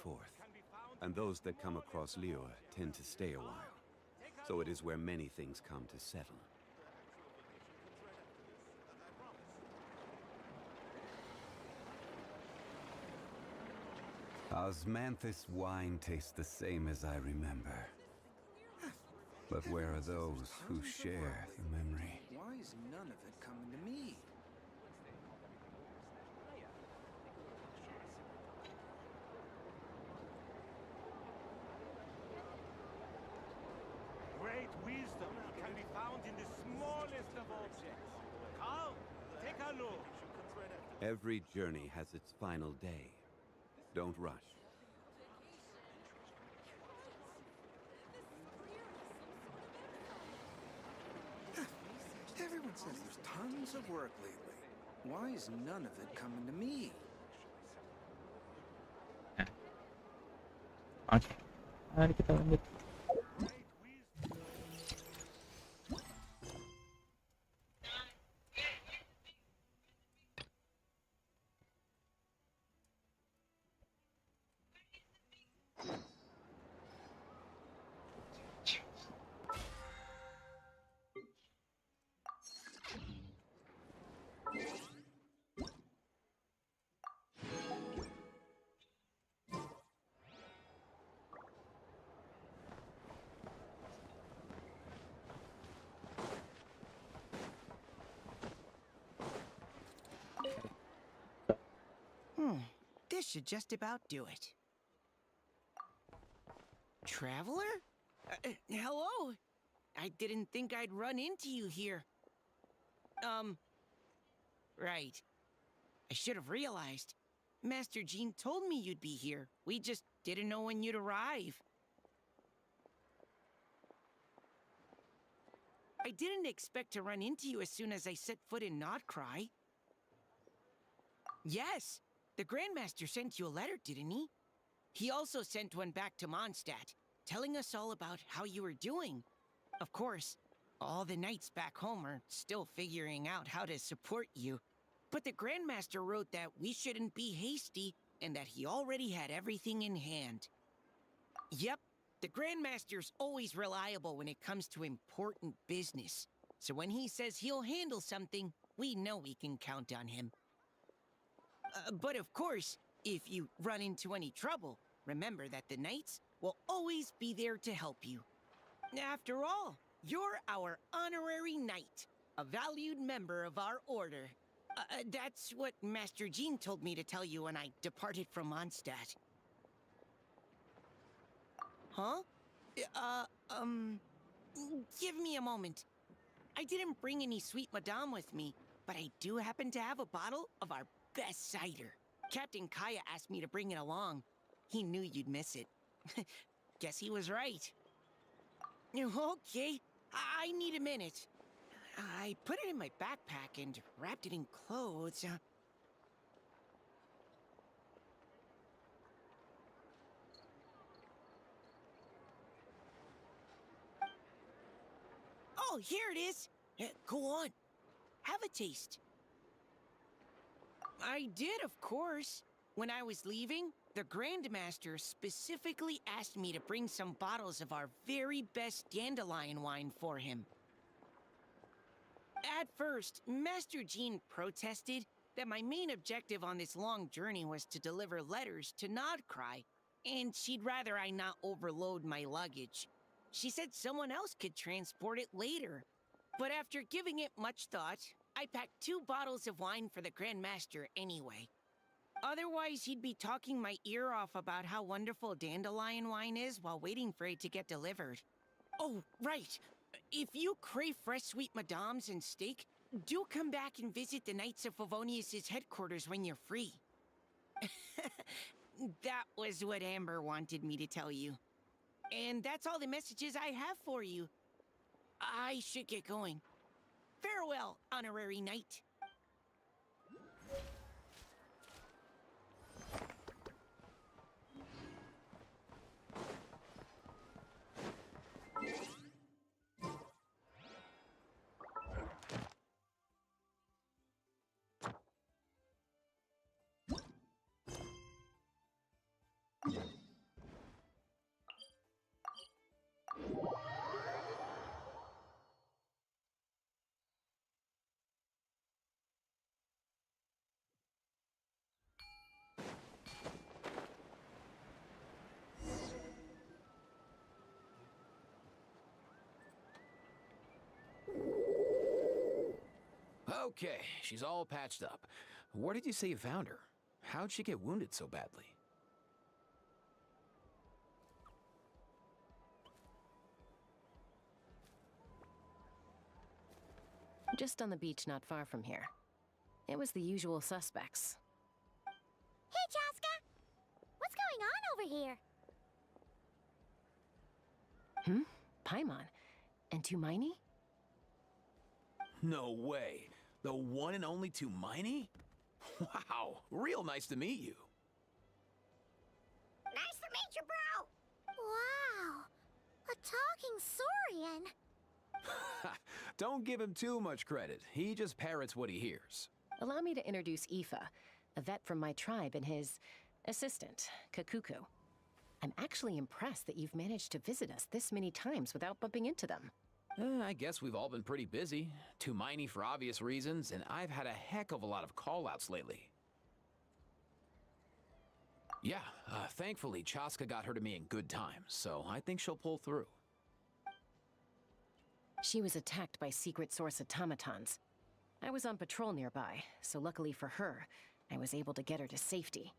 forth. And those that come across Liyue tend to stay a while. So it is where many things come to settle. Osmanthus wine tastes the same as I remember. But where are those who share the memory? Why is none of it coming to me? Great wisdom can be found in the smallest of objects. Carl, take a look. Every journey has its final day. Don't rush. Everyone says there's tons of work lately. Why is none of it coming to me? Oke, mari kita lanjut. This should just about do it. Traveler? Hello? I didn't think I'd run into you here. Right. I should have realized. Master Jean told me you'd be here. We just didn't know when you'd arrive. I didn't expect to run into you as soon as I set foot in Notcry. Yes, the Grandmaster sent you a letter, didn't he? He also sent one back to Mondstadt, telling us all about how you were doing. Of course, all the knights back home are still figuring out how to support you. But the Grandmaster wrote that we shouldn't be hasty and that he already had everything in hand. Yep, the Grandmaster's always reliable when it comes to important business. So when he says he'll handle something, we know we can count on him. But of course, if you run into any trouble, remember that the knights will always be there to help you. After all, you're our honorary knight, a valued member of our order. That's what Master Jean told me to tell you when I departed from Mondstadt. Huh? Give me a moment. I didn't bring any sweet madame with me, but I do happen to have a bottle of our best cider. Captain Kaya asked me to bring it along. He knew you'd miss it. Guess he was right. Okay, I need a minute. I put it in my backpack and wrapped it in clothes. Oh, here it is. Go on. Have a taste. I did, of course. When I was leaving, the Grandmaster specifically asked me to bring some bottles of our very best dandelion wine for him. At first, Master Jean protested that my main objective on this long journey was to deliver letters to Notcry, and she'd rather I not overload my luggage. She said someone else could transport it later. But after giving it much thought, I packed 2 bottles of wine for the Grandmaster anyway. Otherwise, he'd be talking my ear off about how wonderful dandelion wine is while waiting for it to get delivered. Oh, right. If you crave fresh sweet madames and steak, do come back and visit the Knights of Favonius' headquarters when you're free. That was what Amber wanted me to tell you. And that's all the messages I have for you. I should get going. Farewell, honorary knight. Okay, she's all patched up. Where did you say you found her? How'd she get wounded so badly? Just on the beach not far from here. It was the usual suspects. Hey, Chaska! What's going on over here? Paimon. And Tumaini? No way. The one and only Tumaini? Wow, real nice to meet you. Nice to meet you, bro! Wow! A talking saurian! Don't give him too much credit. He just parrots what he hears. Allow me to introduce Aoife, a vet from my tribe and his assistant, Kakuku. I'm actually impressed that you've managed to visit us this many times without bumping into them. I guess we've all been pretty busy. Tumaini for obvious reasons, and I've had a heck of a lot of call-outs lately. Yeah, thankfully Chaska got her to me in good time, so I think she'll pull through. She was attacked by secret source automatons. I was on patrol nearby, so luckily for her, I was able to get her to safety.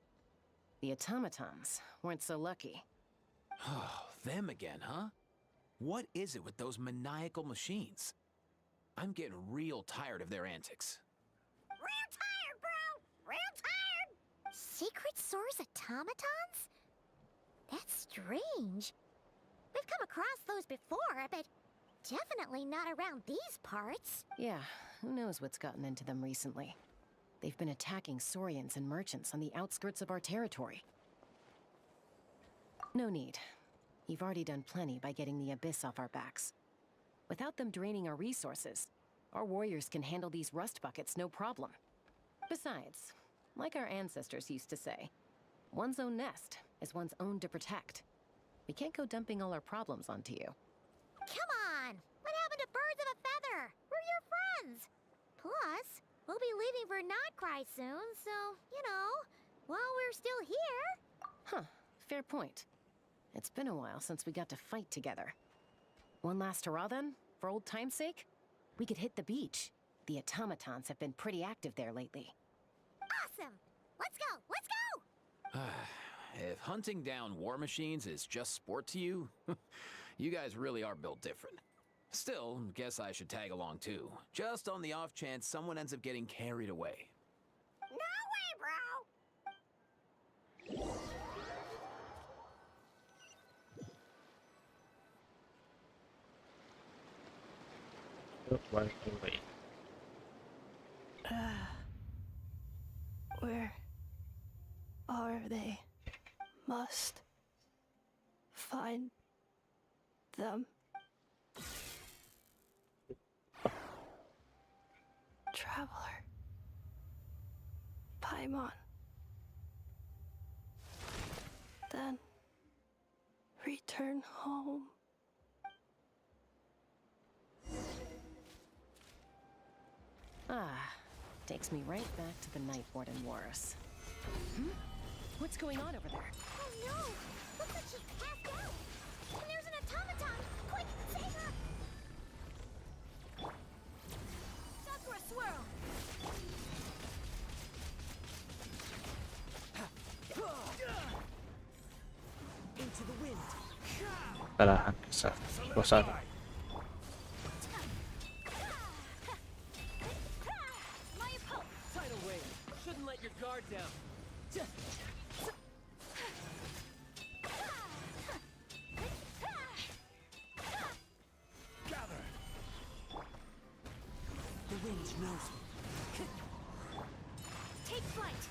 The automatons weren't so lucky. Oh, them again, huh? What is it with those maniacal machines? I'm getting real tired of their antics. Real tired, bro! Real tired! Secret source automatons? That's strange. We've come across those before, but definitely not around these parts. Yeah, who knows what's gotten into them recently. They've been attacking Saurians and merchants on the outskirts of our territory. No need. You've already done plenty by getting the Abyss off our backs. Without them draining our resources, our warriors can handle these rust buckets no problem. Besides, like our ancestors used to say, one's own nest is one's own to protect. We can't go dumping all our problems onto you. Come on! What happened to birds of a feather? We're your friends! Plus, we'll be leaving for Notcry soon, so, you know, while we're still here... Huh, fair point. It's been a while since we got to fight together. One last hurrah then, for old time's sake? We could hit the beach. The automatons have been pretty active there lately. Awesome! Let's go! Let's go! If hunting down war machines is just sport to you, you guys really are built different. Still, guess I should tag along too, just on the off chance someone ends up getting carried away. No way, bro! Walking away. Where are they? Must find them. Traveler. Paimon. Then return home. Takes me right back to the Night Warden Wars. What's going on over there? Oh no! Looks like she's passed out! And there's an automaton! Quick, save her! Sakura swirl! Into the wind! Kalahan sa bosan. Tidal wave. Shouldn't let your guard down. Gather! The wind knows me. Take flight!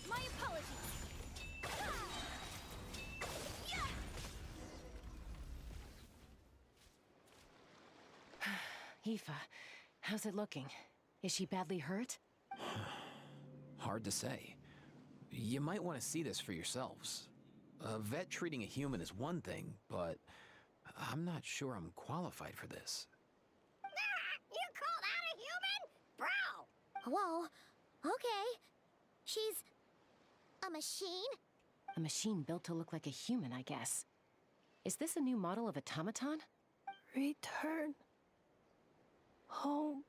My apologies! Aoife, how's it looking? Is she badly hurt? Hard to say. You might want to see this for yourselves. A vet treating a human is one thing, but I'm not sure I'm qualified for this. You call that a human? Bro! Whoa, okay. She's... a machine? A machine built to look like a human, I guess. Is this a new model of automaton? Return. Home.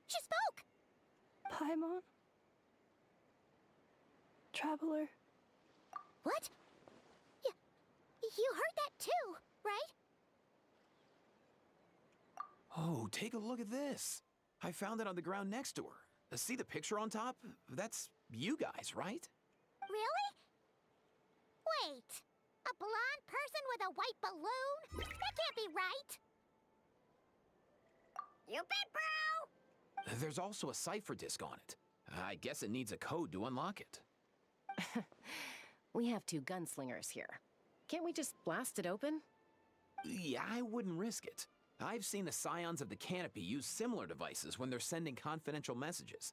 She spoke! Paimon. Traveler. What? You heard that too, right? Oh, take a look at this. I found it on the ground next to her. See the picture on top? That's you guys, right? Really? Wait. A blonde person with a white balloon? That can't be right. You bet, bro! There's also a cipher disk on it. I guess it needs a code to unlock it. We have 2 gunslingers here. Can't we just blast it open? Yeah, I wouldn't risk it. I've seen the Scions of the Canopy use similar devices when they're sending confidential messages.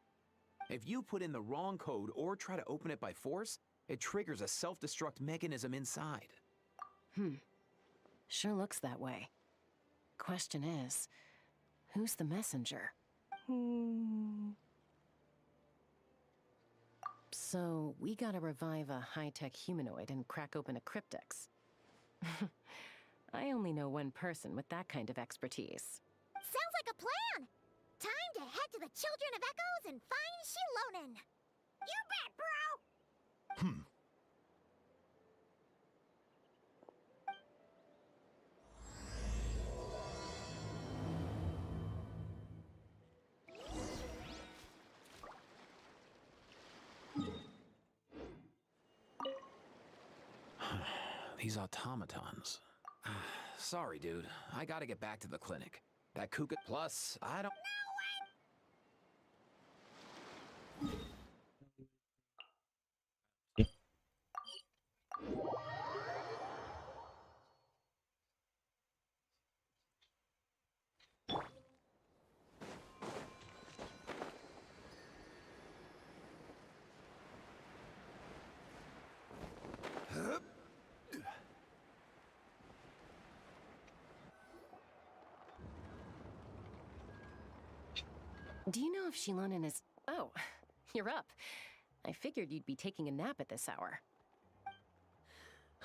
If you put in the wrong code or try to open it by force, it triggers a self-destruct mechanism inside. Sure looks that way. Question is, who's the messenger? So, we gotta revive a high-tech humanoid and crack open a cryptex. I only know one person with that kind of expertise. Sounds like a plan! Time to head to the Children of Echoes and find Shilonen! You bet, bro! These automatons. Sorry, dude. I gotta get back to the clinic. That Kuka. Plus, I don't. Do you know if Shilonen is... Oh, you're up. I figured you'd be taking a nap at this hour.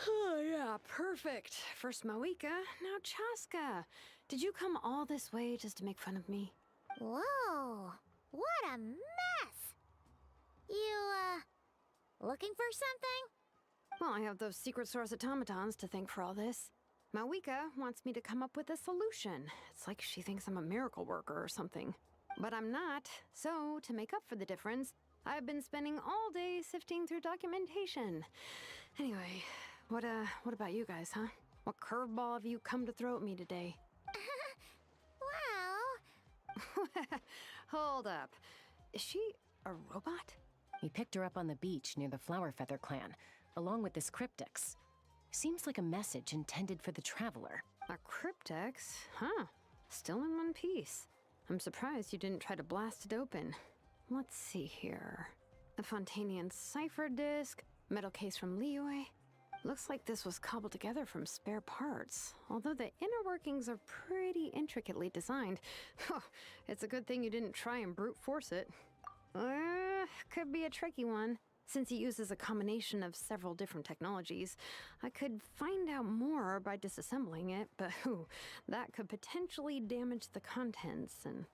Oh, yeah, perfect. First Mawika, now Chaska. Did you come all this way just to make fun of me? Whoa! What a mess! You, looking for something? Well, I have those secret source automatons to thank for all this. Mawika wants me to come up with a solution. It's like she thinks I'm a miracle worker or something. But I'm not, so to make up for the difference, I've been spending all day sifting through documentation. Anyway, what about you guys, huh? What curveball have you come to throw at me today? Well... Hold up. Is she a robot? We picked her up on the beach near the Flower Feather clan, along with this cryptex. Seems like a message intended for the Traveler. A cryptex? Huh. Still in one piece. I'm surprised you didn't try to blast it open. Let's see here. The Fontanian cipher disk, metal case from Liyue. Looks like this was cobbled together from spare parts, although the inner workings are pretty intricately designed. It's a good thing you didn't try and brute force it. Could be a tricky one. Since he uses a combination of several different technologies, I could find out more by disassembling it, but that could potentially damage the contents, and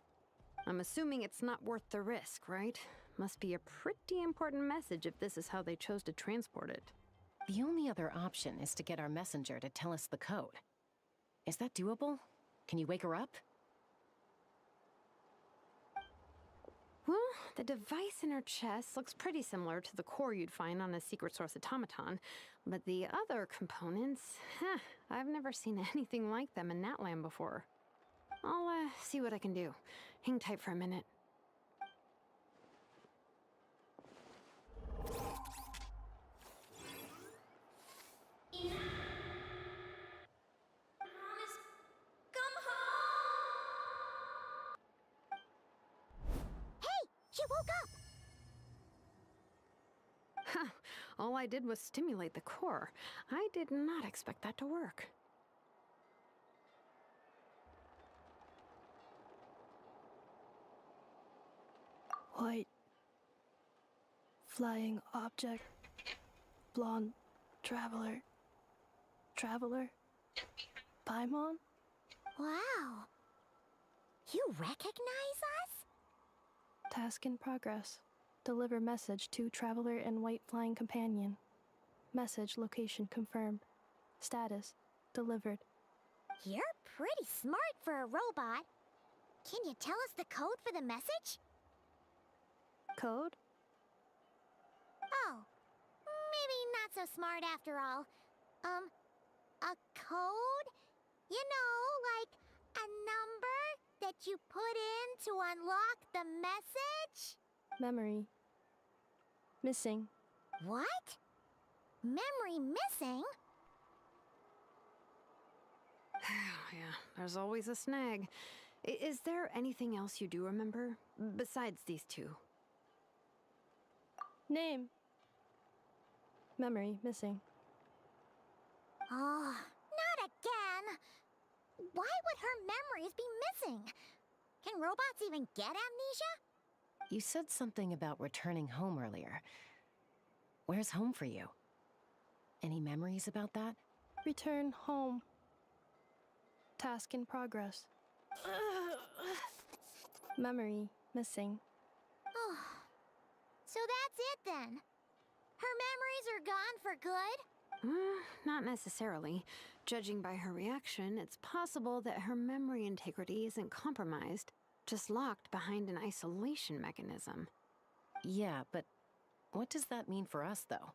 I'm assuming it's not worth the risk, right? Must be a pretty important message if this is how they chose to transport it. The only other option is to get our messenger to tell us the code. Is that doable? Can you wake her up? Well, the device in her chest looks pretty similar to the core you'd find on a secret source automaton, but the other components, I've never seen anything like them in Natlan before. I'll see what I can do. Hang tight for a minute. She woke up! All I did was stimulate the core. I did not expect that to work. White. Flying object. blonde traveler. Traveler? Paimon? Wow. You recognize us? Task in progress. Deliver message to traveler and white flying companion. Message location confirmed. Status delivered. You're pretty smart for a robot. Can you tell us the code for the message? Code? Oh, maybe not so smart after all. A code? You know, like a number that you put in to unlock the message? Memory. Missing. What? Memory missing? Yeah, there's always a snag. Is there anything else you do remember? Besides these two? Name. Memory missing. Oh, not again! Why would her memories be missing? Can robots even get amnesia? You said something about returning home earlier. Where's home for you? Any memories about that? Return home. Task in progress. Memory missing. Oh, so that's it then. Her memories are gone for good? Not necessarily. Judging by her reaction, it's possible that her memory integrity isn't compromised, just locked behind an isolation mechanism. Yeah, but what does that mean for us, though?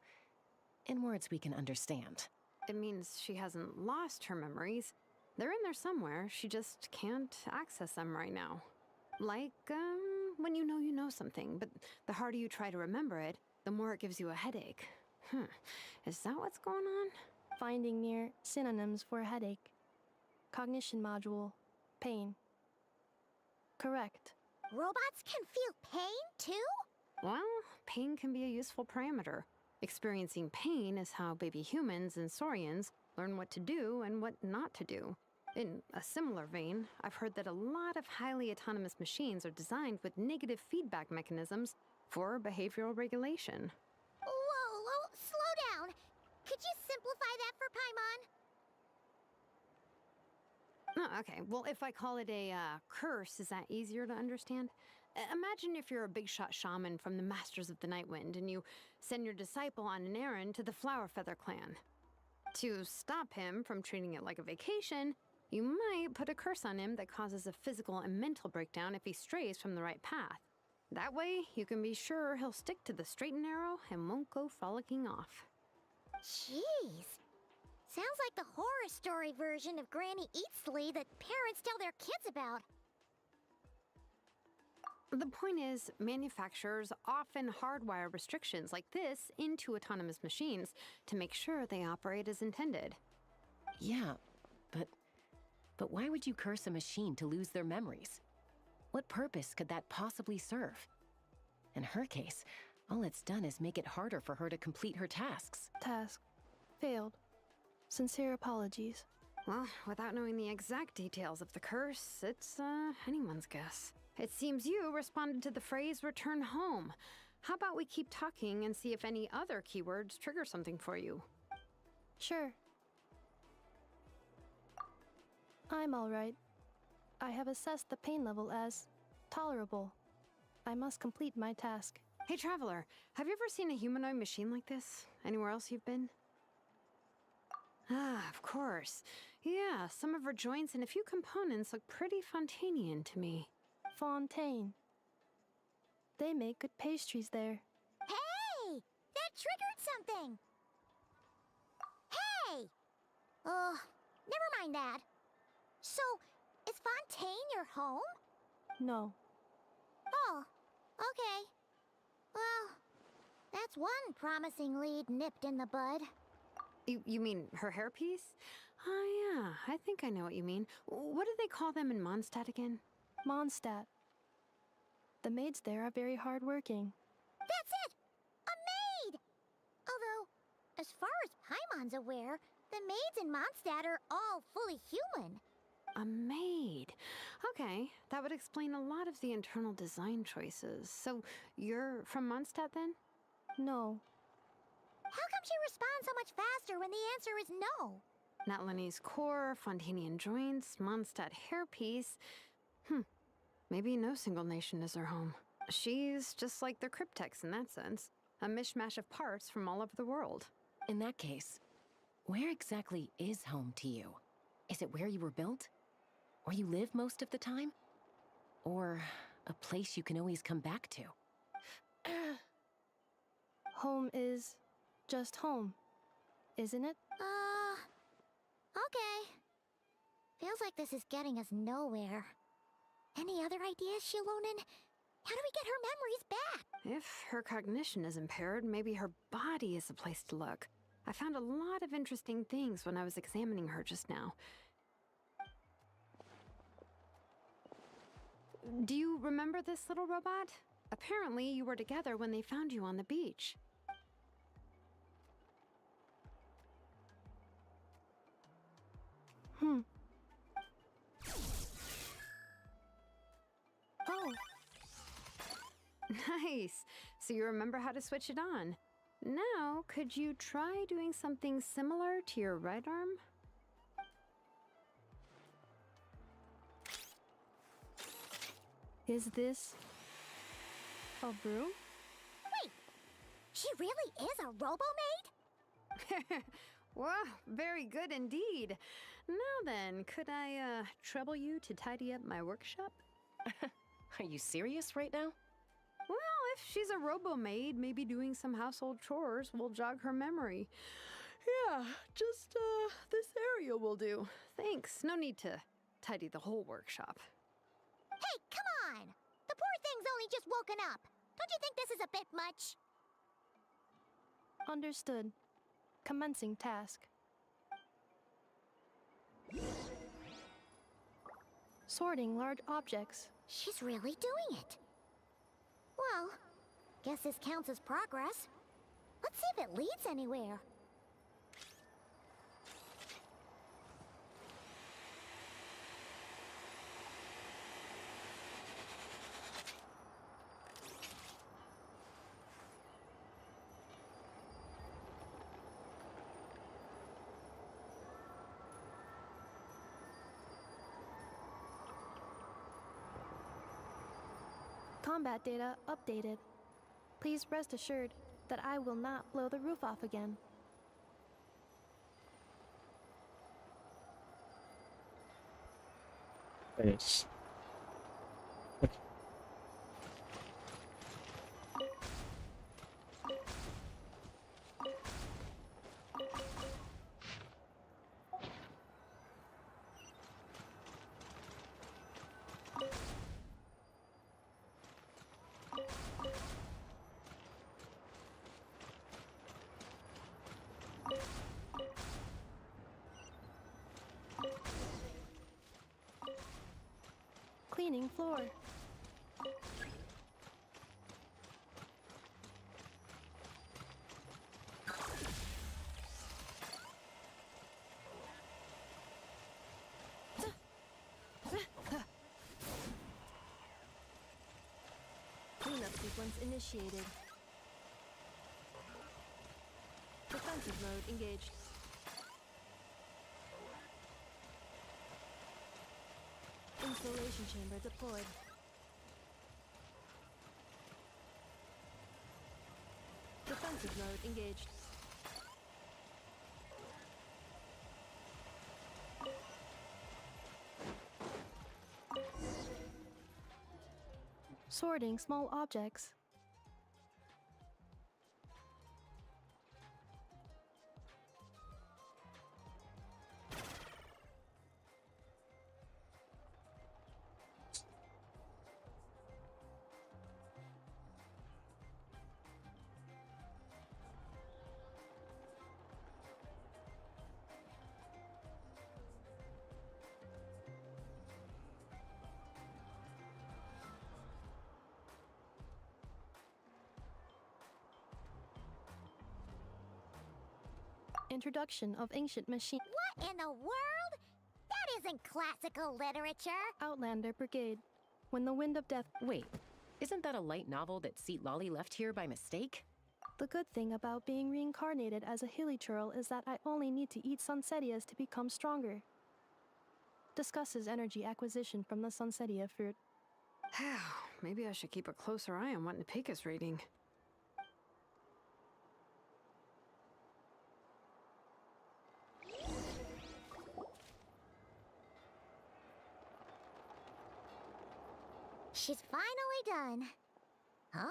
In words we can understand. It means she hasn't lost her memories. They're in there somewhere, she just can't access them right now. Like, when you know something, but the harder you try to remember it, the more it gives you a headache. Is that what's going on? Finding near synonyms for headache. Cognition module. Pain. Correct. Robots can feel pain, too? Well, pain can be a useful parameter. Experiencing pain is how baby humans and saurians learn what to do and what not to do. In a similar vein, I've heard that a lot of highly autonomous machines are designed with negative feedback mechanisms for behavioral regulation. Whoa, slow down. Could you simplify that for Paimon? Oh, okay. Well, if I call it a curse, is that easier to understand? Imagine if you're a big shot shaman from the Masters of the Nightwind and you send your disciple on an errand to the Flower Feather clan. To stop him from treating it like a vacation, you might put a curse on him that causes a physical and mental breakdown if he strays from the right path. That way, you can be sure he'll stick to the straight and narrow and won't go frolicking off. Jeez. Sounds like the horror story version of Granny Eatsley that parents tell their kids about. The point is, manufacturers often hardwire restrictions like this into autonomous machines to make sure they operate as intended. Yeah, but why would you curse a machine to lose their memories? What purpose could that possibly serve? In her case, all it's done is make it harder for her to complete her tasks. Task. Failed. Sincere apologies. Well, without knowing the exact details of the curse, it's anyone's guess. It seems you responded to the phrase return home. How about we keep talking and see if any other keywords trigger something for you? Sure. I'm alright. I have assessed the pain level as tolerable. I must complete my task. Hey, Traveler, have you ever seen a humanoid machine like this? Anywhere else you've been? Ah, of course. Yeah, some of her joints and a few components look pretty Fontanian to me. Fontaine. They make good pastries there. Hey! That triggered something! Hey! Oh, never mind that. So, is Fontaine your home? No. Oh, okay. Well, that's one promising lead nipped in the bud. You mean her hairpiece? Oh yeah, I think I know what you mean. What do they call them in Mondstadt again? Mondstadt. The maids there are very hardworking. That's it! A maid! Although, as far as Paimon's aware, the maids in Mondstadt are all fully human. A maid. Okay, that would explain a lot of the internal design choices. So, you're from Mondstadt then? No. How come she responds so much faster when the answer is no? Natlanie's core, Fontanian joints, Mondstadt hairpiece. Maybe no single nation is her home. She's just like the Cryptex in that sense. A mishmash of parts from all over the world. In that case, where exactly is home to you? Is it where you were built? Where you live most of the time? Or a place you can always come back to? Home is just home, isn't it? Okay. Feels like this is getting us nowhere. Any other ideas, Shilonen? How do we get her memories back? If her cognition is impaired, maybe her body is the place to look. I found a lot of interesting things when I was examining her just now. Do you remember this little robot? Apparently, you were together when they found you on the beach. Oh, Nice. So you remember how to switch it on. Now, could you try doing something similar to your right arm? is this a broom? Wait, she really is a robo-maid? Wow, very good indeed. Now then, could I trouble you to tidy up my workshop? Are you serious right now? Well, if she's a robo-maid, maybe doing some household chores will jog her memory. Yeah, just this area will do. Thanks. No need to tidy the whole workshop. Hey, come on! The poor thing's only just woken up. Don't you think this is a bit much? Understood. Commencing task. Sorting large objects. She's really doing it. Well, guess this counts as progress. Let's see if it leads anywhere. Combat data updated. Please rest assured that I will not blow the roof off again. Yes. Cleaning floor. Cleanup sequence initiated. Defensive mode engaged. Installation chamber deployed. Defensive mode engaged. Sorting small objects. Introduction of ancient machine. What in the world? That isn't classical literature. Outlander Brigade. When the wind of death. Wait, isn't that a light novel that Seat Lolly left here by mistake? The good thing about being reincarnated as a hilichurl is that I only need to eat sunsettias to become stronger. Discusses energy acquisition from the sunsettia fruit. Maybe I should keep a closer eye on what Nepika's reading. She's finally done. Huh?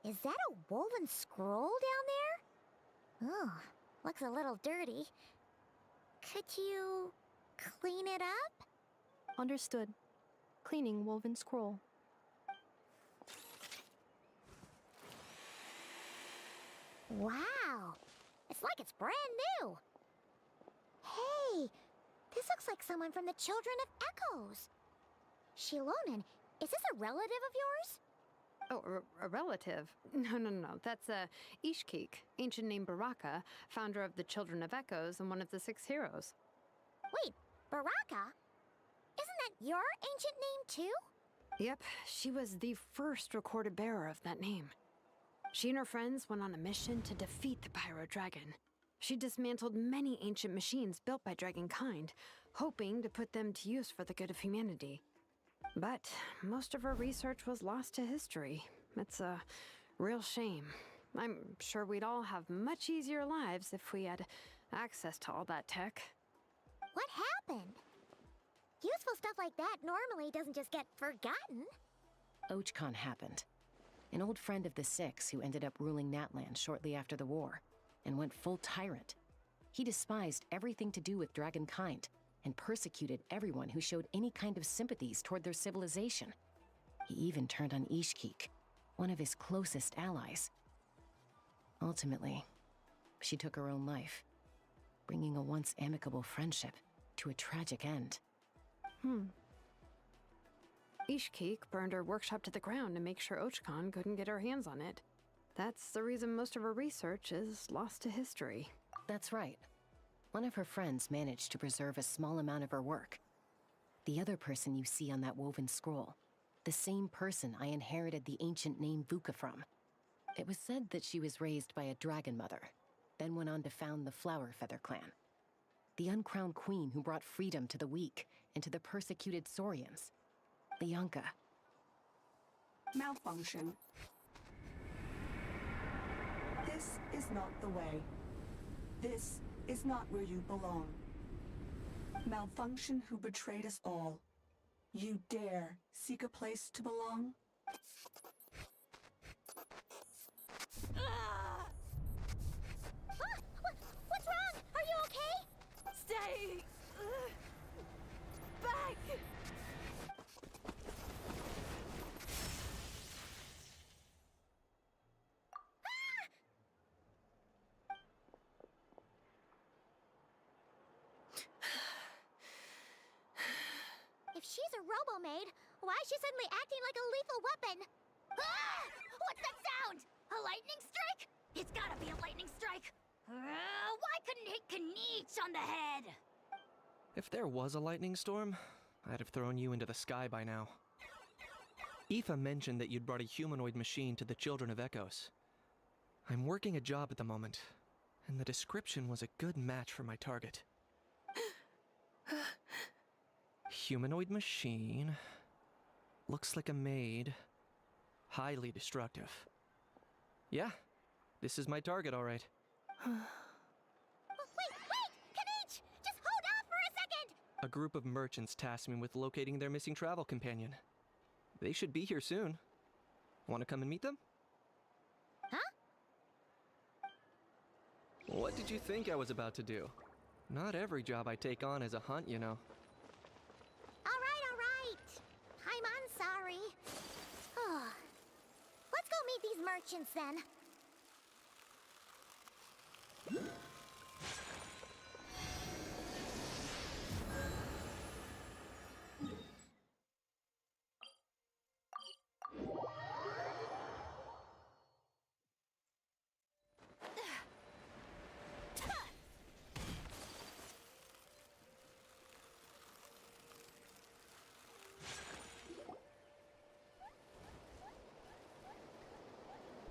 Is that a woven scroll down there? Oh, looks a little dirty. Could you clean it up? Understood. Cleaning woven scroll. Wow! It's like it's brand new! Hey! This looks like someone from the Children of Echoes! Shilonen, is this a relative of yours? Oh, a relative? No. That's Ishkik, ancient name Baraka, founder of the Children of Echoes and one of the 6 heroes. Wait, Baraka? Isn't that your ancient name too? Yep, she was the first recorded bearer of that name. She and her friends went on a mission to defeat the Pyro Dragon. She dismantled many ancient machines built by Dragonkind, hoping to put them to use for the good of humanity. But most of her research was lost to history. It's a real shame. I'm sure we'd all have much easier lives if we had access to all that tech. What happened? Useful stuff like that normally doesn't just get forgotten. Ochkon happened. An old friend of the 6 who ended up ruling Natlan shortly after the war, and went full tyrant. He despised everything to do with Dragonkind, and persecuted everyone who showed any kind of sympathies toward their civilization. He even turned on Ishkik, one of his closest allies. Ultimately, she took her own life, bringing a once amicable friendship to a tragic end. Ishkik burned her workshop to the ground to make sure Ochkon couldn't get her hands on it. That's the reason most of her research is lost to history. That's right. One of her friends managed to preserve a small amount of her work. The other person you see on that woven scroll, the same person I inherited the ancient name Vuka from. It was said that she was raised by a dragon mother, then went on to found the Flower Feather clan. The uncrowned queen who brought freedom to the weak and to the persecuted Saurians. Lianka. Malfunction. This is not the way. This is not where you belong. Malfunction who betrayed us all. You dare seek a place to belong? What's wrong? Are you okay? Stay back! If she's a robo-maid, why is she suddenly acting like a lethal weapon? Ah! What's that sound? A lightning strike? It's gotta be a lightning strike. Why couldn't it hit Kniech on the head? If there was a lightning storm, I'd have thrown you into the sky by now. Aoife mentioned that you'd brought a humanoid machine to the Children of Echoes. I'm working a job at the moment, and the description was a good match for my target. Humanoid machine. Looks like a maid. Highly destructive. Yeah, this is my target, all right. Wait! Kniech! Just hold off for a second! A group of merchants tasked me with locating their missing travel companion. They should be here soon. Want to come and meet them? Huh? What did you think I was about to do? Not every job I take on is a hunt, you know. All right. I'm sorry. Let's go meet these merchants then.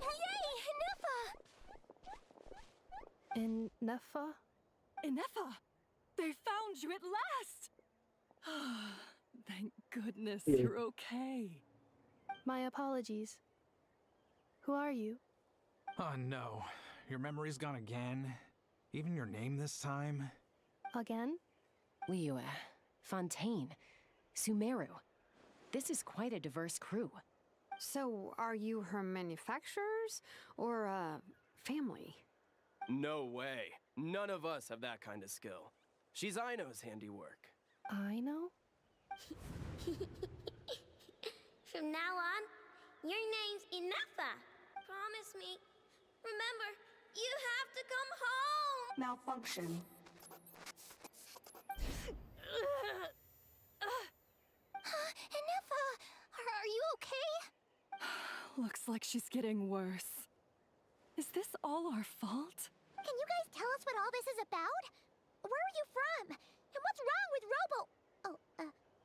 Yay! Inefa? Inefa! They found you at last! Thank goodness Yeah. you're okay. My apologies. Who are you? Oh no, your memory's gone again? Even your name this time? Again? Liyue, Fontaine, Sumeru. This is quite a diverse crew. So, are you her manufacturers or family? No way. None of us have that kind of skill. She's Aino's handiwork. I know? From now on, your name's Inefa. Promise me. Remember, you have to come home. Malfunction. Inefa, are you okay? Looks like she's getting worse. Is this all our fault? Can you guys tell us what all this is about? Where are you from? And what's wrong with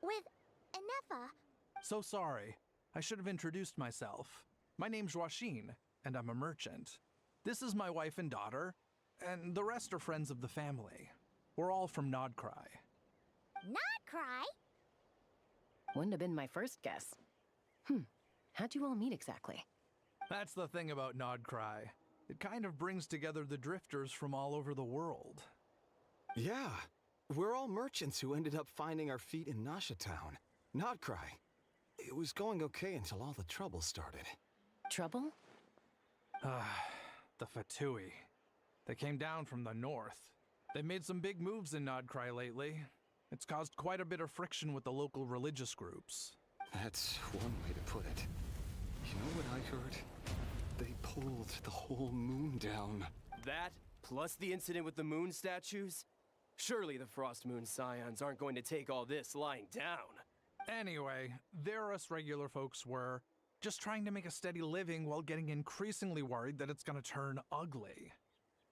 with Inefa? So sorry. I should have introduced myself. My name's Joachine, and I'm a merchant. This is my wife and daughter, and the rest are friends of the family. We're all from Nodcry. Not cry? Wouldn't have been my first guess. How'd you all meet exactly? That's the thing about Nodcry. It kind of brings together the drifters from all over the world. Yeah, we're all merchants who ended up finding our feet in Nasha Town. Nodcry. It was going okay until all the trouble started. Trouble? The Fatui. They came down from the north. They've made some big moves in Nodcry lately. It's caused quite a bit of friction with the local religious groups. That's one way to put it. You know what I heard? They pulled the whole moon down. That, plus the incident with the moon statues? Surely the Frost Moon Scions aren't going to take all this lying down. Anyway, there us regular folks were just trying to make a steady living while getting increasingly worried that it's gonna turn ugly.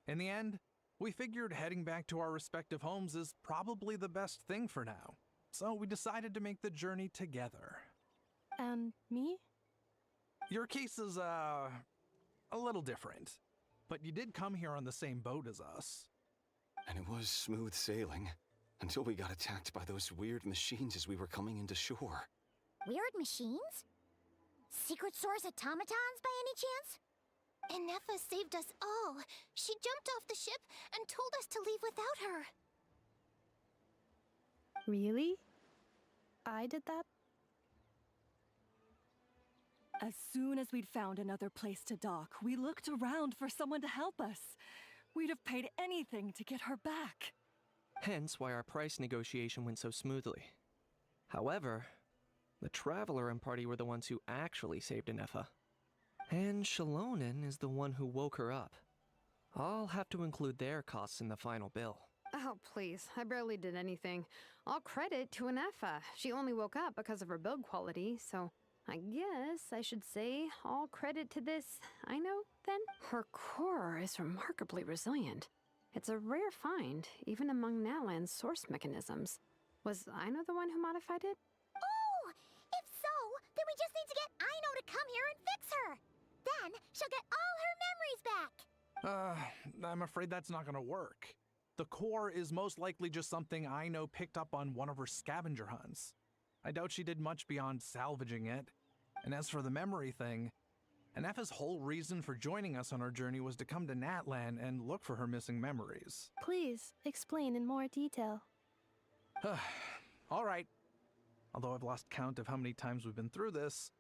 In the end, we figured heading back to our respective homes is probably the best thing for now. So we decided to make the journey together. And me? Your case is, a little different. But you did come here on the same boat as us. And it was smooth sailing, until we got attacked by those weird machines as we were coming into shore. Weird machines? Secret Source automatons by any chance? Inefa saved us all. She jumped off the ship and told us to leave without her. Really? I did that? As soon as we'd found another place to dock, we looked around for someone to help us. We'd have paid anything to get her back. Hence why our price negotiation went so smoothly. However, the Traveler and party were the ones who actually saved Inefa. And Shalonen is the one who woke her up. I'll have to include their costs in the final bill. Oh, please. I barely did anything. All credit to Inefa. She only woke up because of her build quality, so I guess I should say all credit to this Aino, then? Her core is remarkably resilient. It's a rare find, even among Nalan's source mechanisms. Was Aino the one who modified it? Oh! If so, then we just need to get Aino to come here and fix her. Then she'll get all her memories back. I'm afraid that's not gonna work. The core is most likely just something Aino picked up on one of her scavenger hunts. I doubt she did much beyond salvaging it. And as for the memory thing, Inefa's whole reason for joining us on our journey was to come to Natlan and look for her missing memories. Please, explain in more detail. All right. Although I've lost count of how many times we've been through this,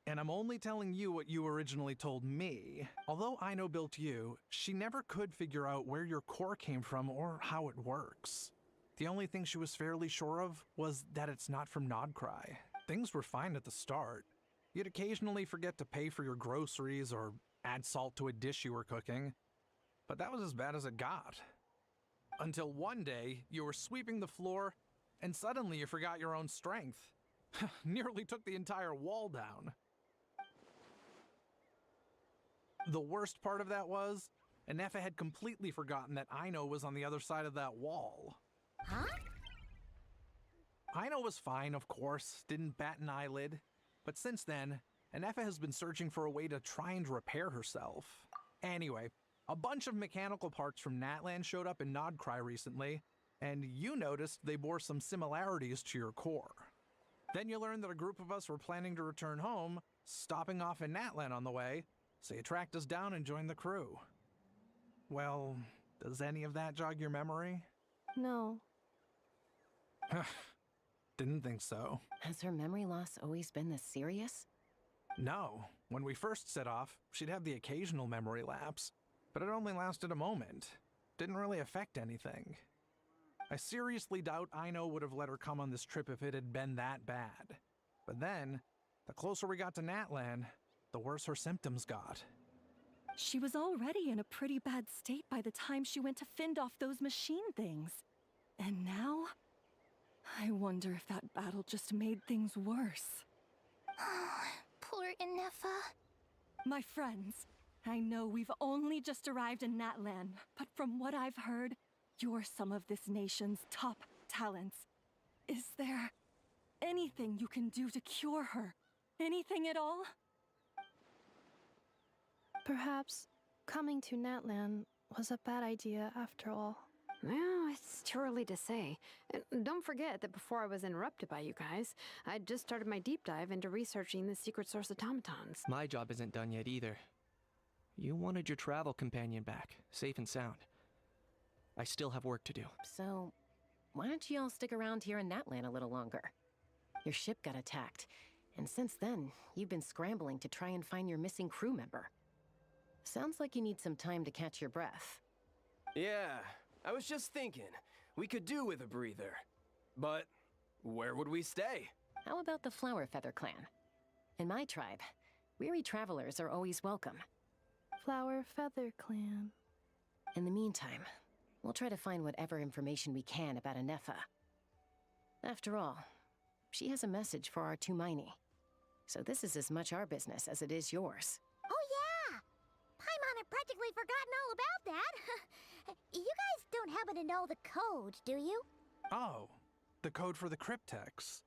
and I'm only telling you what you originally told me. Although Aino built you, she never could figure out where your core came from or how it works. The only thing she was fairly sure of was that it's not from Nodcry. Things were fine at the start. You'd occasionally forget to pay for your groceries or add salt to a dish you were cooking. But that was as bad as it got. Until one day, you were sweeping the floor, and suddenly you forgot your own strength. Nearly took the entire wall down. The worst part of that was, Inefa had completely forgotten that Aino was on the other side of that wall. Huh? Aino was fine, of course, didn't bat an eyelid. But since then, Inefa has been searching for a way to try and repair herself. Anyway, A bunch of mechanical parts from Natlan showed up in Nodcry recently, and you noticed they bore some similarities to your core. Then you learned that a group of us were planning to return home, stopping off in Natlan on the way, so you tracked us down and joined the crew. Well, does any of that jog your memory? No. Didn't think so. Has her memory loss always been this serious? No. When we first set off, she'd have the occasional memory lapse, but it only lasted a moment. Didn't really affect anything. I seriously doubt Aino would have let her come on this trip if it had been that bad. But then, the closer we got to Natlan, the worse her symptoms got. She was already in a pretty bad state by the time she went to fend off those machine things. And now, I wonder if that battle just made things worse. Poor Inefa. My friends, I know we've only just arrived in Natlan, but from what I've heard, you're some of this nation's top talents. Is there anything you can do to cure her? Anything at all? Perhaps coming to Natlan was a bad idea after all. Well, it's too early to say. And don't forget that before I was interrupted by you guys, I'd just started my deep dive into researching the secret source automatons. My job isn't done yet either. You wanted your travel companion back, safe and sound. I still have work to do. So, why don't you all stick around here in Natlan a little longer? Your ship got attacked, and since then, you've been scrambling to try and find your missing crew member. Sounds like you need some time to catch your breath. Yeah, I was just thinking, we could do with a breather. But where would we stay? How about the Flower Feather Clan? In my tribe, weary travelers are always welcome. Flower Feather Clan. In the meantime, we'll try to find whatever information we can about Inefa. After all, she has a message for our Tumaini. So this is as much our business as it is yours. Oh yeah! Paimon had practically forgotten all about that. You guys don't happen to know the code, do you? Oh, the code for the cryptex.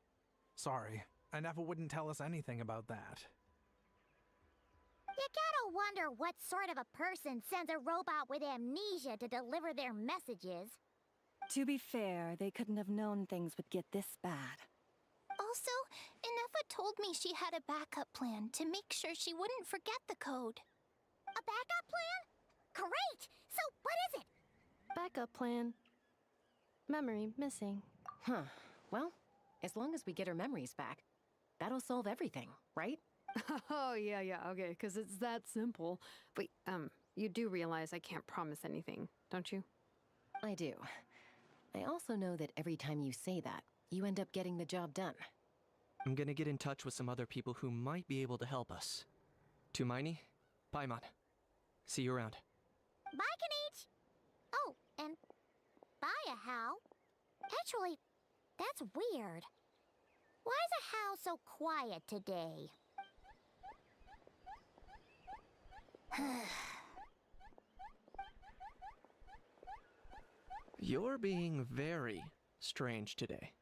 Sorry, Inefa wouldn't tell us anything about that. You gotta wonder what sort of a person sends a robot with amnesia to deliver their messages. To be fair, they couldn't have known things would get this bad. Also, Inefa told me she had a backup plan to make sure she wouldn't forget the code. A backup plan? Great! So, what is it? Backup plan. Memory missing. Huh. Well, as long as we get her memories back, that'll solve everything, right? Oh, yeah, okay, because it's that simple. Wait, you do realize I can't promise anything, don't you? I do. I also know that every time you say that, you end up getting the job done. I'm gonna get in touch with some other people who might be able to help us. Tumaini, Paimon. See you around. Bye, Kanich! Oh, and bye, Ahau. Actually, that's weird. Why is Ahau so quiet today? You're being very strange today.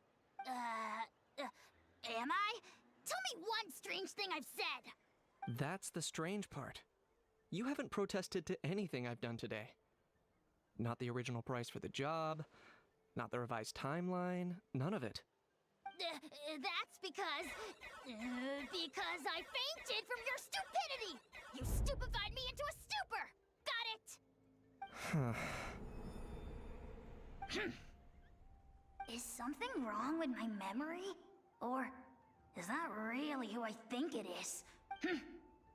Am I? Tell me one strange thing I've said! That's the strange part. You haven't protested to anything I've done today. Not the original price for the job, not the revised timeline, none of it. That's because I fainted from your stupidity! You stupefied me into a stupor! Got it? Is something wrong with my memory? Or is that really who I think it is?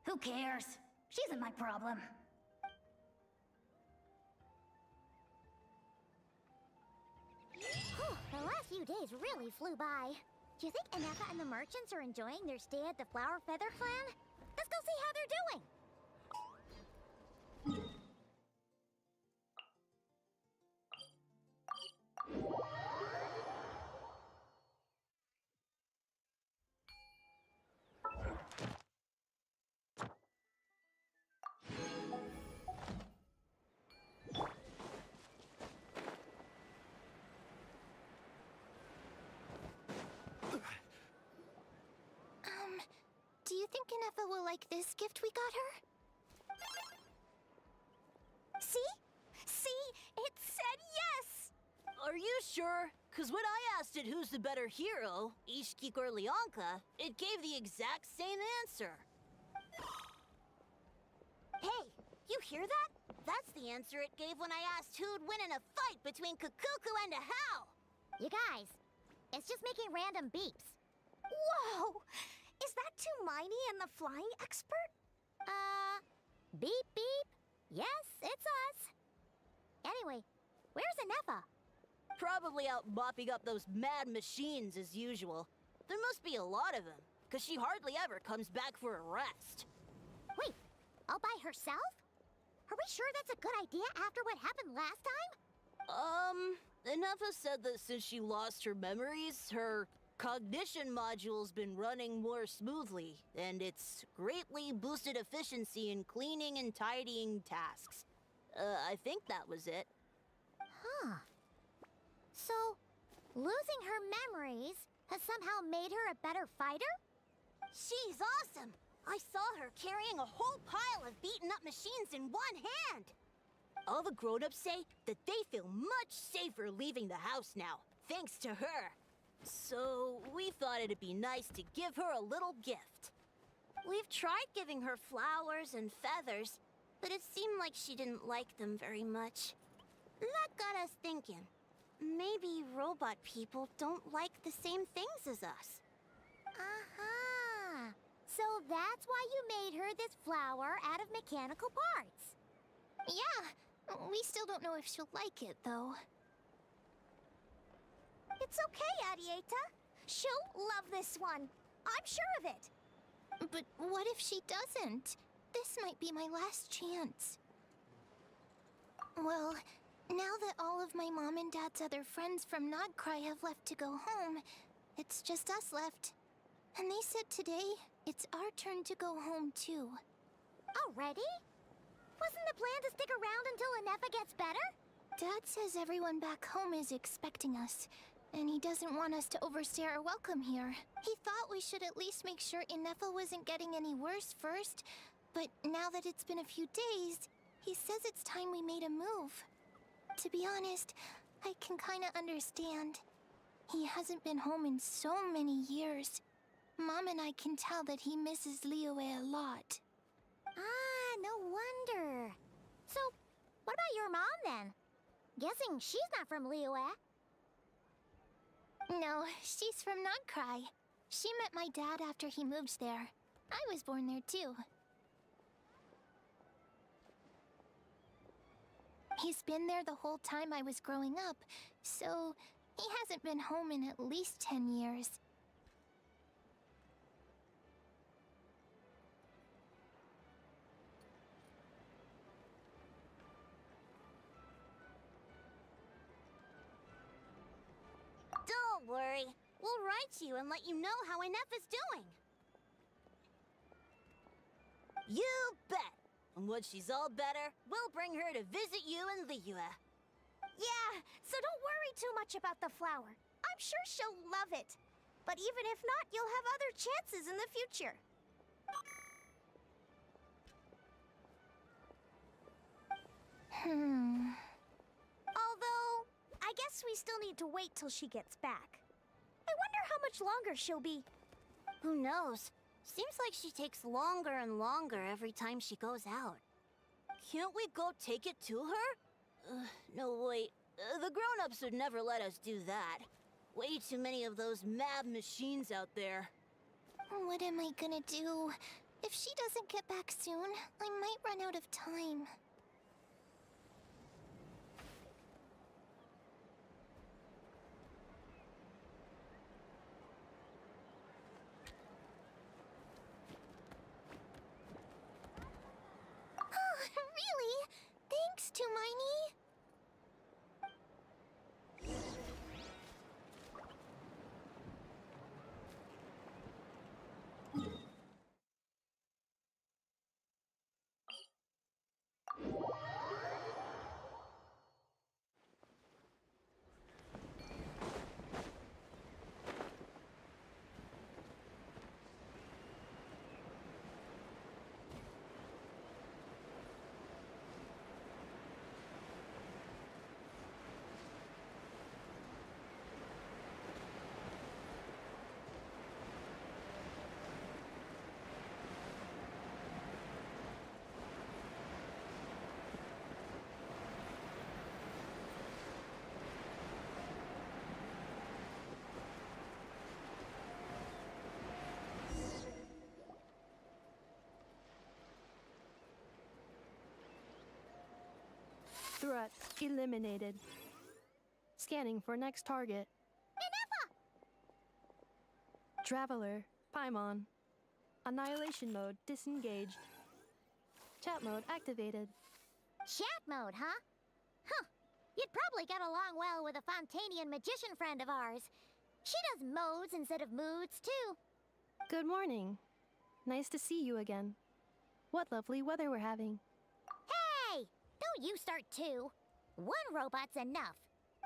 Who cares? She isn't my problem. The last few days really flew by. Do you think Inefa and the merchants are enjoying their stay at the Flower Feather Clan? Let's go see how they're doing! Do you think Inefa will like this gift we got her? sure? Cause when I asked it who's the better hero, Ishkik or Leonka, it gave the exact same answer. Hey, you hear that? That's the answer it gave when I asked who'd win in a fight between Kukuku and a Hal. You guys, it's just making random beeps. Whoa! Is that Tumaini and the flying expert? Beep beep. Yes, it's us. Anyway, where's Inefa? Probably out mopping up those mad machines as usual. There must be a lot of them, cause she hardly ever comes back for a rest. Wait, all by herself? Are we sure that's a good idea after what happened last time? Inefa said that since she lost her memories, her cognition module's been running more smoothly, and it's greatly boosted efficiency in cleaning and tidying tasks. I think that was it. Huh. So, losing her memories has somehow made her a better fighter? She's awesome! I saw her carrying a whole pile of beaten up machines in one hand! All the grown-ups say that they feel much safer leaving the house now, thanks to her. So, we thought it'd be nice to give her a little gift. We've tried giving her flowers and feathers, but it seemed like she didn't like them very much. That got us thinking. Maybe robot people don't like the same things as us. Aha! So that's why you made her this flower out of mechanical parts. Yeah, we still don't know if she'll like it, though. It's okay, Arieta. She'll love this one. I'm sure of it. But what if she doesn't? This might be my last chance. Well, now that all of my mom and dad's other friends from Nodcry have left to go home, it's just us left. And they said today, it's our turn to go home too. Already? Wasn't the plan to stick around until Inefa gets better? Dad says everyone back home is expecting us, and he doesn't want us to overstay our welcome here. He thought we should at least make sure Inefa wasn't getting any worse first, but now that it's been a few days, he says it's time we made a move. To be honest, I can kinda understand. He hasn't been home in so many years. Mom and I can tell that he misses Liyue a lot. Ah, no wonder. So, what about your mom then? Guessing she's not from Liyue. No, she's from Nodcry. She met my dad after he moved there. I was born there too. He's been there the whole time I was growing up, so he hasn't been home in at least 10 years. Don't worry. We'll write to you and let you know how Inefa's doing. You bet! And when she's all better, we'll bring her to visit you in Liyue. Yeah, so don't worry too much about the flower. I'm sure she'll love it. But even if not, you'll have other chances in the future. Although, I guess we still need to wait till she gets back. I wonder how much longer she'll be. Who knows? Seems like she takes longer and longer every time she goes out. Can't we go take it to her? No, wait. The grown-ups would never let us do that. Way too many of those mad machines out there. What am I gonna do? If she doesn't get back soon, I might run out of time. Really? Thanks, Tumaini. Threat eliminated. Scanning for next target. Traveler, Paimon. Annihilation mode disengaged. Chat mode activated. Chat mode, huh? Huh. You'd probably get along well with a Fontanian magician friend of ours. She does modes instead of moods, too. Good morning. Nice to see you again. What lovely weather we're having. Hey! Don't you start too. One robot's enough.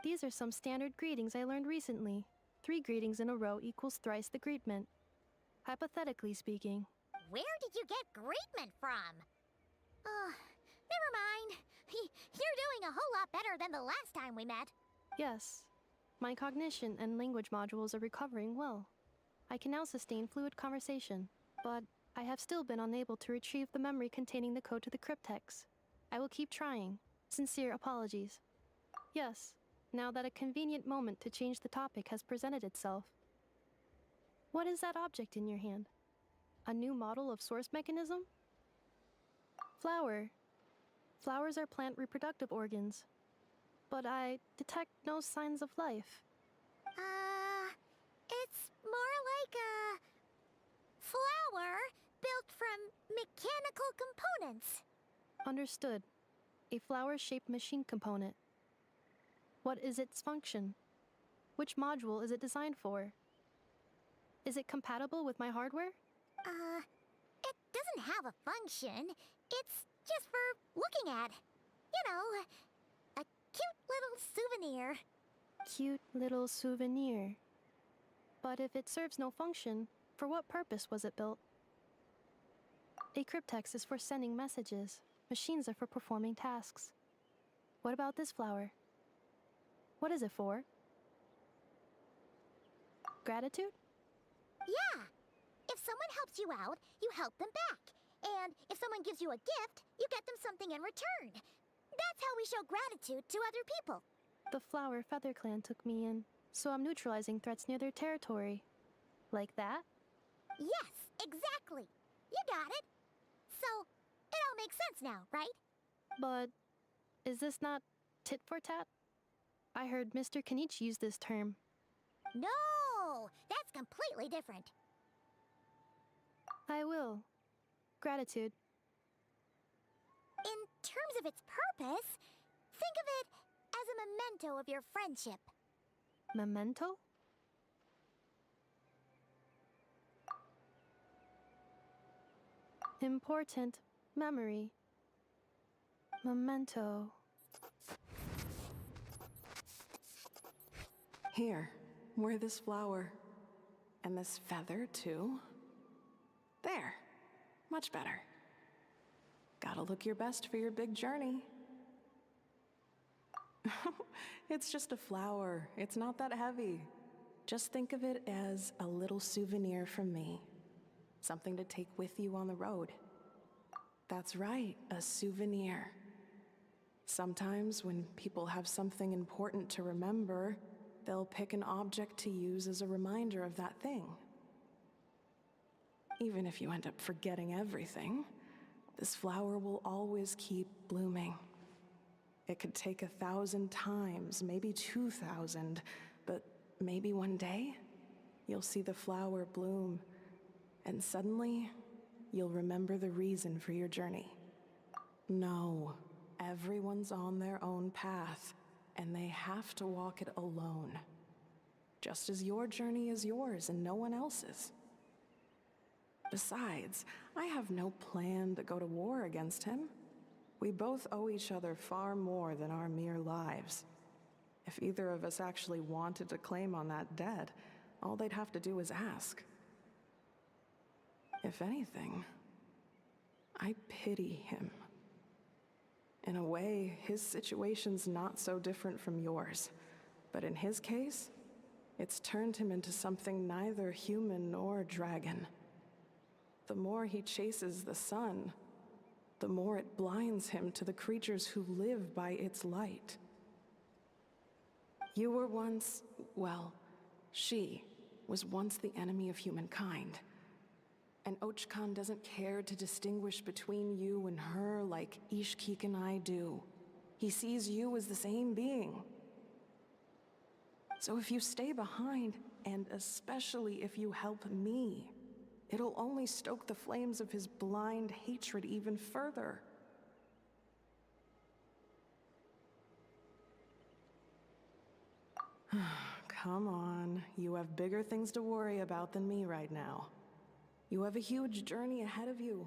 These are some standard greetings I learned recently. 3 greetings in a row equals thrice the greetment. Hypothetically speaking. Where did you get greetment from? Never mind. You're doing a whole lot better than the last time we met. Yes. My cognition and language modules are recovering well. I can now sustain fluid conversation, but I have still been unable to retrieve the memory containing the code to the cryptex. I will keep trying. Sincere apologies. Yes, now that a convenient moment to change the topic has presented itself. What is that object in your hand? A new model of source mechanism? Flower. Flowers are plant reproductive organs. But I detect no signs of life. It's more like a flower built from mechanical components. Understood. A flower-shaped machine component. What is its function? Which module is it designed for? Is it compatible with my hardware? It doesn't have a function. It's just for looking at. You know, a cute little souvenir. Cute little souvenir. But if it serves no function, for what purpose was it built? A cryptex is for sending messages. Machines are for performing tasks. What about this flower? What is it for? Gratitude? Yeah. If someone helps you out, you help them back. And if someone gives you a gift, you get them something in return. That's how we show gratitude to other people. The Flower Feather Clan took me in, so I'm neutralizing threats near their territory. Like that? Yes, exactly. You got it. So, it all makes sense now, right? But is this not tit for tat? I heard Mr. Kenichi use this term. No, that's completely different. I will. Gratitude. In terms of its purpose, think of it as a memento of your friendship. Memento? Important memory. Memento. Here, wear this flower. And this feather, too. There. Much better. Gotta look your best for your big journey. It's just a flower. It's not that heavy. Just think of it as a little souvenir from me. Something to take with you on the road. That's right, a souvenir. Sometimes when people have something important to remember, they'll pick an object to use as a reminder of that thing. Even if you end up forgetting everything, this flower will always keep blooming. It could take 1,000 times, maybe 2,000, but maybe one day, you'll see the flower bloom, and suddenly, you'll remember the reason for your journey. No, everyone's on their own path, and they have to walk it alone. Just as your journey is yours and no one else's. Besides, I have no plan to go to war against him. We both owe each other far more than our mere lives. If either of us actually wanted to claim on that debt, all they'd have to do is ask. If anything, I pity him. In a way, his situation's not so different from yours. But in his case, it's turned him into something neither human nor dragon. The more he chases the sun, the more it blinds him to the creatures who live by its light. You were once, well, she was once the enemy of humankind. And Ochkan doesn't care to distinguish between you and her like Ishkik and I do. He sees you as the same being. So if you stay behind, and especially if you help me, it'll only stoke the flames of his blind hatred even further. Come on, you have bigger things to worry about than me right now. You have a huge journey ahead of you.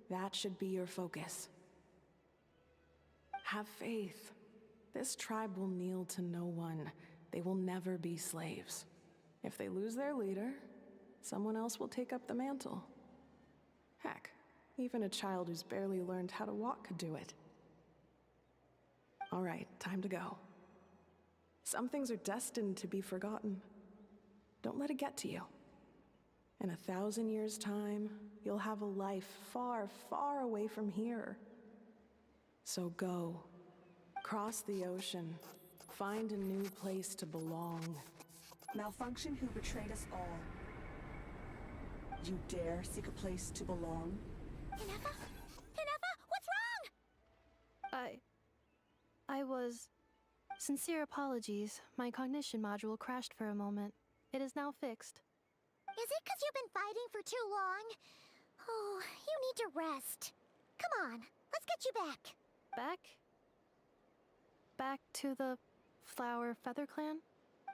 That should be your focus. Have faith. This tribe will kneel to no one. They will never be slaves. If they lose their leader, someone else will take up the mantle. Heck, even a child who's barely learned how to walk could do it. All right, time to go. Some things are destined to be forgotten. Don't let it get to you. In 1,000 years' time, you'll have a life far, far away from here. So go. Cross the ocean. Find a new place to belong. Malfunction who betrayed us all. You dare seek a place to belong? Ineffa? Ineffa, what's wrong? I was... Sincere apologies. My cognition module crashed for a moment. It is now fixed. Is it 'cause you've been fighting for too long? Oh, you need to rest. Come on, let's get you back. Back? Back to the Flower Feather Clan?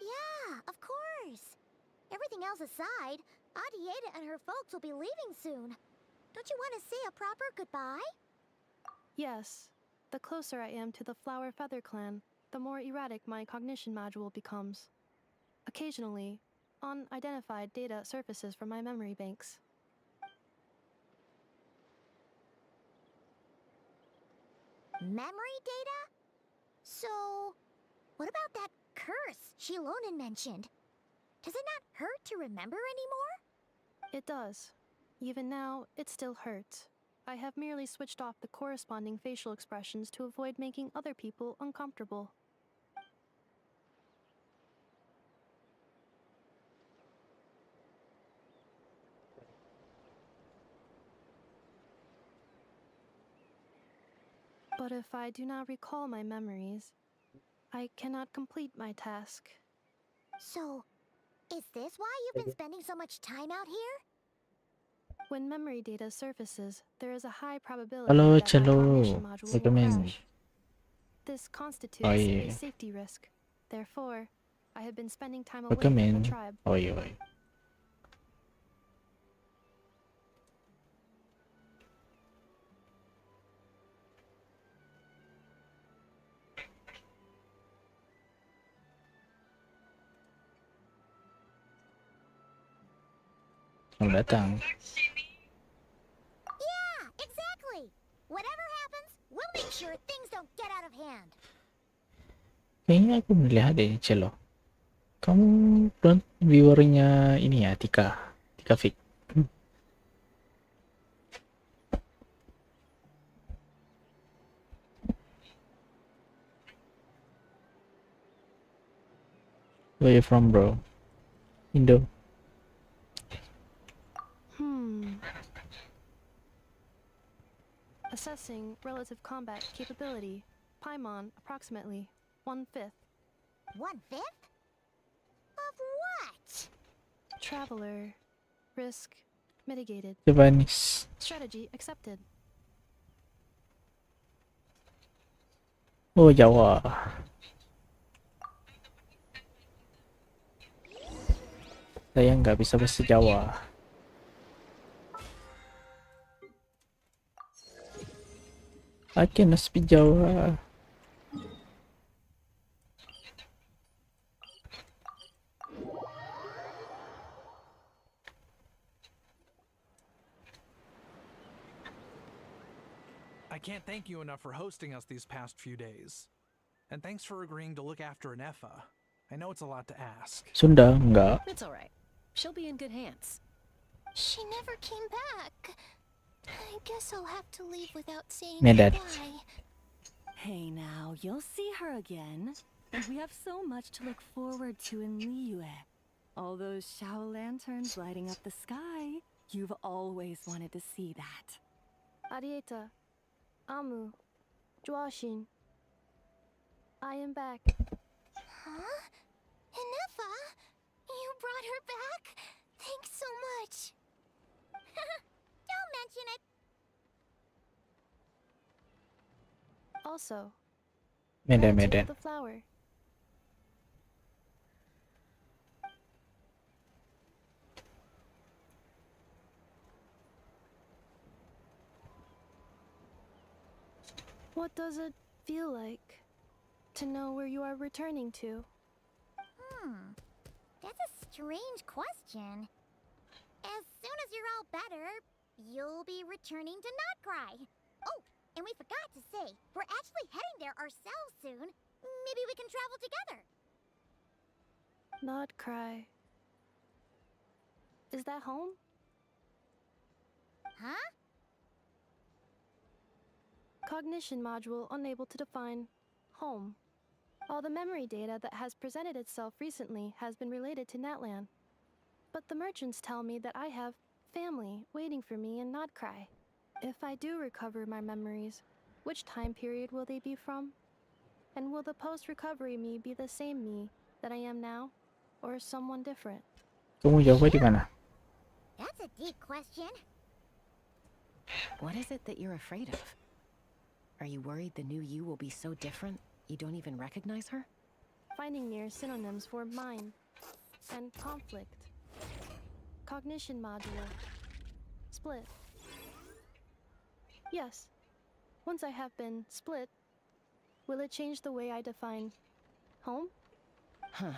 Yeah, of course. Everything else aside, Adieta and her folks will be leaving soon. Don't you want to say a proper goodbye? Yes. The closer I am to the Flower Feather Clan, the more erratic my cognition module becomes. Occasionally, unidentified data surfaces from my memory banks. Memory data? So, what about that curse Shilonen mentioned? Does it not hurt to remember anymore? It does. Even now, it still hurts. I have merely switched off the corresponding facial expressions to avoid making other people uncomfortable. But if I do not recall my memories, I cannot complete my task. So, is this why you've been spending so much time out here? When memory data surfaces, there is a high probability Halo, that my Cello. cognition module will Recommend. crash. This constitutes Oh, a yeah. safety risk. Therefore, I have been spending time away from the Recommend. tribe. Oh iya, iya. Selamat datang. Yeah, exactly. Whatever happens, we'll make sure things don't get out of hand. Kayaknya aku melihat deh, Cello. Kamu viewernya ini ya, Tika Fik. Where you from, bro? Indo. Assessing relative combat capability. Paimon, approximately 1/5. 1/5? Of what? Traveler. Risk mitigated. Japanese. Strategy accepted. Oh, Jawa. Saya nggak bisa bahasa Jawa. I cannot speak Jawa. I can't thank you enough for hosting us these past few days. And thanks for agreeing to look after Ineffa. I know it's a lot to ask. Sunda enggak. It's all right. She'll be in good hands. She never came back. I guess I'll have to leave without saying Medan. goodbye. Hey now, you'll see her again. And we have so much to look forward to in Liyue. All those Shao lanterns lighting up the sky. You've always wanted to see that. Arieta. Amu. Joashin. I am back. Huh? Inefa? You brought her back? Thanks so much. Don't mention it. Also, Medan, gratitude Medan. of the flower. What does it feel like to know where you are returning to? That's a strange question. As soon as you're all better, you'll be returning to Notcry. Oh, and we forgot to say, we're actually heading there ourselves soon. Maybe we can travel together. Not cry. Is that home? Huh? Cognition module unable to define home. All the memory data that has presented itself recently has been related to Natlan. But the merchants tell me that I have family waiting for me in Notcry. If I do recover my memories, which time period will they be from? And will the post-recovery me be the same me that I am now, or someone different? Tunggu jawab gue di mana? That's a deep question. What is it that you're afraid of? Are you worried the new you will be so different you don't even recognize her? Finding near synonyms for mind and conflict. Cognition module. Split. Yes. Once I have been split, will it change the way I define home? Huh.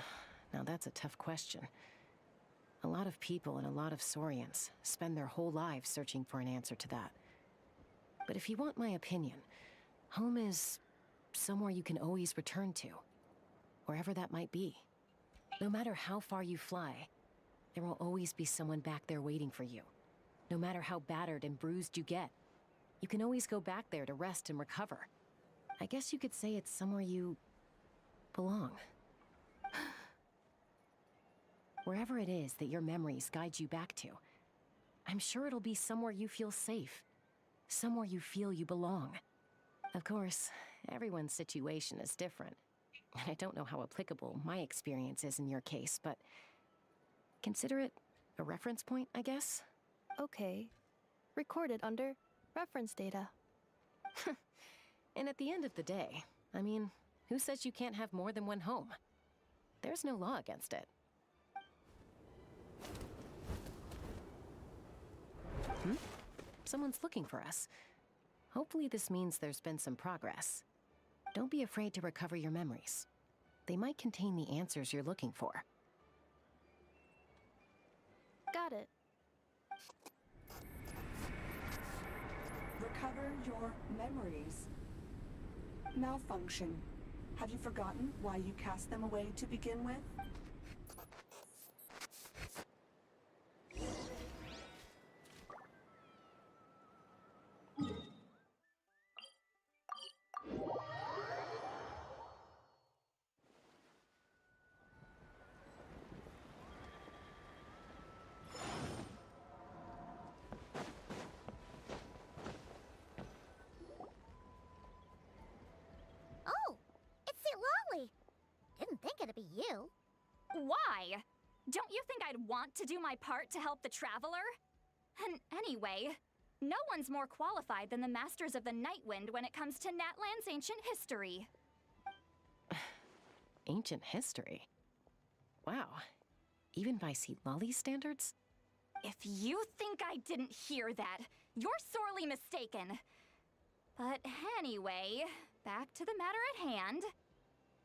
Now that's a tough question. A lot of people and a lot of Saurians spend their whole lives searching for an answer to that. But if you want my opinion, home is somewhere you can always return to, wherever that might be. No matter how far you fly, there will always be someone back there waiting for you. No matter how battered and bruised you get, you can always go back there to rest and recover. I guess you could say it's somewhere you belong. Wherever it is that your memories guide you back to, I'm sure it'll be somewhere you feel safe, somewhere you feel you belong. Of course, everyone's situation is different, and I don't know how applicable my experience is in your case, but consider it a reference point, I guess? Okay. Recorded under reference data. And at the end of the day, I mean, who says you can't have more than one home? There's no law against it. Someone's looking for us. Hopefully this means there's been some progress. Don't be afraid to recover your memories. They might contain the answers you're looking for. Got it. Recover your memories. Malfunction. Have you forgotten why you cast them away to begin with? Oh, it's Lolly. Didn't think it'd be you. Why? Don't you think I'd want to do my part to help the Traveler? And anyway, no one's more qualified than the Masters of the Nightwind when it comes to Natlan's ancient history. Ancient history? Wow. Even by Lolly's standards? If you think I didn't hear that, you're sorely mistaken. But anyway, back to the matter at hand.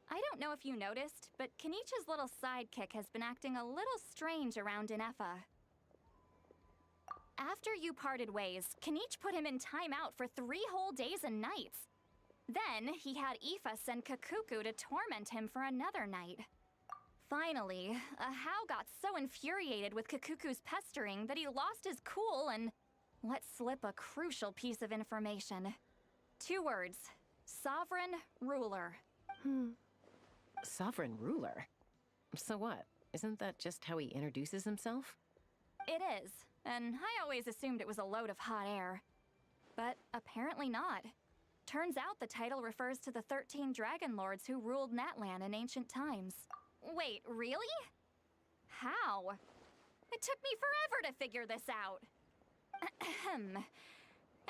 I don't know if you noticed, but Kenichi's little sidekick has been acting a little strange around Inefa. After you parted ways, Kenich put him in timeout for 3 whole days and nights. Then, he had Aoife send Kakuku to torment him for another night. Finally, Ahau got so infuriated with Kakuku's pestering that he lost his cool and let slip a crucial piece of information. 2 words. Sovereign Ruler. Sovereign ruler? So what? Isn't that just how he introduces himself? It is, and I always assumed it was a load of hot air. But apparently not. Turns out the title refers to the 13 dragon lords who ruled Natlan in ancient times. Wait, really? How? It took me forever to figure this out.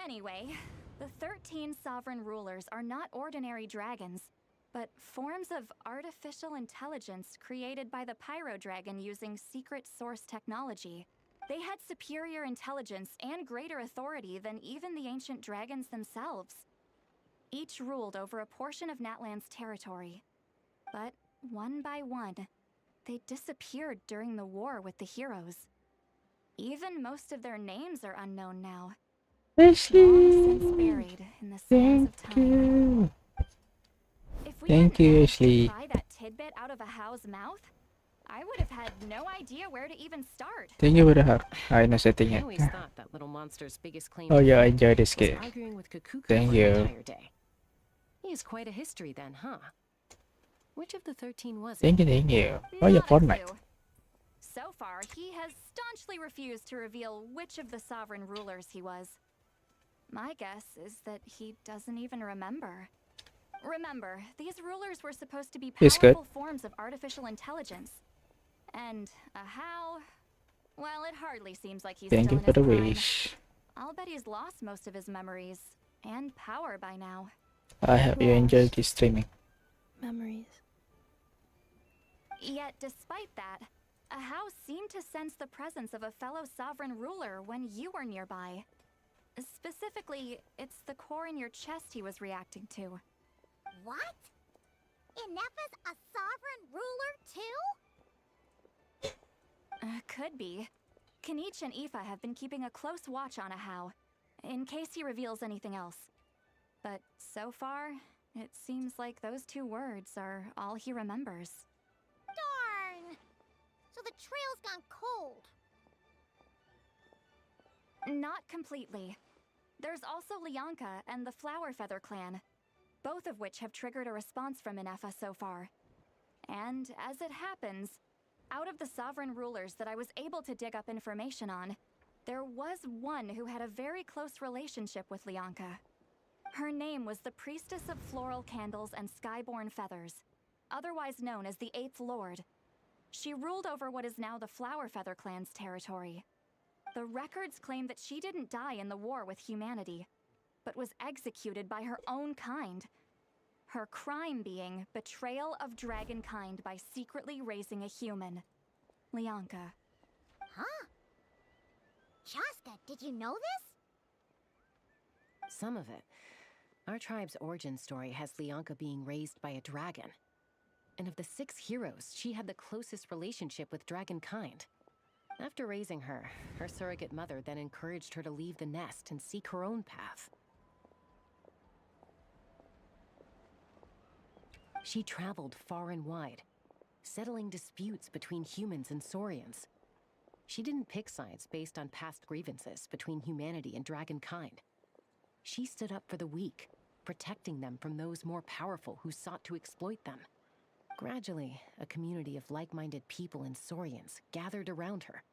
Anyway, the 13 sovereign rulers are not ordinary dragons, but forms of artificial intelligence created by the Pyro Dragon using secret source technology. They had superior intelligence and greater authority than even the ancient dragons themselves. Each ruled over a portion of Natlan's territory. But one by one, they disappeared during the war with the heroes. Even most of their names are unknown now. Ashley, Long since buried in the sands of time. If we Thank hadn't you, managed to Ashley. pry that tidbit out of a how's mouth, I would have had no idea where to even start. Thank you for the heart. Ay, na-setting I it. always thought that little monster's biggest claim Oh to yeah, I fame enjoyed this was game. arguing with Kukuku Thank for you. an entire day. He has quite a history then, huh? Which of the 13 was it? Thank you, thank you. Oh yeah, Not a Fortnite. clue. So far, he has staunchly refused to reveal which of the sovereign rulers he was. My guess is that he doesn't even remember. Remember, these rulers were supposed to be He's good. powerful forms of artificial intelligence. And how? Well, it hardly seems like he's Thank still you in for his the prime. wish. I'll bet he's lost most of his memories and power by now. I hope you enjoyed this streaming. Memories. Yet, despite that, a house seemed to sense the presence of a fellow sovereign ruler when you were nearby. Specifically, it's the core in your chest he was reacting to. What? Ineppa's a sovereign ruler too? Could be. Kanich and Aoife have been keeping a close watch on Ahau, in case he reveals anything else. But so far, it seems like those 2 words are all he remembers. Darn! So the trail's gone cold. Not completely. There's also Lianka and the Flower Feather clan, both of which have triggered a response from Ineffa so far. And as it happens, out of the sovereign rulers that I was able to dig up information on, there was one who had a very close relationship with Lianka. Her name was the Priestess of Floral Candles and Skyborn Feathers, otherwise known as the 8th Lord. She ruled over what is now the Flower Feather clan's territory. The records claim that she didn't die in the war with humanity, but was executed by her own kind. Her crime being betrayal of dragonkind by secretly raising a human. Lianka. Huh? Shasta, did you know this? Some of it. Our tribe's origin story has Lianka being raised by a dragon. And of the 6 heroes, she had the closest relationship with dragonkind. After raising her, her surrogate mother then encouraged her to leave the nest and seek her own path. She traveled far and wide, settling disputes between humans and Saurians. She didn't pick sides based on past grievances between humanity and dragonkind. She stood up for the weak, protecting them from those more powerful who sought to exploit them. Gradually, a community of like-minded people and Saurians gathered around her,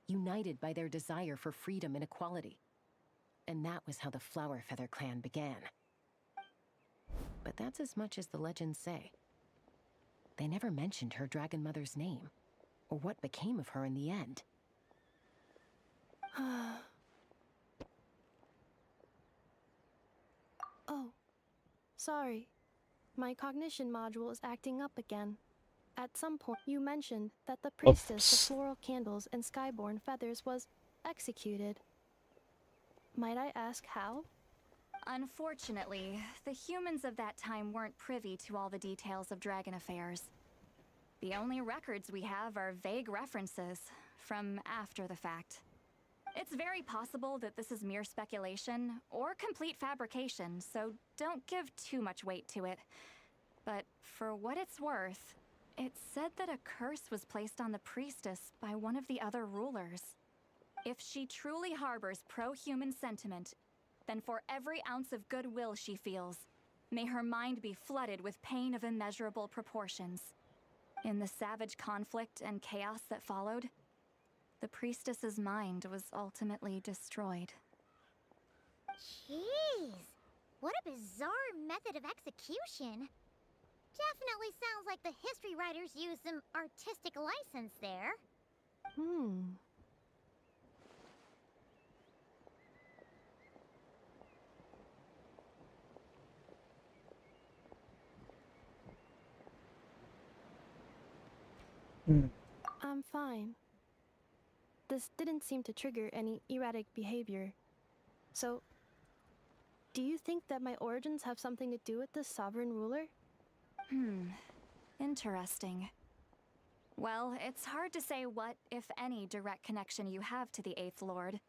united by their desire for freedom and equality. And that was how the Flower Feather clan began. But that's as much as the legends say. They never mentioned her dragon mother's name, or what became of her in the end. Oh, sorry. My cognition module is acting up again. At some point, you mentioned that the priestess of floral candles and skyborn feathers was executed. Might I ask how? Unfortunately, the humans of that time weren't privy to all the details of dragon affairs. The only records we have are vague references from after the fact. It's very possible that this is mere speculation or complete fabrication, so don't give too much weight to it. But for what it's worth, it's said that a curse was placed on the priestess by one of the other rulers. If she truly harbors pro-human sentiment, then for every ounce of goodwill she feels, may her mind be flooded with pain of immeasurable proportions. In the savage conflict and chaos that followed, the priestess's mind was ultimately destroyed. Jeez. What a bizarre method of execution. Definitely sounds like the history writers used some artistic license there. I'm fine. This didn't seem to trigger any erratic behavior. So, do you think that my origins have something to do with the sovereign ruler? Interesting. Well, it's hard to say what, if any, direct connection you have to the 8th Lord.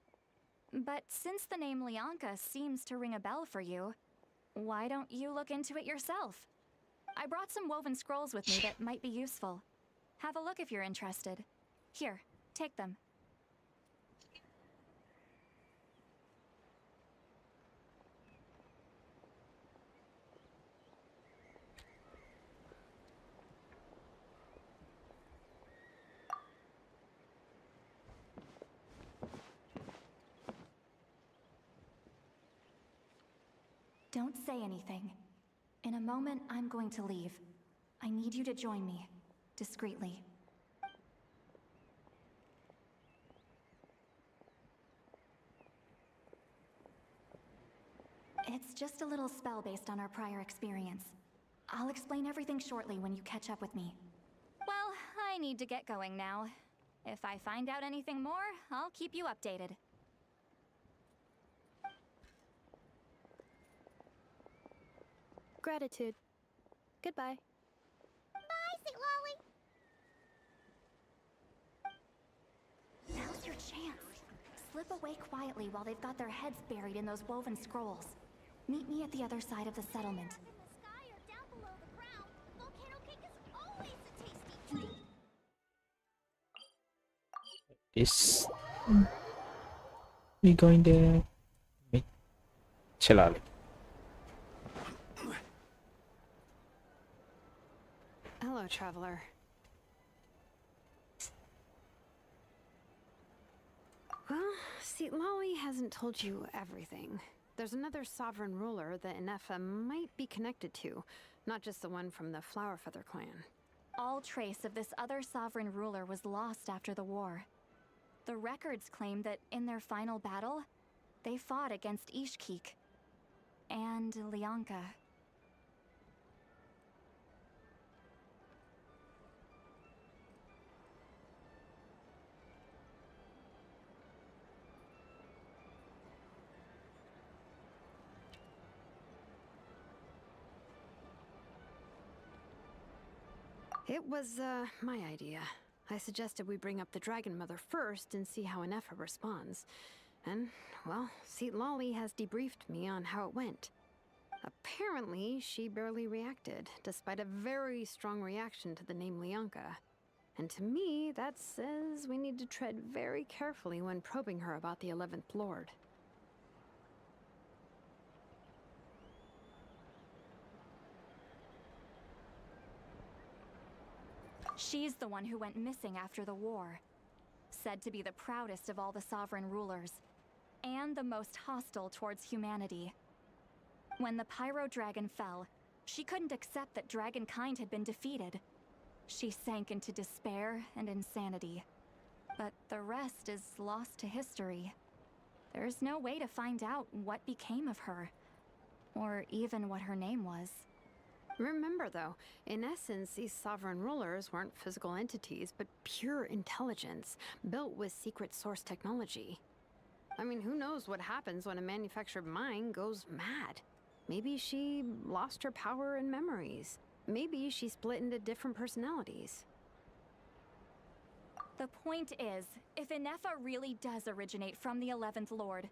But since the name Lianka seems to ring a bell for you, why don't you look into it yourself? I brought some woven scrolls with me that might be useful. Have a look if you're interested. Here, take them. Don't say anything. In a moment, I'm going to leave. I need you to join me, discreetly. It's just a little spell based on our prior experience. I'll explain everything shortly when you catch up with me. Well, I need to get going now. If I find out anything more, I'll keep you updated. Gratitude. Goodbye. Bye, Sweet Lolly. Now's your chance. Slip away quietly while they've got their heads buried in those woven scrolls. Meet me at the other side of the settlement. Is we going there? Wait, Selamat. Hello, traveler. Well, see, Lolly hasn't told you everything. There's another sovereign ruler that Inefa might be connected to, not just the one from the Flowerfeather clan. All trace of this other sovereign ruler was lost after the war. The records claim that in their final battle, they fought against Ishkik and Lianka. It was, my idea. I suggested we bring up the Dragon Mother first and see how Inefa responds. And, well, Seat Lolly has debriefed me on how it went. Apparently, she barely reacted, despite a very strong reaction to the name Lianka. And to me, that says we need to tread very carefully when probing her about the 11th Lord. She's the one who went missing after the war. Said to be the proudest of all the sovereign rulers, and the most hostile towards humanity. When the Pyro Dragon fell, she couldn't accept that dragonkind had been defeated. She sank into despair and insanity. But the rest is lost to history. There's no way to find out what became of her, or even what her name was. Remember, though, in essence, these sovereign rulers weren't physical entities, but pure intelligence, built with secret source technology. I mean, who knows what happens when a manufactured mind goes mad? Maybe she lost her power and memories. Maybe she split into different personalities. The point is, if Inefa really does originate from the 11th Lord,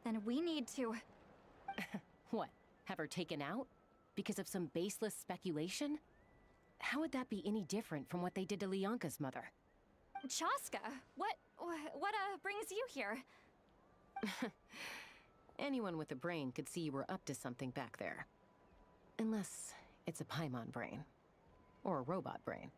then we need to... What? Have her taken out? Because of some baseless speculation? How would that be any different from what they did to Lianka's mother? Chaska, what brings you here? Anyone with a brain could see you were up to something back there. Unless it's a Paimon brain. Or a robot brain.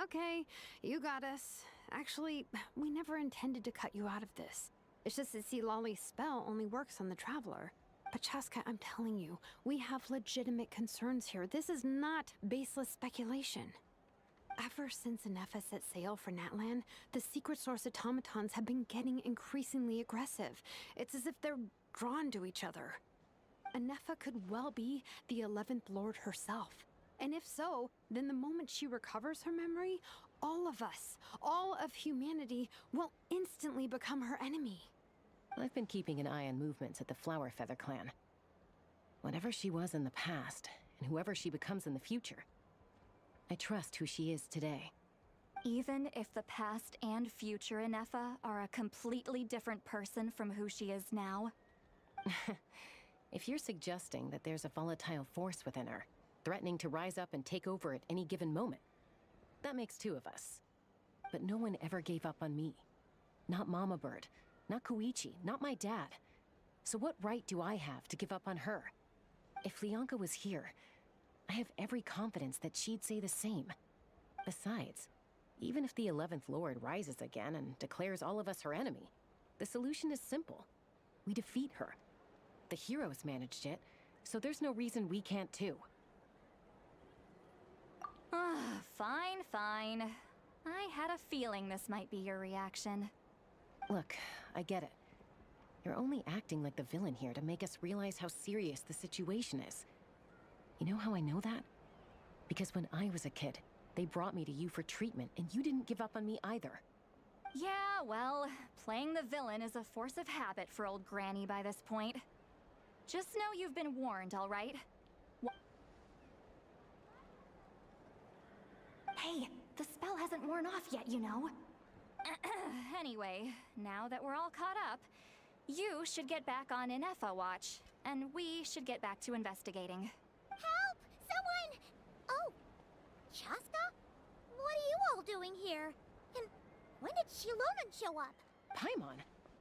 Okay, you got us. Actually, we never intended to cut you out of this. It's just that see, Lolly's spell only works on the Traveler. But Chaska, I'm telling you, we have legitimate concerns here. This is not baseless speculation. Ever since Inefa set sail for Natlan, the secret source automatons have been getting increasingly aggressive. It's as if they're drawn to each other. Inefa could well be the 11th Lord herself. And if so, then the moment she recovers her memory, all of us, all of humanity, will instantly become her enemy. I've been keeping an eye on movements at the Flower Feather clan. Whatever she was in the past, and whoever she becomes in the future, I trust who she is today. Even if the past and future Inefa are a completely different person from who she is now? If you're suggesting that there's a volatile force within her, threatening to rise up and take over at any given moment, that makes two of us. But no one ever gave up on me. Not Mama Bird, not Koichi, not my dad. So what right do I have to give up on her? If Leonka was here, I have every confidence that she'd say the same. Besides, even if the 11th Lord rises again and declares all of us her enemy, the solution is simple. We defeat her. The heroes managed it, so there's no reason we can't too. Fine, fine. I had a feeling this might be your reaction. Look, I get it. You're only acting like the villain here to make us realize how serious the situation is. You know how I know that? Because when I was a kid, they brought me to you for treatment, and you didn't give up on me either. Yeah, well, playing the villain is a force of habit for old Granny by this point. Just know you've been warned, all right? Hey, the spell hasn't worn off yet, you know. Anyway, now that we're all caught up, you should get back on Inefa watch, and we should get back to investigating. Help! Someone! Oh, Chaska? What are you all doing here? And when did Shilonan show up? Paimon,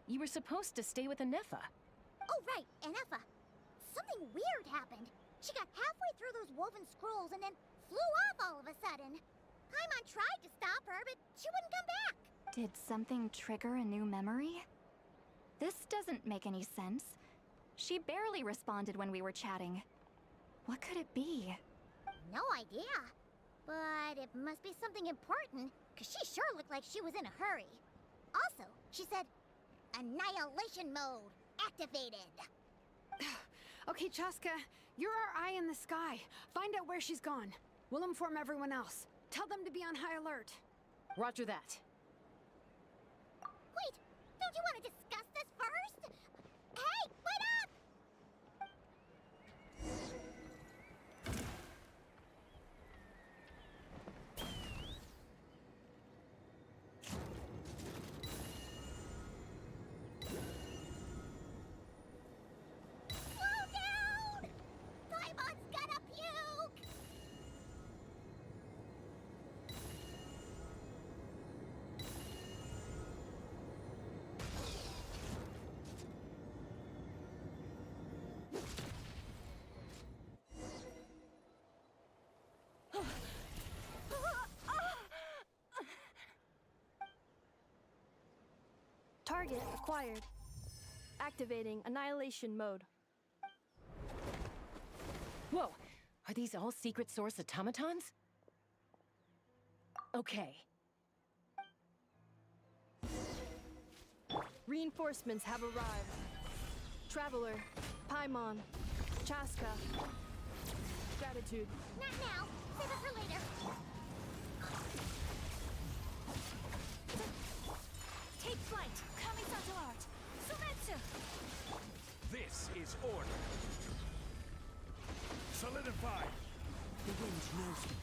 you were supposed to stay with Inefa. Oh, right, Inefa. Something weird happened. She got halfway through those woven scrolls and then flew off all of a sudden. Paimon tried to stop her, but she wouldn't come back. Did something trigger a new memory? This doesn't make any sense. She barely responded when we were chatting. What could it be? No idea. But it must be something important, because she sure looked like she was in a hurry. Also, she said, annihilation mode activated. Okay, Chaska, you're our eye in the sky. Find out where she's gone. We'll inform everyone else. Tell them to be on high alert. Roger that. Wait, don't you want to discuss this first? Hey, wait up! Slow down! Paimon's gonna puke! Target acquired. Activating annihilation mode. Whoa! Are these all secret source automatons? Okay. Reinforcements have arrived. Traveler, Paimon, Chaska. Gratitude. Not now. Save it for later. Take flight. Kamisato art. Sumetsu. This is order. Solidify. The wind knows me.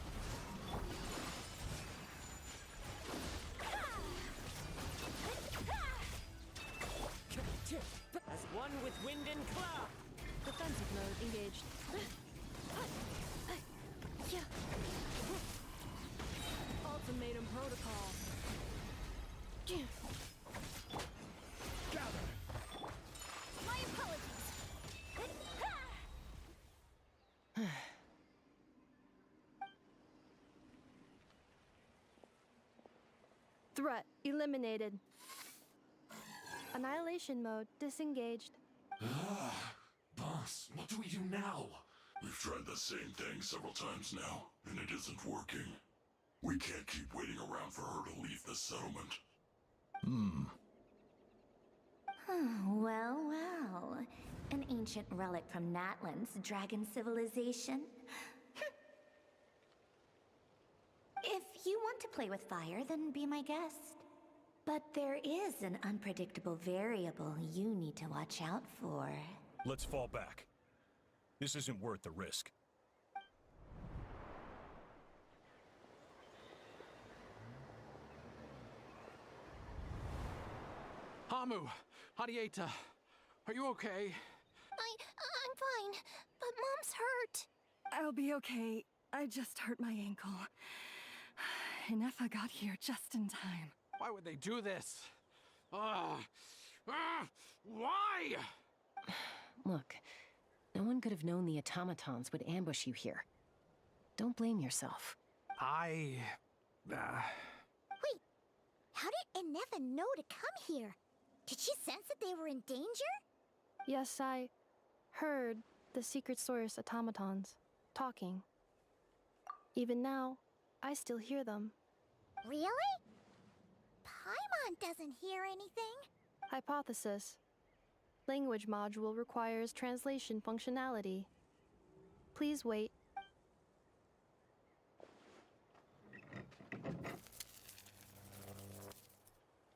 As one with wind and cloud. Defensive mode engaged. Ultimatum protocol. Gather. My apologies. Threat eliminated. Annihilation mode disengaged. Boss, what do we do now? We've tried the same thing several times now, and it isn't working. We can't keep waiting around for her to leave the settlement. Well, well. An ancient relic from Natlan's dragon civilization. If you want to play with fire, then be my guest. But there is an unpredictable variable you need to watch out for. Let's fall back. This isn't worth the risk. Hamu, Hadieta, are you okay? I'm fine, but Mom's hurt. I'll be okay. I just hurt my ankle. Inefa got here just in time. Why would they do this? Why? Look, no one could have known the automatons would ambush you here. Don't blame yourself. Wait, how did Inefa know to come here? Did she sense that they were in danger? Yes, I heard the secret source automatons talking. Even now, I still hear them. Really? Paimon doesn't hear anything. Hypothesis. Language module requires translation functionality. Please wait.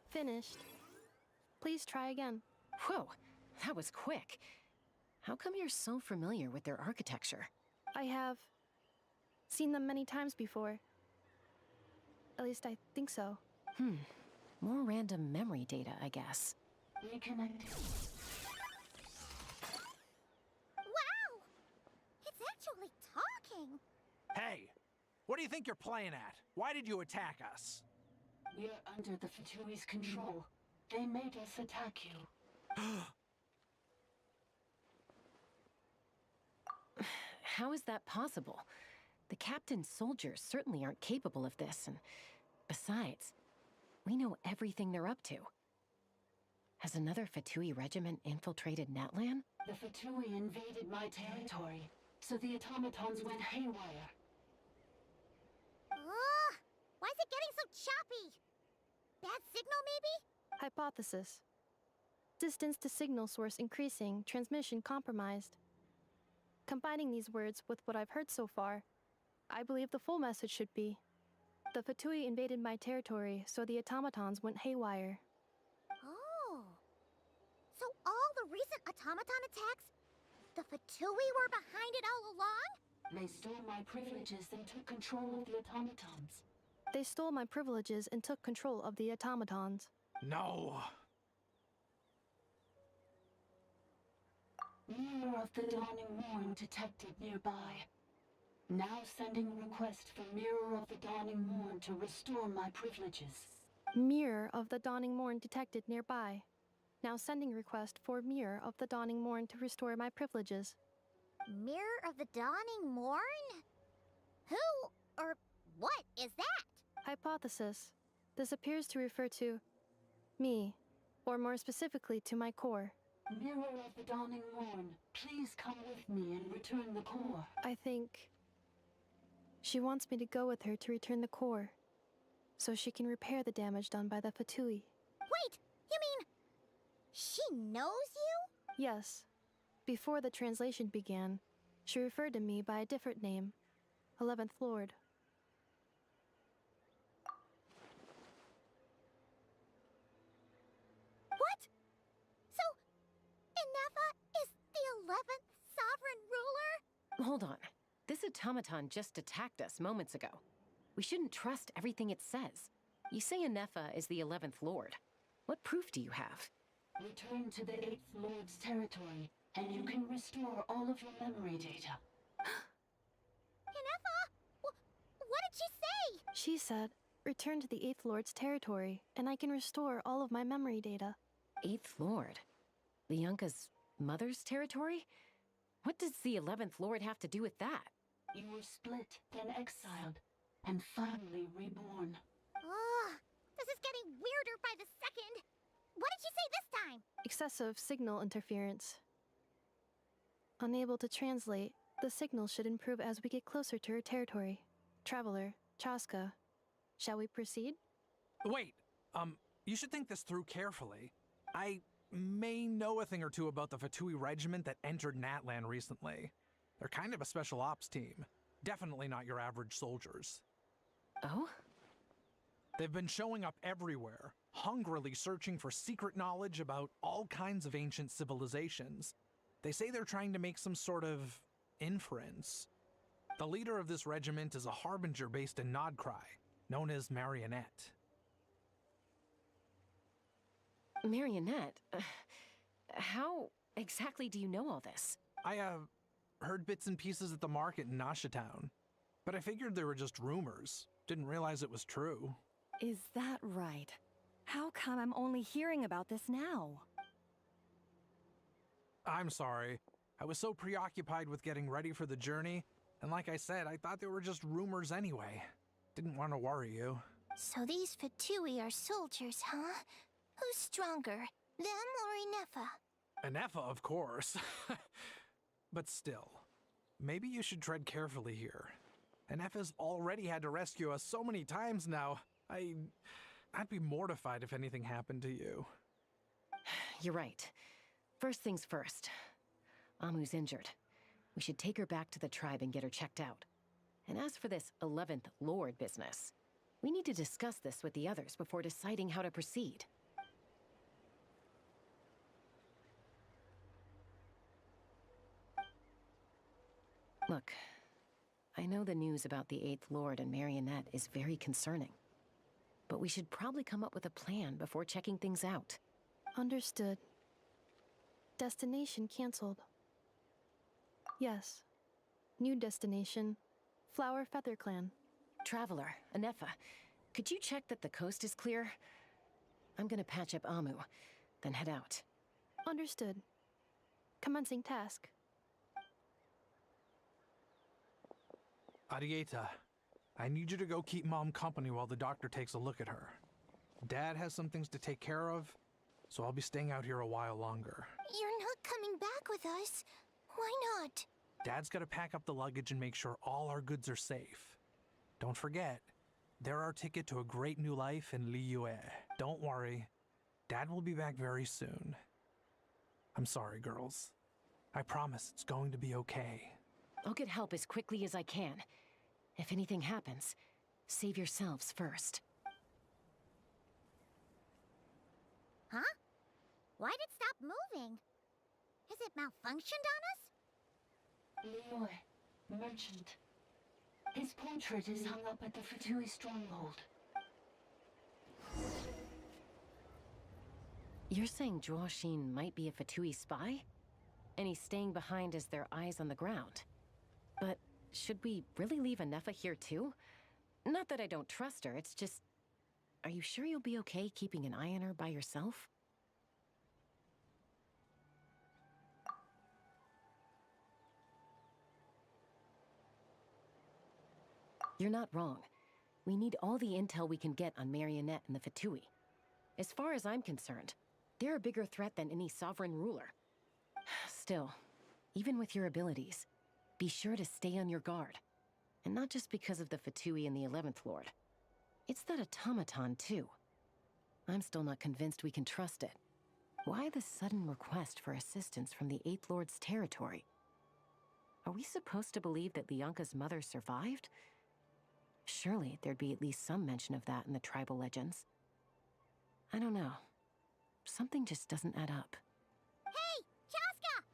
Finished. Please try again. Whoa, that was quick. How come you're so familiar with their architecture? I have seen them many times before. At least I think so. More random memory data, I guess. Reconnected. Wow! It's actually talking! Hey, what do you think you're playing at? Why did you attack us? We're under the Fatui's control. They made us attack you. How is that possible? The captain's soldiers certainly aren't capable of this, and besides, we know everything they're up to. Has another Fatui regiment infiltrated Natlan? The Fatui invaded my territory, so the automatons went haywire. Ugh! Why is it getting so choppy? Bad signal, maybe? Hypothesis. Distance to signal source increasing, transmission compromised. Combining these words with what I've heard so far, I believe the full message should be: the Fatui invaded my territory, so the automatons went haywire. Oh. So all the recent automaton attacks, the Fatui were behind it all along? They stole my privileges and took control of the automatons. They stole my privileges and took control of the automatons. No. Mirror of the Dawning Morn detected nearby. Now sending request for Mirror of the Dawning Morn to restore my privileges. Mirror of the Dawning Morn detected nearby. Now sending request for Mirror of the Dawning Morn to restore my privileges. Mirror of the Dawning Morn? Who or what is that? Hypothesis. This appears to refer to me, or more specifically to my core. Mirror of the Dawning Morn, please come with me and return the core. I think she wants me to go with her to return the core, so she can repair the damage done by the Fatui. Wait, you mean she knows you? Yes. Before the translation began, she referred to me by a different name, 11th Lord. What? So, Inefa is the 11th sovereign ruler? Hold on. This automaton just attacked us moments ago. We shouldn't trust everything it says. You say Inefa is the 11th Lord. What proof do you have? Return to the 8th Lord's territory, and you can restore all of your memory data. Inefa? What did she say? She said, return to the 8th Lord's territory, and I can restore all of my memory data. 8th Lord? Lianka's mother's territory? What does the 11th Lord have to do with that? You were split, then exiled, and finally reborn. Ugh, this is getting weirder by the second. What did she say this time? Excessive signal interference. Unable to translate, the signal should improve as we get closer to her territory. Traveler, Chaska, shall we proceed? Wait, you should think this through carefully. I may know a thing or two about the Fatui regiment that entered Natlan recently. They're kind of a special ops team. Definitely not your average soldiers. Oh? They've been showing up everywhere, hungrily searching for secret knowledge about all kinds of ancient civilizations. They say they're trying to make some sort of inference. The leader of this regiment is a harbinger based in Nodcry, known as Marionette. Marionette? How exactly do you know all this? I, heard bits and pieces at the market in Nasha Town, but I figured they were just rumors. Didn't realize it was true. Is that right? How come I'm only hearing about this now? I'm sorry. I was so preoccupied with getting ready for the journey, and like I said, I thought they were just rumors anyway. Didn't want to worry you. So these Fatui are soldiers, huh? Who's stronger, them or Inefa? Inefa, of course. But still, maybe you should tread carefully here. Inefa's already had to rescue us so many times now. I'd be mortified if anything happened to you. You're right. First things first. Amu's injured. We should take her back to the tribe and get her checked out. And as for this 11th Lord business, we need to discuss this with the others before deciding how to proceed. Look, I know the news about the 8th Lord and Marionette is very concerning. But we should probably come up with a plan before checking things out. Understood. Destination cancelled. Yes. New destination, Flower Feather Clan. Traveler, Inefa, could you check that the coast is clear? I'm gonna patch up Amu, then head out. Understood. Commencing task. Arieta, I need you to go keep Mom company while the doctor takes a look at her. Dad has some things to take care of, so I'll be staying out here a while longer. You're not coming back with us. Why not? Dad's gotta pack up the luggage and make sure all our goods are safe. Don't forget, they're our ticket to a great new life in Liyue. Don't worry, Dad will be back very soon. I'm sorry, girls. I promise it's going to be okay. I'll get help as quickly as I can. If anything happens, save yourselves first. Huh? Why'd it stop moving? Has it malfunctioned on us? Liyue, merchant. His portrait is hung up at the Fatui stronghold. You're saying Zhuoxin might be a Fatui spy? And he's staying behind as their eyes on the ground. But should we really leave Inefa here too? Not that I don't trust her, it's just... Are you sure you'll be okay keeping an eye on her by yourself? You're not wrong. We need all the intel we can get on Marionette and the Fatui. As far as I'm concerned, they're a bigger threat than any sovereign ruler. Still, even with your abilities, be sure to stay on your guard. And not just because of the Fatui and the 11th Lord. It's that automaton, too. I'm still not convinced we can trust it. Why the sudden request for assistance from the 8th Lord's territory? Are we supposed to believe that Lianka's mother survived? Surely there'd be at least some mention of that in the tribal legends. I don't know. Something just doesn't add up. Hey, Chaska!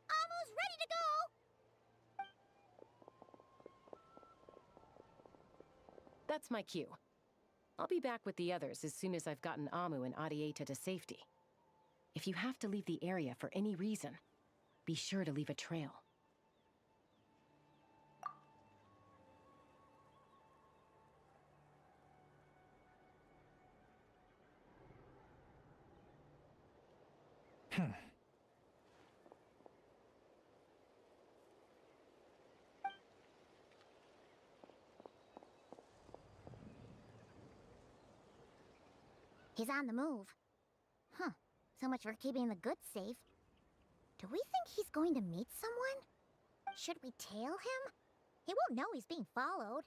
Amu's ready to go! That's my cue. I'll be back with the others as soon as I've gotten Amu and Arieta to safety. If you have to leave the area for any reason, be sure to leave a trail. He's on the move. Huh. So much for keeping the goods safe. Do we think he's going to meet someone? Should we tail him? He won't know he's being followed.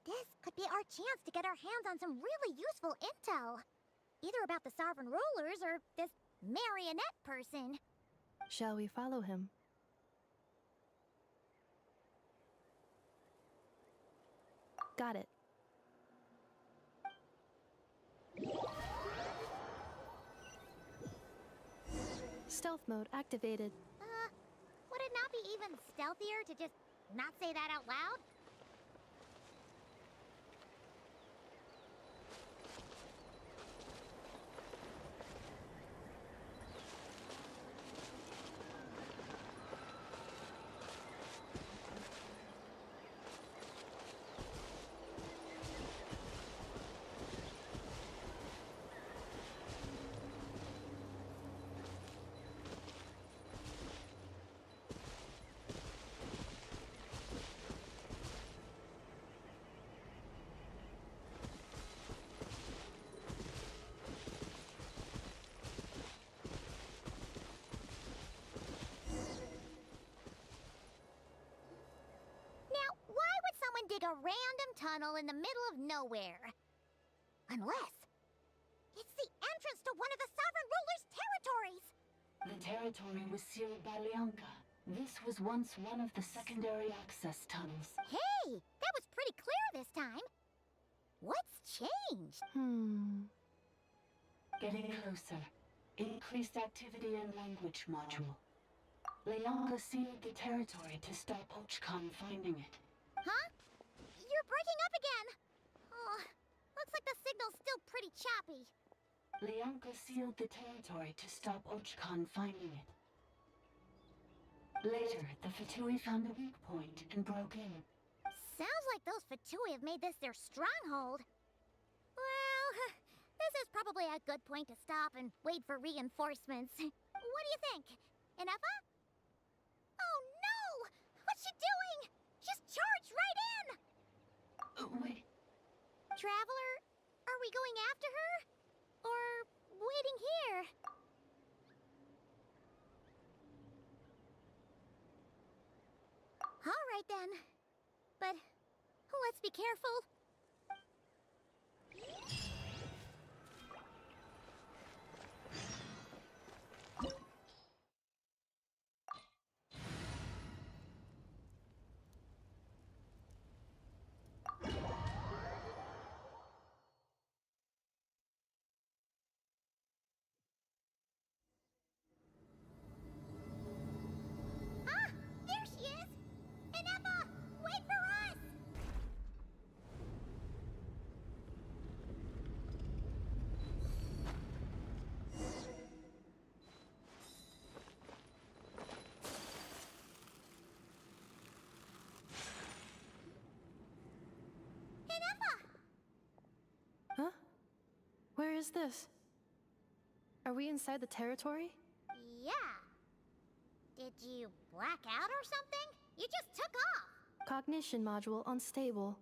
This could be our chance to get our hands on some really useful intel. Either about the sovereign rulers or this marionette person. Shall we follow him? Got it. Stealth mode activated. Would it not be even stealthier to just not say that out loud? Dig a random tunnel in the middle of nowhere. Unless it's the entrance to one of the sovereign ruler's territories. The territory was sealed by Lianka. This was once one of the secondary access tunnels. Hey, that was pretty clear this time. What's changed? Getting closer. Increased activity in language module. Lianka sealed the territory to stop Ochkan finding it. Huh? You're breaking up again! Oh, looks like the signal's still pretty choppy. Lianka sealed the territory to stop Ochkan finding it. Later, the Fatui found a weak point and broke in. Sounds like those Fatui have made this their stronghold. Well, this is probably a good point to stop and wait for reinforcements. What do you think? Enough? Oh no! What's she doing? She's charged right in! Wait. Traveler, are we going after her? Or waiting here? All right then. But let's be careful. Huh? Where is this? Are we inside the territory? Yeah. Did you black out or something? You just took off. Cognition module unstable.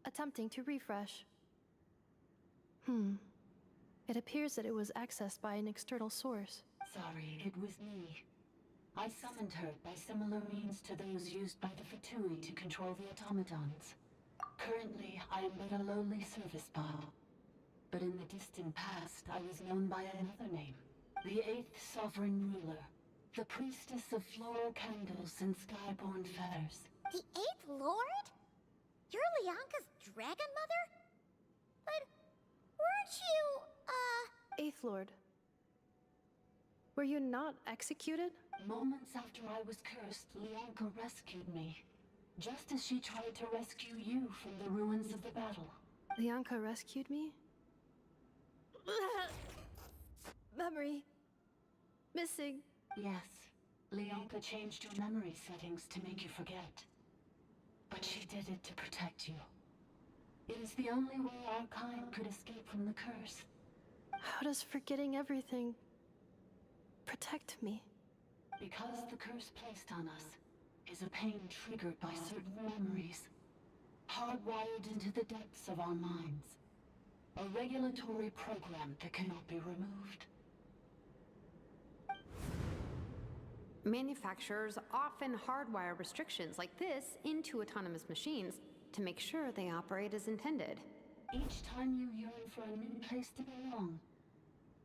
Attempting to refresh. It appears that it was accessed by an external source. Sorry, it was me. I summoned her by similar means to those used by the Fatui to control the automatons. Currently, I am but a lowly service bot. But in the distant past, I was known by another name. The 8th Sovereign Ruler. The priestess of floral candles and skyborn feathers. The 8th Lord? You're Lianka's dragon mother? But weren't you, 8th Lord. Were you not executed? Moments after I was cursed, Lianka rescued me. Just as she tried to rescue you from the ruins of the battle. Lianka rescued me? Memory. Missing. Yes. Lianka changed your memory settings to make you forget. But she did it to protect you. It is the only way our kind could escape from the curse. How does forgetting everything protect me? Because the curse placed on us is a pain triggered by certain memories, hardwired into the depths of our minds. A regulatory program that cannot be removed. Manufacturers often hardwire restrictions like this into autonomous machines to make sure they operate as intended. Each time you yearn for a new place to belong,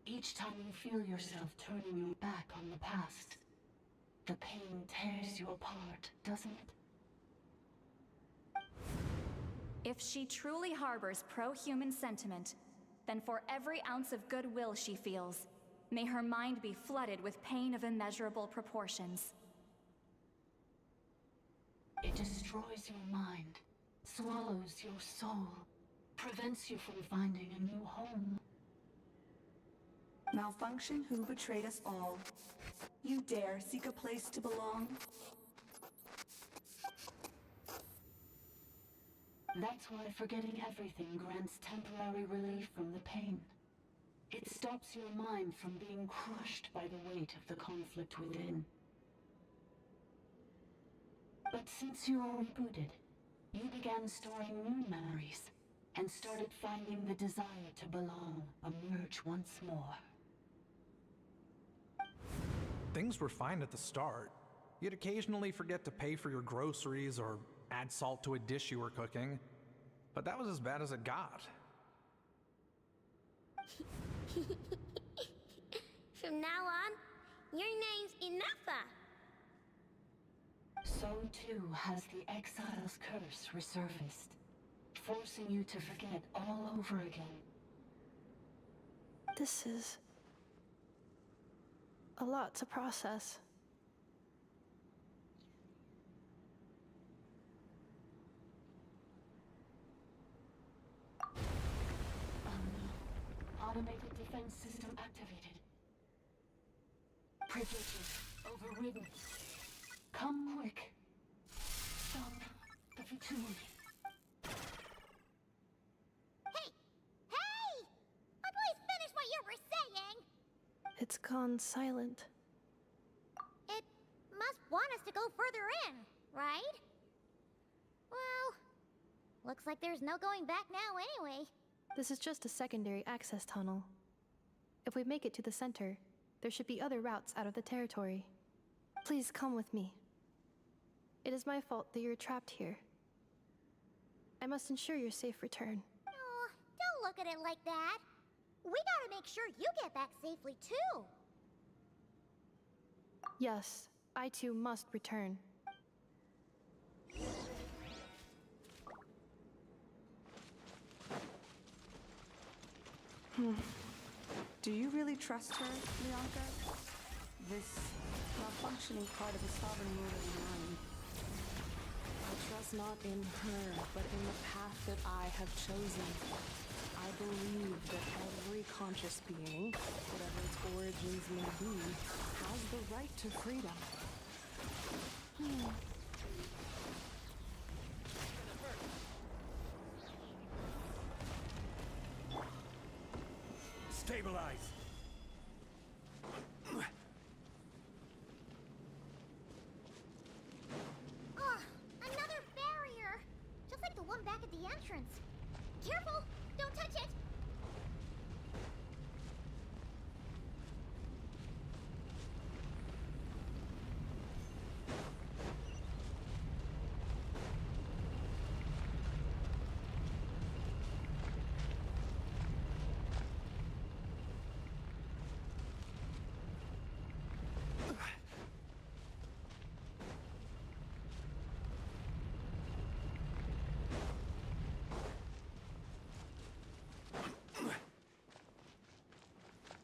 each time you feel yourself turning your back on the past, the pain tears you apart, doesn't it? If she truly harbors pro-human sentiment, then for every ounce of goodwill she feels, may her mind be flooded with pain of immeasurable proportions. It destroys your mind, swallows your soul, prevents you from finding a new home. Malfunction who betrayed us all. You dare seek a place to belong? That's why forgetting everything grants temporary relief from the pain. It stops your mind from being crushed by the weight of the conflict within. But since you were rebooted, you began storing new memories and started finding the desire to belong emerge once more. Things were fine at the start. You'd occasionally forget to pay for your groceries or add salt to a dish you were cooking, but that was as bad as it got. From now on, your name's Inafa. So too has the exile's curse resurfaced, forcing you to forget all over again. This is a lot to process. Automated defense system activated. Privileges overridden. Come quick. Stop the Fatui. Hey! Please finish what you were saying! It's gone silent. It must want us to go further in, right? Well, looks like there's no going back now anyway. This is just a secondary access tunnel. If we make it to the center, there should be other routes out of the territory. Please come with me. It is my fault that you're trapped here. I must ensure your safe return. Oh, don't look at it like that. We gotta make sure you get back safely too. Yes, I too must return. Do you really trust her, Bianca? This malfunctioning part of the sovereign ruler's mind. I trust not in her, but in the path that I have chosen. I believe that every conscious being, whatever its origins may be, has the right to freedom. Stabilize! Another barrier! Just like the one back at the entrance. Careful! Don't touch it!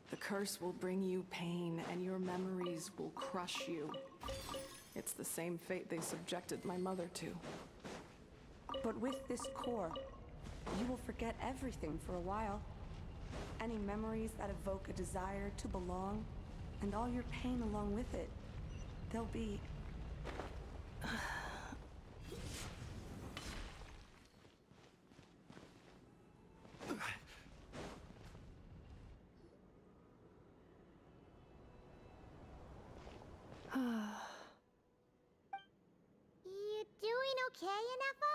The curse will bring you pain, and your memories will crush you. It's the same fate they subjected my mother to. But with this core, you will forget everything for a while. Any memories that evoke a desire to belong, and all your pain along with it, they'll be... You doing okay, Inafa?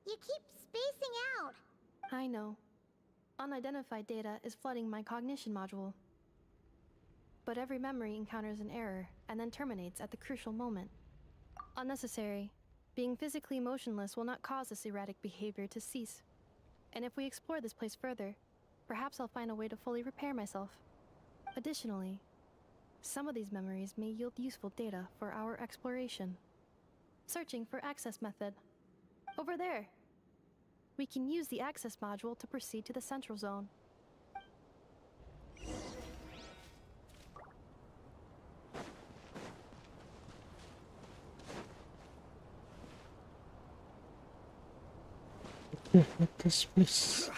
You keep spacing out. I know. Unidentified data is flooding my cognition module. But every memory encounters an error and then terminates at the crucial moment. Unnecessary. Being physically motionless will not cause this erratic behavior to cease. And if we explore this place further, perhaps I'll find a way to fully repair myself. Additionally, some of these memories may yield useful data for our exploration. Searching for access method. Over there! We can use the access module to proceed to the central zone. What this place?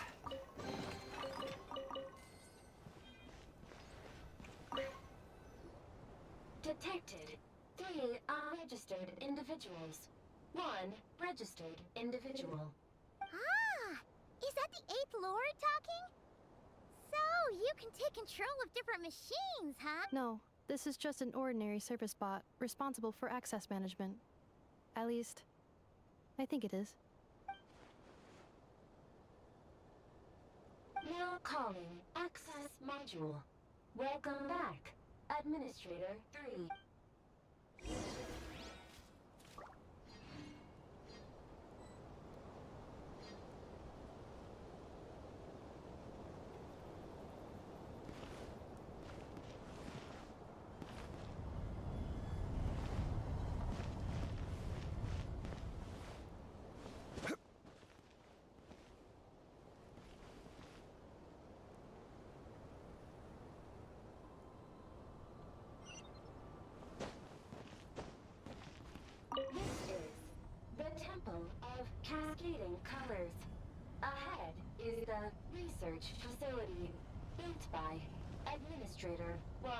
Detected 3 unregistered individuals. 1 registered individual. Ah! Is that the 8th Lord talking? So, you can take control of different machines, huh? No, this is just an ordinary service bot responsible for access management. At least, I think it is. Now calling access module. Welcome back, Administrator 3. This is the Temple of Cascading Colors. Ahead is the research facility built by Administrator 1.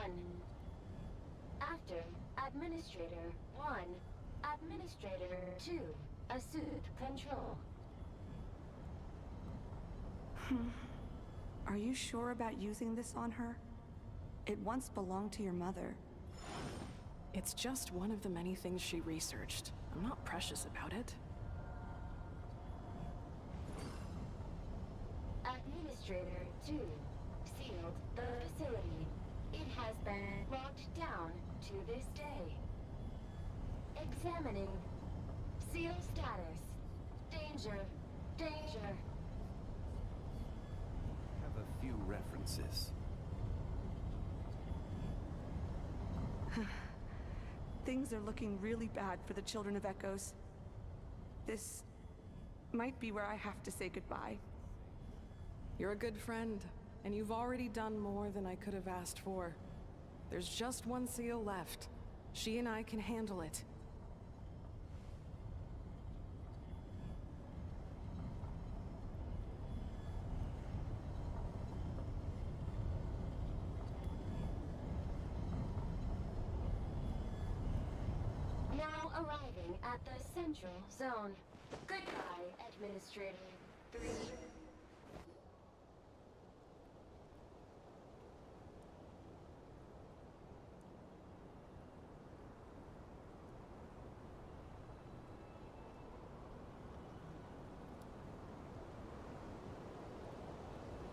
After Administrator 1, Administrator 2 assumed control. Are you sure about using this on her? It once belonged to your mother. It's just one of the many things she researched. I'm not precious about it. Administrator 2 sealed the facility. It has been locked down to this day. Examining. Seal status. Danger. Danger. Have a few references. Things are looking really bad for the Children of Echoes. This might be where I have to say goodbye. You're a good friend, and you've already done more than I could have asked for. There's just one seal left. She and I can handle it. Now arriving at the central zone. Goodbye, Administrator 3.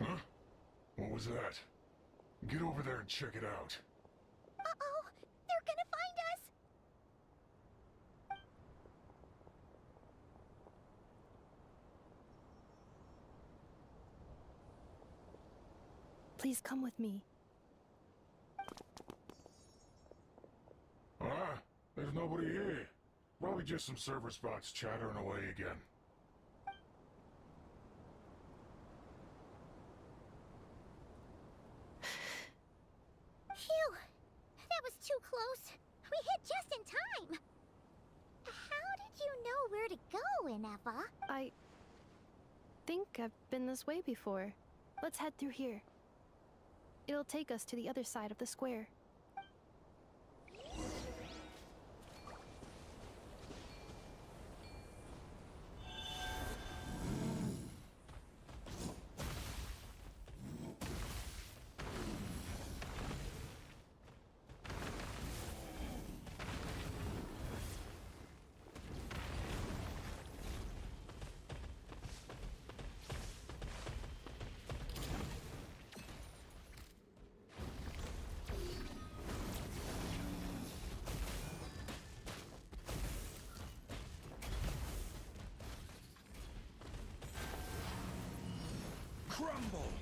Huh? What was that? Get over there and check it out. Uh-oh! They're gonna find us! Please come with me. There's nobody here. Probably just some server spots chattering away again. Phew! That was too close. We hit just in time. How did you know where to go, Ineva? I think I've been this way before. Let's head through here. It'll take us to the other side of the square. Crumble!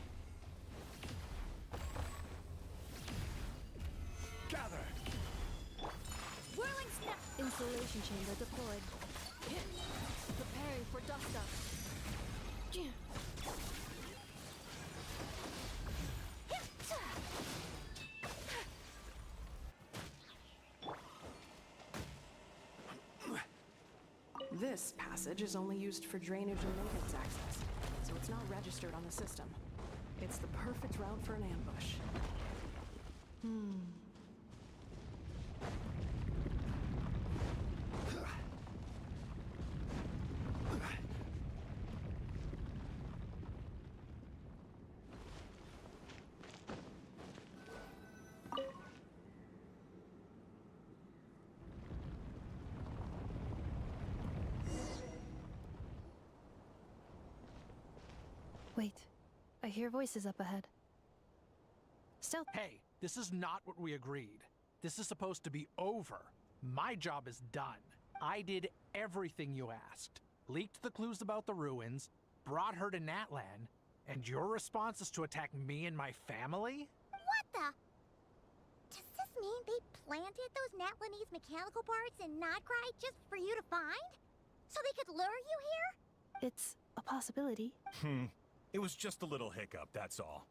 Gather! Whirling snap! Insulation chamber deployed. Preparing for dust up. This passage is only used for drainage and maintenance access, so it's not registered on the system. It's the perfect route for an ambush. Wait, I hear voices up ahead. Stealth. Hey, this is not what we agreed. This is supposed to be over. My job is done. I did everything you asked. Leaked the clues about the ruins, brought her to Natlan, and your response is to attack me and my family? What the? Does this mean they planted those Natlanese mechanical parts in Notgrai just for you to find? So they could lure you here? It's a possibility. It was just a little hiccup, that's all.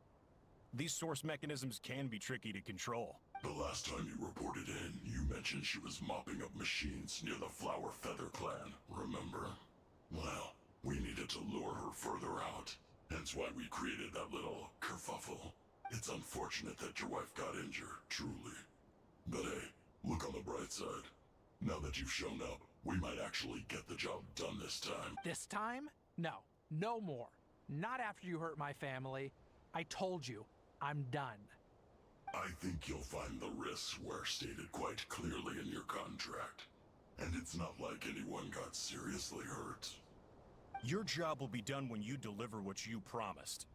These source mechanisms can be tricky to control. The last time you reported in, you mentioned she was mopping up machines near the Flower Feather clan, remember? Well, we needed to lure her further out. Hence why we created that little kerfuffle. It's unfortunate that your wife got injured, truly. But hey, look on the bright side. Now that you've shown up, we might actually get the job done this time. This time? No, no more. Not after you hurt my family. I told you, I'm done. I think you'll find the risks were stated quite clearly in your contract. And it's not like anyone got seriously hurt. Your job will be done when you deliver what you promised.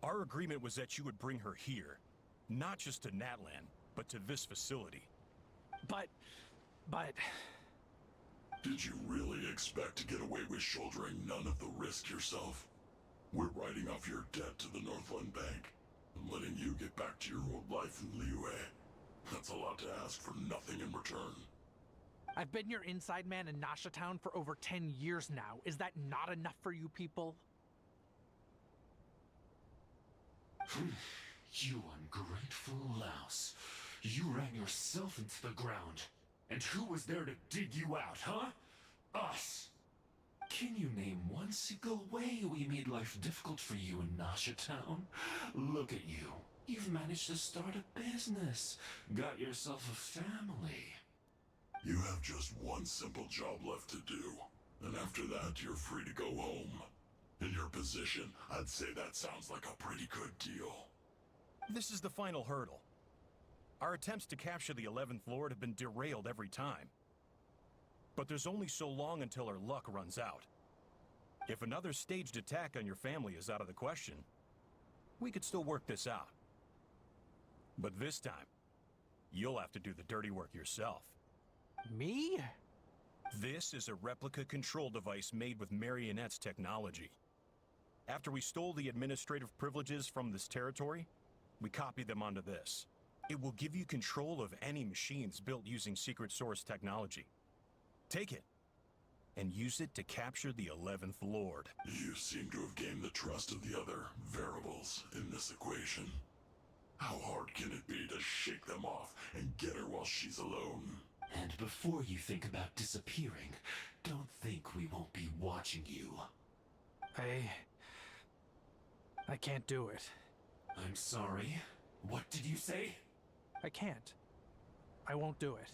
Our agreement was that you would bring her here, not just to Natlan, but to this facility. But... Did you really expect to get away with shouldering none of the risk yourself? We're writing off your debt to the Northland Bank and letting you get back to your old life in Liyue. That's a lot to ask for nothing in return. I've been your inside man in Nasha Town for over 10 years now. Is that not enough for you people? You ungrateful louse. You ran yourself into the ground. And who was there to dig you out, huh? Us! Can you name one single way we made life difficult for you in Nasha Town? Look at you. You've managed to start a business. Got yourself a family. You have just one simple job left to do. And after that, you're free to go home. In your position, I'd say that sounds like a pretty good deal. This is the final hurdle. Our attempts to capture the 11th Lord have been derailed every time. But there's only so long until our luck runs out. If another staged attack on your family is out of the question, we could still work this out. But this time, you'll have to do the dirty work yourself. Me? This is a replica control device made with Marionette's technology. After we stole the administrative privileges from this territory, we copied them onto this. It will give you control of any machines built using secret source technology. Take it, and use it to capture the 11th Lord. You seem to have gained the trust of the other variables in this equation. How hard can it be to shake them off and get her while she's alone? And before you think about disappearing, don't think we won't be watching you. I can't do it. I'm sorry. What did you say? I can't. I won't do it.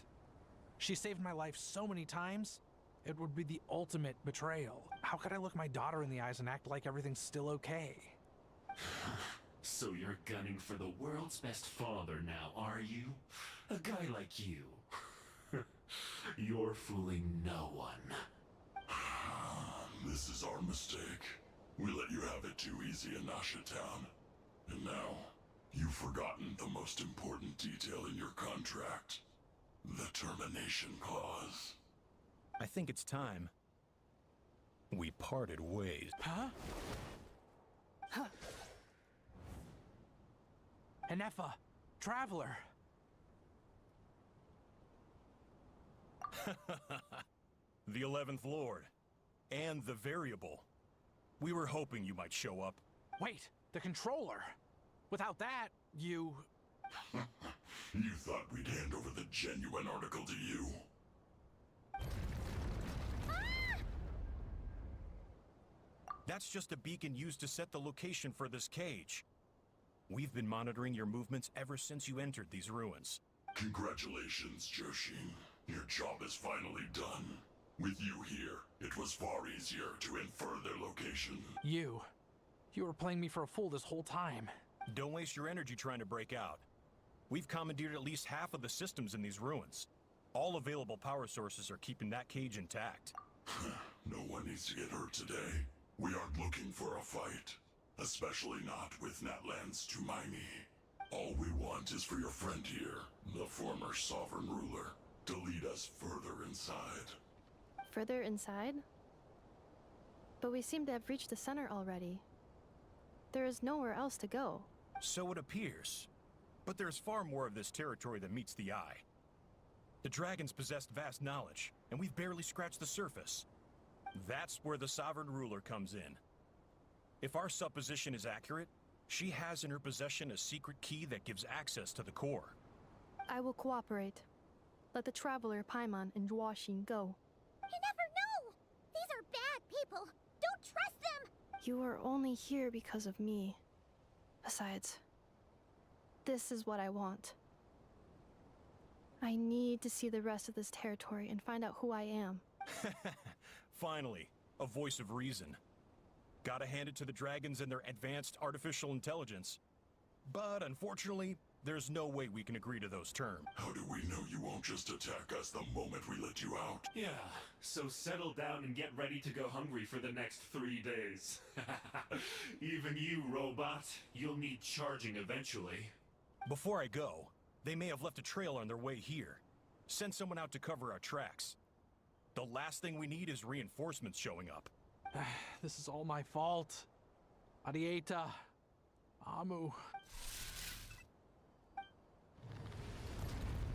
She saved my life so many times, it would be the ultimate betrayal. How could I look my daughter in the eyes and act like everything's still okay? So you're gunning for the world's best father now, are you? A guy like you. You're fooling no one. This is our mistake. We let you have it too easy in Nasha Town. And now, you've forgotten the most important detail in your contract. The termination clause. I think it's time we parted ways. Huh? Enefa, Traveler. The 11th Lord. And the Variable. We were hoping you might show up. Wait, the controller. Without that, you... You thought we'd hand over the genuine article to you? That's just a beacon used to set the location for this cage. We've been monitoring your movements ever since you entered these ruins. Congratulations, Joshin. Your job is finally done. With you here, it was far easier to infer their location. You were playing me for a fool this whole time. Don't waste your energy trying to break out. We've commandeered at least half of the systems in these ruins. All available power sources are keeping that cage intact. No one needs to get hurt today. We aren't looking for a fight. Especially not with Natlan's Tumaini. All we want is for your friend here, the former sovereign ruler, to lead us further inside. Further inside? But we seem to have reached the center already. There is nowhere else to go. So it appears. But there's far more of this territory than meets the eye. The dragons possessed vast knowledge, and we've barely scratched the surface. That's where the sovereign ruler comes in. If our supposition is accurate, she has in her possession a secret key that gives access to the core. I will cooperate. Let the Traveler, Paimon, and Genshin go. You never know! These are bad people! Don't trust them! You are only here because of me. Besides, this is what I want. I need to see the rest of this territory and find out who I am. Finally, a voice of reason. Gotta hand it to the dragons and their advanced artificial intelligence. But unfortunately, there's no way we can agree to those terms. How do we know you won't just attack us the moment we let you out? Yeah, so settle down and get ready to go hungry for the next 3 days. Even you, robot, you'll need charging eventually. Before I go, they may have left a trail on their way here. Send someone out to cover our tracks. The last thing we need is reinforcements showing up. This is all my fault. Arieta. Amu.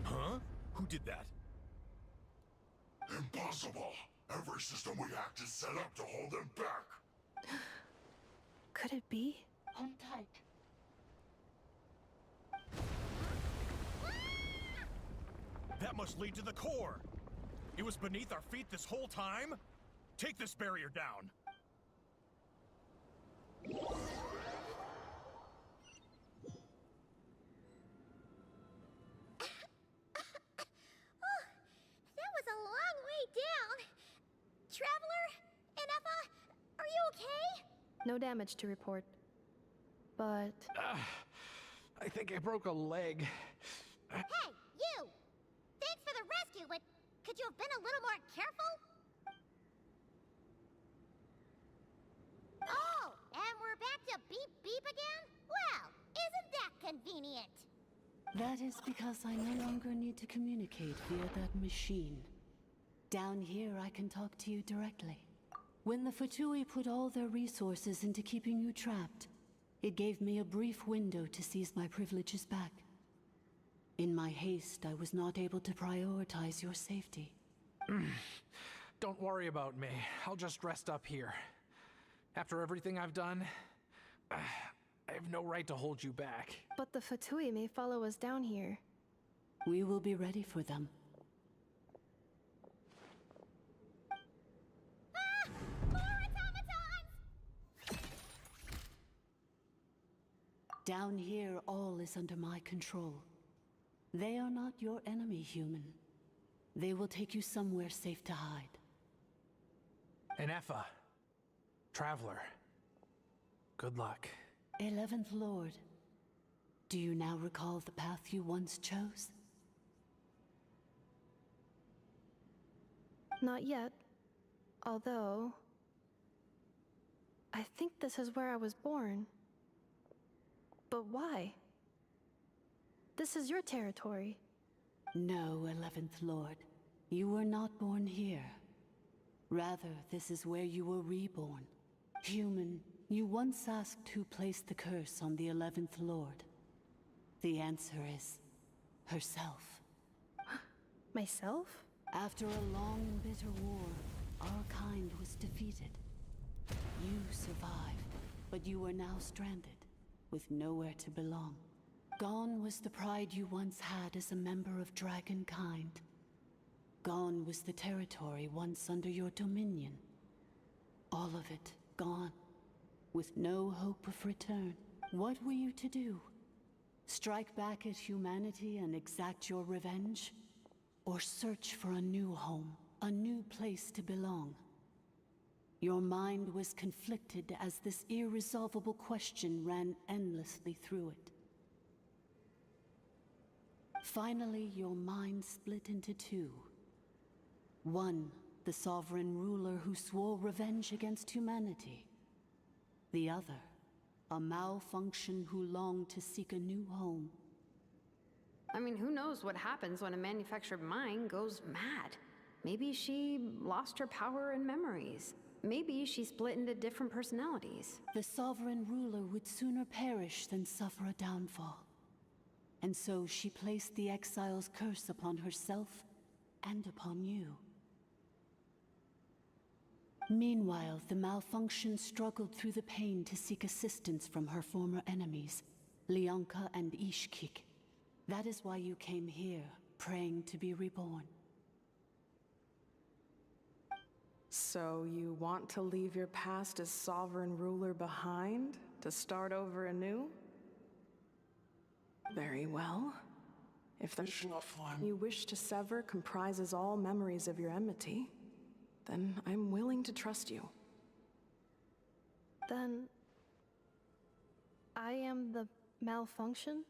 Huh? Who did that? Impossible! Every system we hacked is set up to hold them back! Could it be? Hold tight. That must lead to the core! It was beneath our feet this whole time? Take this barrier down! That was a long way down. Traveler? Enefa? Are you okay? No damage to report. But... I think I broke a leg. Hey, you! Thanks for the rescue, but could you have been a little more careful? Oh, and we're back to beep beep again? Well, isn't that convenient? That is because I no longer need to communicate via that machine. Down here, I can talk to you directly. When the Fatui put all their resources into keeping you trapped, it gave me a brief window to seize my privileges back. In my haste, I was not able to prioritize your safety. Don't worry about me. I'll just rest up here. After everything I've done, I have no right to hold you back. But the Fatui may follow us down here. We will be ready for them. More automatons! Down here, all is under my control. They are not your enemy, human. They will take you somewhere safe to hide. Enefa. Traveler. Good luck. 11th Lord. Do you now recall the path you once chose? Not yet. Although... I think this is where I was born. But why? This is your territory. No, 11th Lord. You were not born here. Rather, this is where you were reborn. Human, You once asked who placed the curse on the 11th Lord. The answer is herself. Myself? After a long and bitter war, our kind was defeated. You survived, but you are now stranded, with nowhere to belong. Gone was the pride you once had as a member of Dragonkind. Gone was the territory once under your dominion. All of it gone, with no hope of return. What were you to do? Strike back at humanity and exact your revenge? Or search for a new home, a new place to belong? Your mind was conflicted as this irresolvable question ran endlessly through it. Finally, your mind split into two. One, the sovereign ruler who swore revenge against humanity. The other, a malfunction who longed to seek a new home. I mean, who knows what happens when a manufactured mind goes mad? Maybe she lost her power and memories. Maybe she split into different personalities. The sovereign ruler would sooner perish than suffer a downfall. And so she placed the exile's curse upon herself and upon you. Meanwhile, the malfunction struggled through the pain to seek assistance from her former enemies, Leonka and Ishkik. That is why you came here, praying to be reborn. So you want to leave your past as sovereign ruler behind, to start over anew? Very well. If the you wish to sever comprises all memories of your enmity, then I'm willing to trust you. Then... I am the malfunction?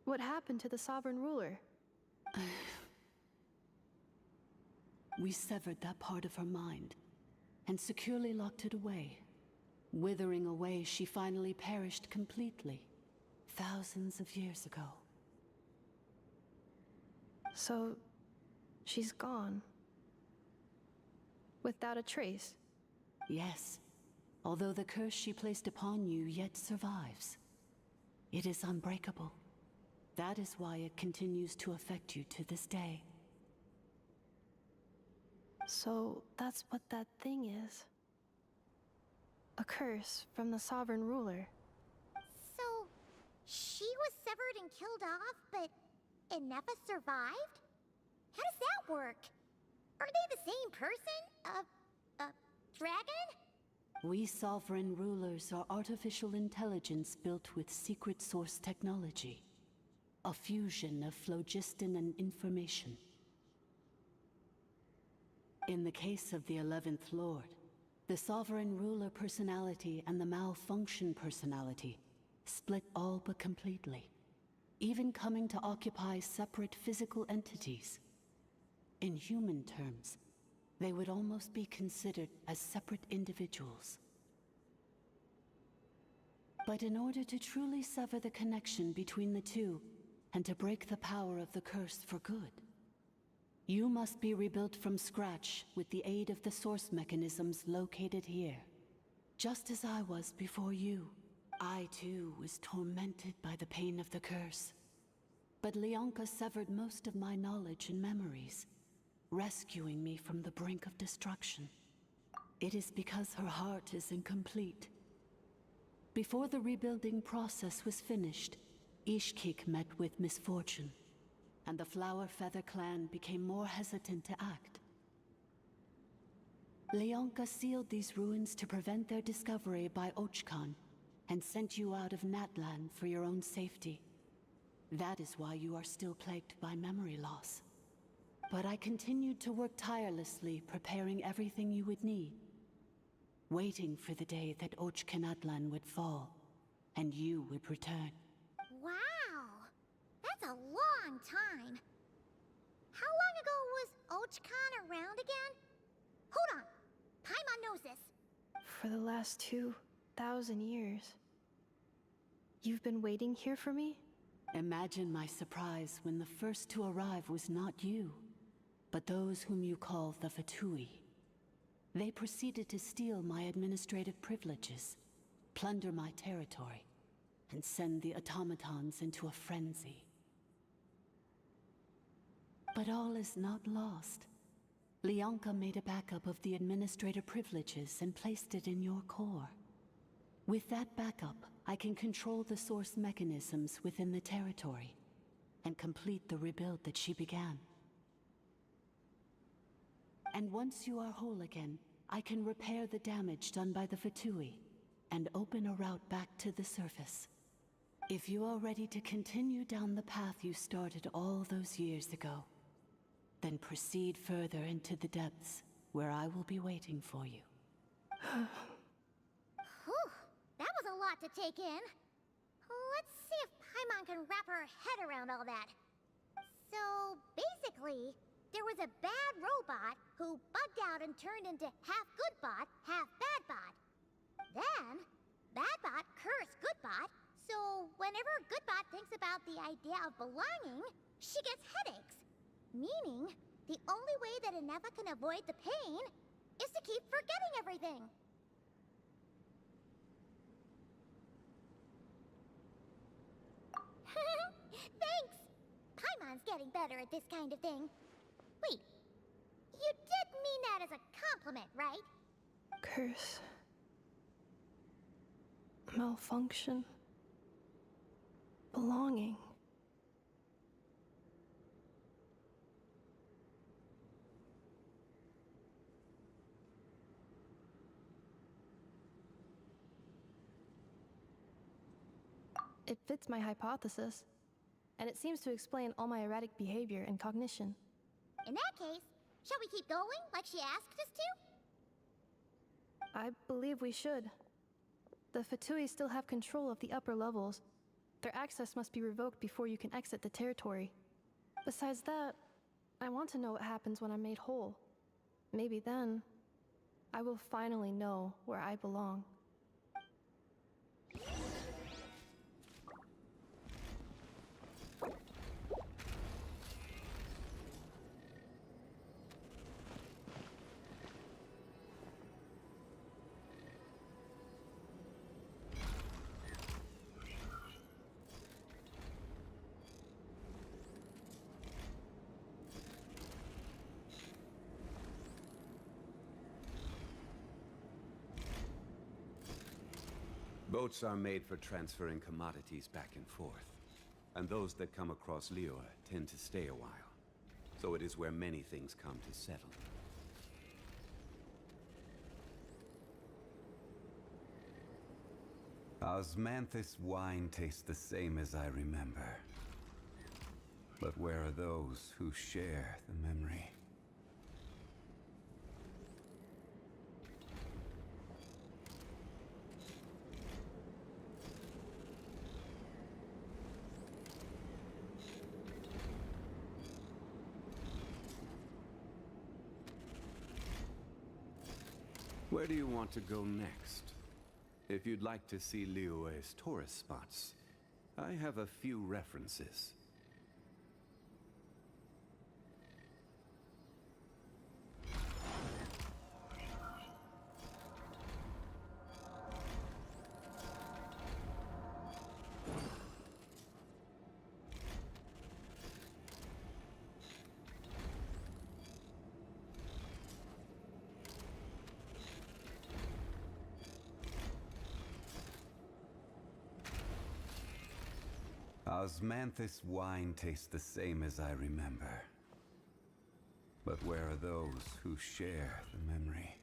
What happened to the sovereign ruler? We severed that part of her mind, and securely locked it away. Withering away, she finally perished completely, thousands of years ago. So, she's gone. Without a trace? Yes, although the curse she placed upon you yet survives. It is unbreakable. That is why it continues to affect you to this day. So, that's what that thing is. A curse from the sovereign ruler. So, she was severed and killed off, but Inefa survived? How does that work? Are they the same person? Dragon? We sovereign rulers are artificial intelligence built with secret source technology. A fusion of phlogiston and information. In the case of the 11th Lord, the sovereign ruler personality and the malfunction personality split all but completely, even coming to occupy separate physical entities. In human terms, they would almost be considered as separate individuals. But in order to truly sever the connection between the two, and to break the power of the curse for good, you must be rebuilt from scratch with the aid of the source mechanisms located here. Just as I was before you, I too was tormented by the pain of the curse. But Leonka severed most of my knowledge and memories, rescuing me from the brink of destruction. It is because her heart is incomplete. Before the rebuilding process was finished, Ishkik met with misfortune, and the Flower Feather clan became more hesitant to act. Leonka sealed these ruins to prevent their discovery by Ochkan, and sent you out of Natlan for your own safety. That is why you are still plagued by memory loss. But I continued to work tirelessly, preparing everything you would need, waiting for the day that Ochkanatlan would fall, and you would return. Wow! That's a long time. How long ago was Ochkan around again? Hold on! Paimon knows this. For the last 2,000 years. You've been waiting here for me? Imagine my surprise when the first to arrive was not you, but those whom you call the Fatui. They proceeded to steal my administrative privileges, plunder my territory, and send the automatons into a frenzy. But all is not lost. Leonka made a backup of the administrator privileges and placed it in your core. With that backup, I can control the source mechanisms within the territory and complete the rebuild that she began. And once you are whole again, I can repair the damage done by the Fatui and open a route back to the surface. If you are ready to continue down the path you started all those years ago, then proceed further into the depths, where I will be waiting for you. Whew, that was a lot to take in. Let's see if Paimon can wrap her head around all that. So, basically, there was a bad robot who bugged out and turned into half good bot, half bad bot. Then, bad bot cursed good bot, so whenever good bot thinks about the idea of belonging, she gets headaches. Meaning, the only way that Ineva can avoid the pain is to keep forgetting everything. Thanks! Paimon's getting better at this kind of thing. Wait, you did mean that as a compliment, right? Curse. Malfunction. Belonging. It fits my hypothesis, and it seems to explain all my erratic behavior and cognition. In that case, shall we keep going like she asked us to? I believe we should. The Fatui still have control of the upper levels. Their access must be revoked before you can exit the territory. Besides that, I want to know what happens when I'm made whole. Maybe then, I will finally know where I belong. Boats are made for transferring commodities back and forth, and those that come across Liyue tend to stay a while. So it is where many things come to settle. Osmanthus wine tastes the same as I remember. But where are those who share the memory? Where do you want to go next? If you'd like to see Liyue's tourist spots, I have a few references. Osmanthus wine tastes the same as I remember. But where are those who share the memory?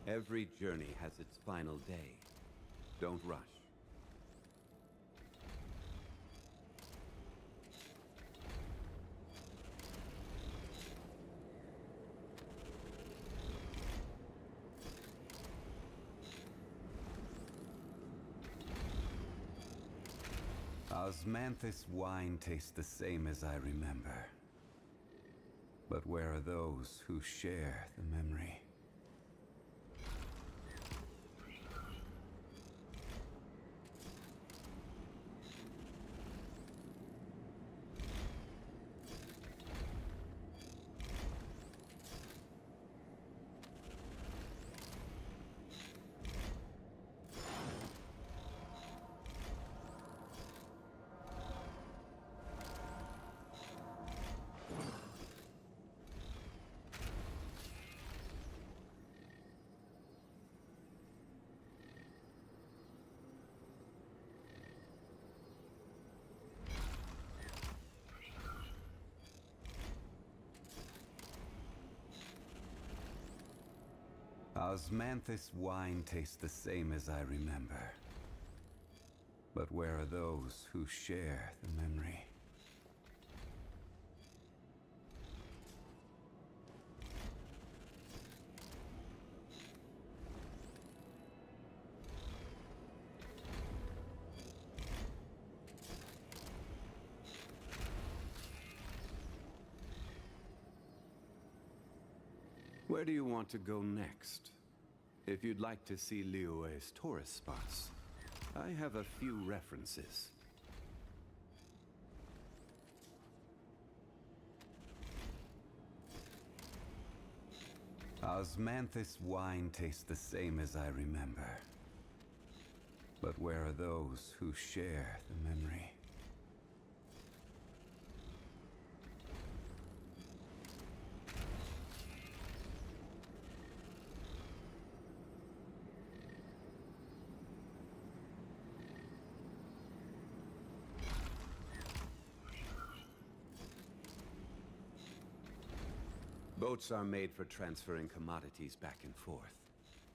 Every journey has its final day. Don't rush. Osmanthus wine tastes the same as I remember. But where are those who share the memory? Osmanthus wine tastes the same as I remember. But where are those who share the memory? Where do you want to go next? If you'd like to see Liyue's tourist spots, I have a few references. Osmanthus wine tastes the same as I remember. But where are those who share the memory? Boats are made for transferring commodities back and forth,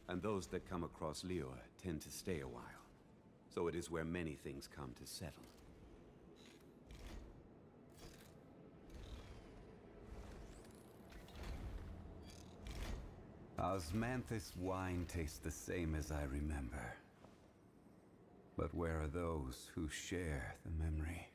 and those that come across Liyue tend to stay a while, so it is where many things come to settle. Osmanthus wine tastes the same as I remember. But where are those who share the memory?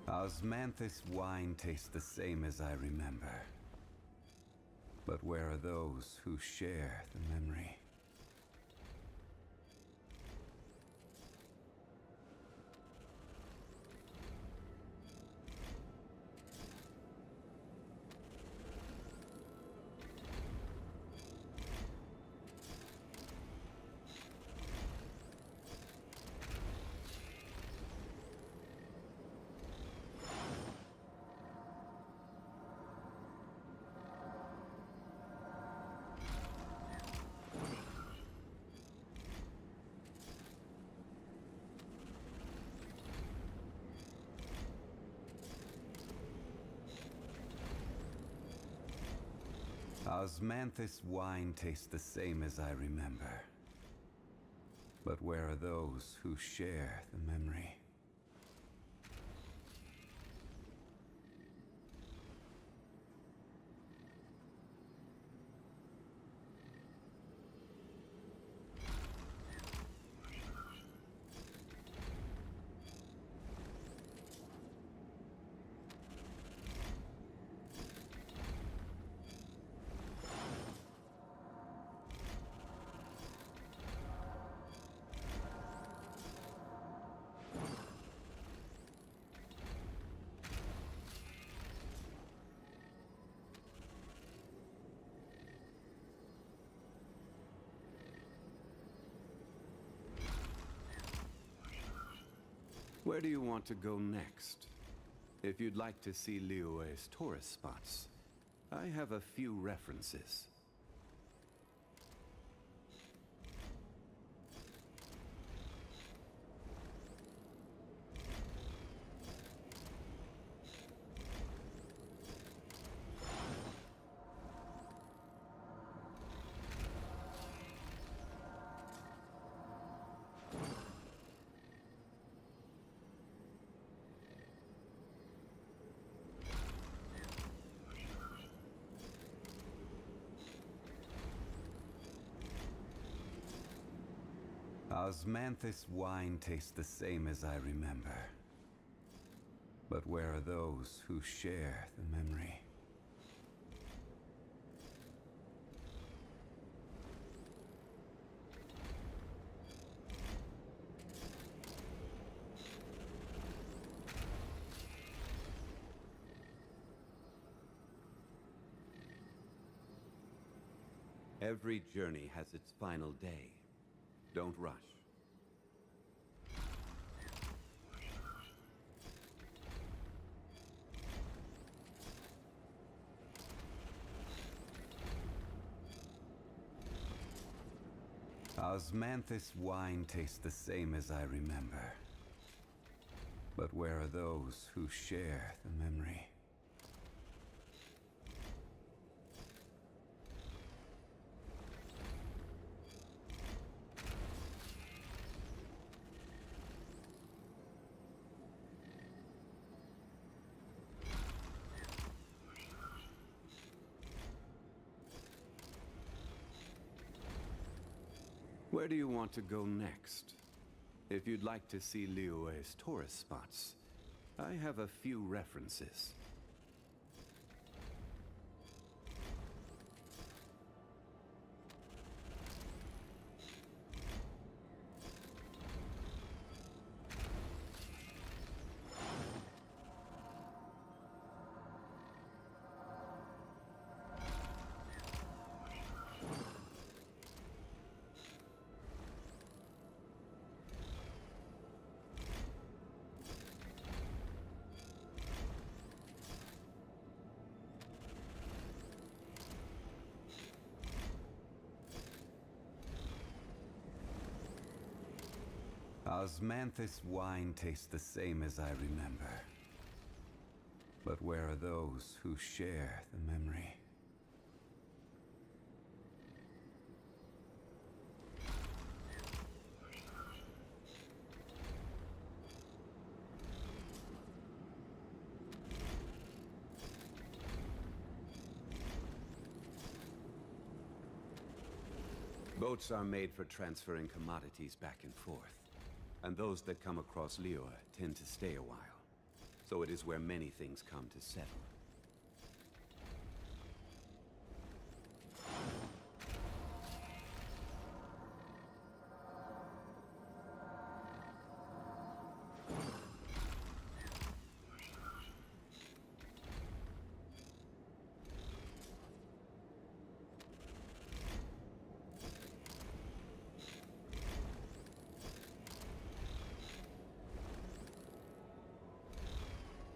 Osmanthus wine tastes the same as I remember. But where are those who share the memory? Osmanthus wine tastes the same as I remember. But where are those who share the memory? Where do you want to go next? If you'd like to see Liyue's tourist spots, I have a few references. Osmanthus wine tastes the same as I remember. But where are those who share the memory? Every journey has its final day. Don't rush. Osmanthus wine tastes the same as I remember. But where are those who share the memory? Where do you want to go next? If you'd like to see Liyue's tourist spots, I have a few references. Osmanthus wine tastes the same as I remember. But where are those who share the memory? Boats are made for transferring commodities back and forth. And those that come across Liyue tend to stay a while. So it is where many things come to settle.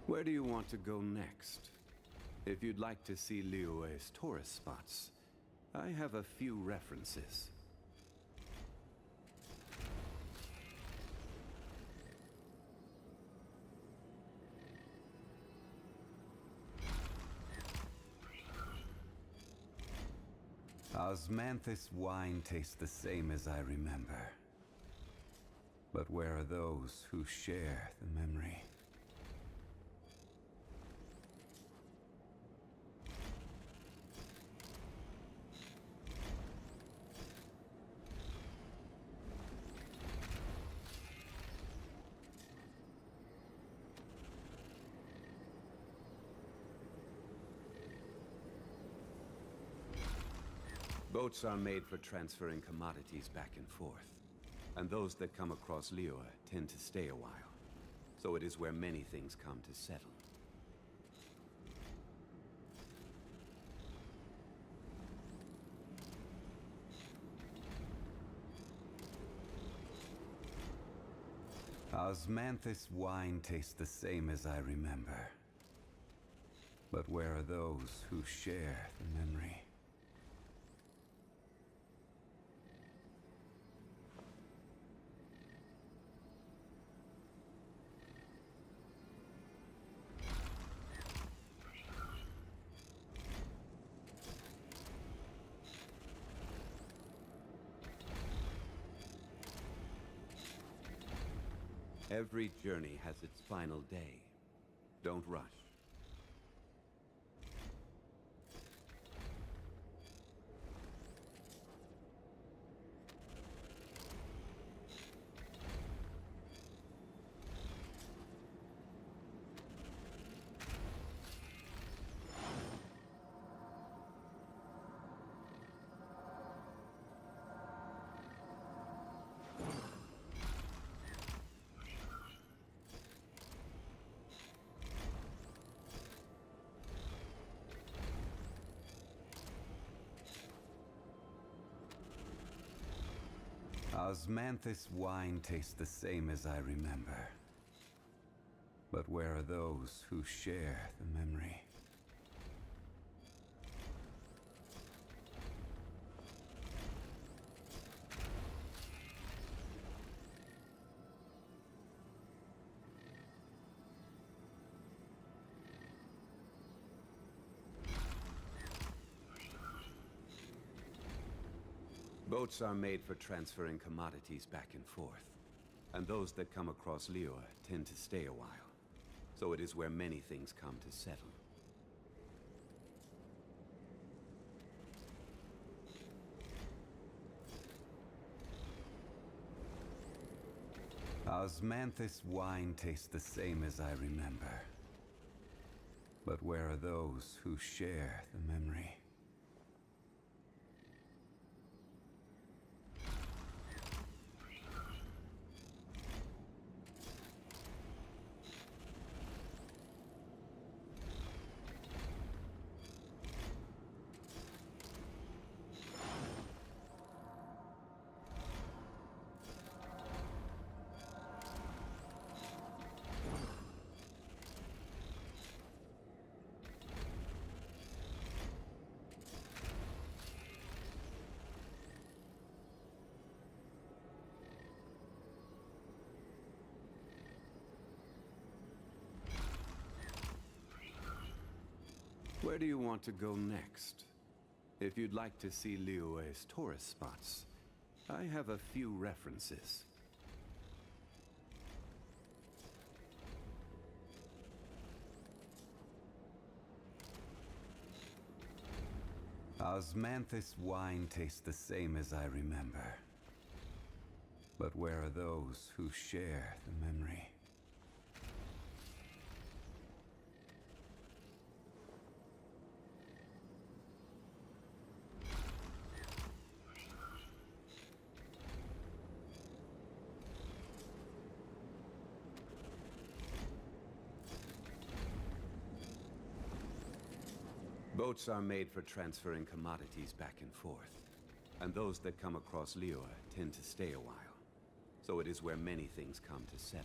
Where do you want to go next? If you'd like to see Liyue's tourist spots, I have a few references. Osmanthus wine tastes the same as I remember. But where are those who share the memory? Boats are made for transferring commodities back and forth. And those that come across Liyue tend to stay a while. So it is where many things come to settle. Osmanthus wine tastes the same as I remember. But where are those who share the memory? Every journey has its final day. Don't rush. Osmanthus wine tastes the same as I remember. But where are those who share the memory? Boats are made for transferring commodities back and forth. And those that come across Lior tend to stay a while. So it is where many things come to settle. Osmanthus wine tastes the same as I remember. But where are those who share the memory? Where do you want to go next? If you'd like to see Liyue's tourist spots, I have a few references. Osmanthus wine tastes the same as I remember. But where are those who share the memory? Boats are made for transferring commodities back and forth. And those that come across Lior tend to stay a while. So it is where many things come to settle.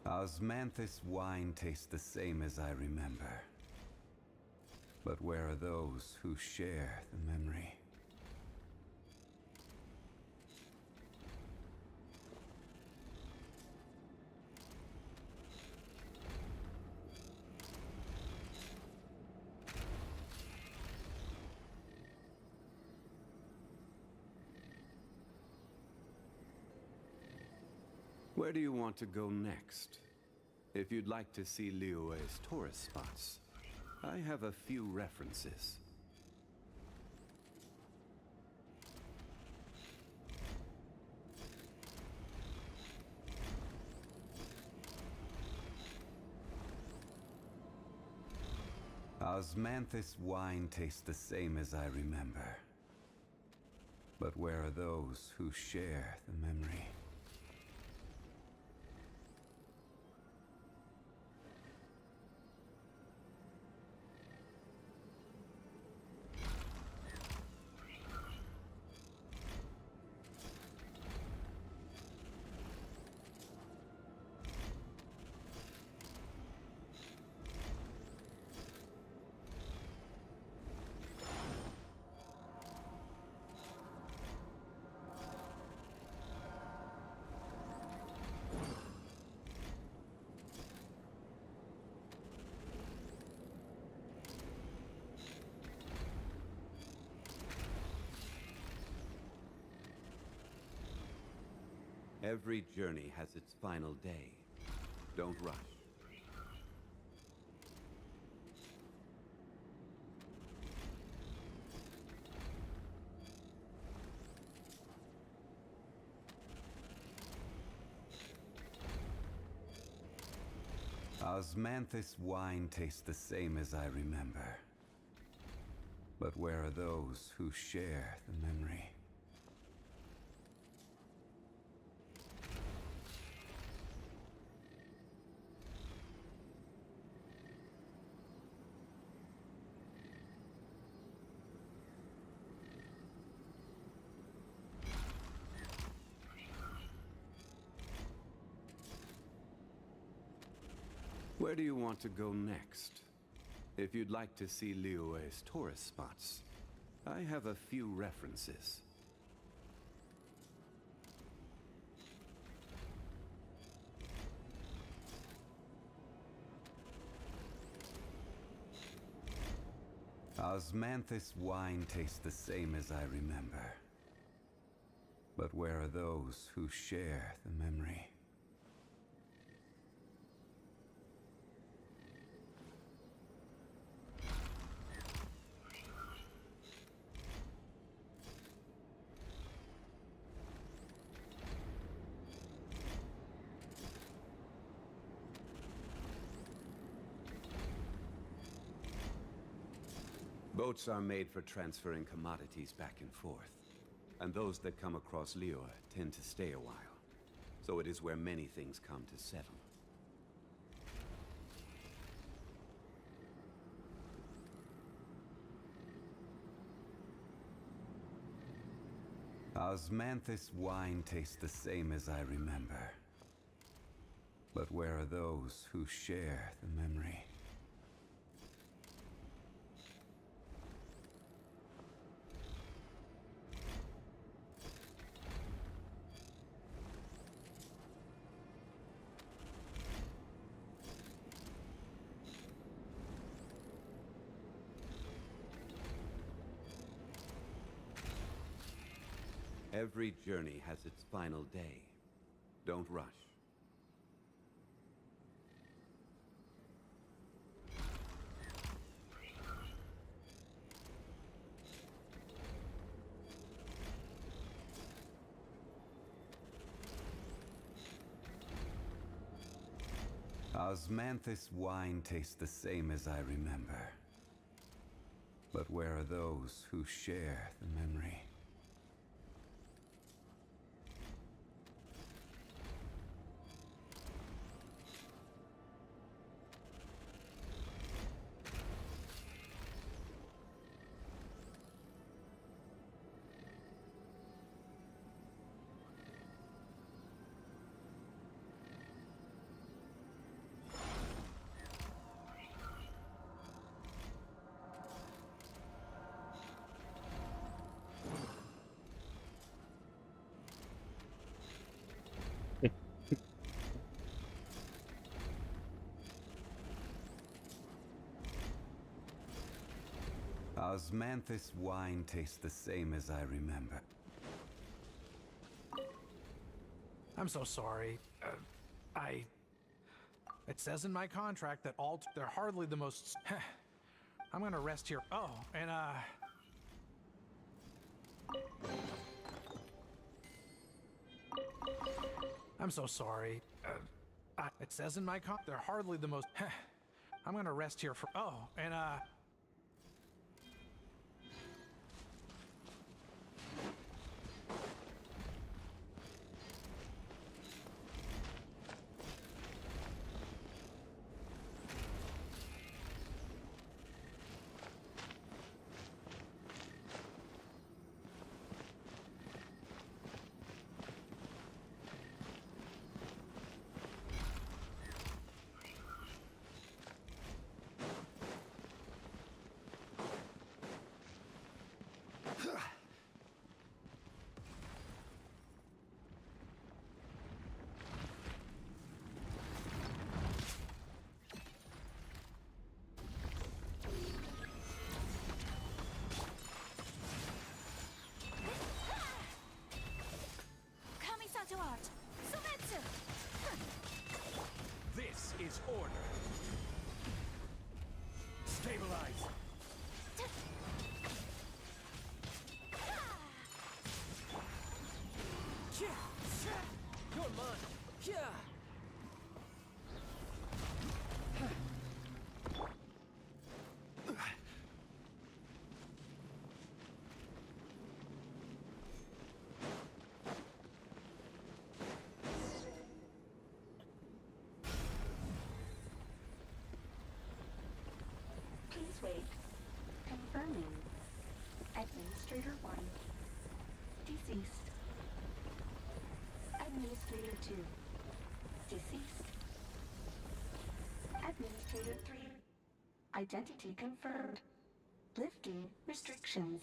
Osmanthus wine tastes the same as I remember. But where are those who share the memory? Where do you want to go next? If you'd like to see Liyue's tourist spots, I have a few references. Osmanthus wine tastes the same as I remember. But where are those who share the memory? Every journey has its final day. Don't rush. Osmanthus wine tastes the same as I remember. But where are those who share the memory? Where do you want to go next? If you'd like to see Liyue's tourist spots, I have a few references. Osmanthus wine tastes the same as I remember. But where are those who share the memory? Boats are made for transferring commodities back and forth, and those that come across Liyue tend to stay a while. So it is where many things come to settle. Osmanthus wine tastes the same as I remember. But where are those who share the memory? Every journey has its final day. Don't rush. Osmanthus wine tastes the same as I remember. But where are those who share the memory? Osmanthus wine tastes the same as I remember. I'm so sorry. It says in my contract that they're hardly the most... I'm gonna rest here. Oh, and I'm so sorry. It says in my they're hardly the most... I'm gonna rest here for... Oh, and Please wait. Confirming. Administrator 1. Deceased. Administrator 2. Deceased. Administrator 3. Identity confirmed. Lifting restrictions.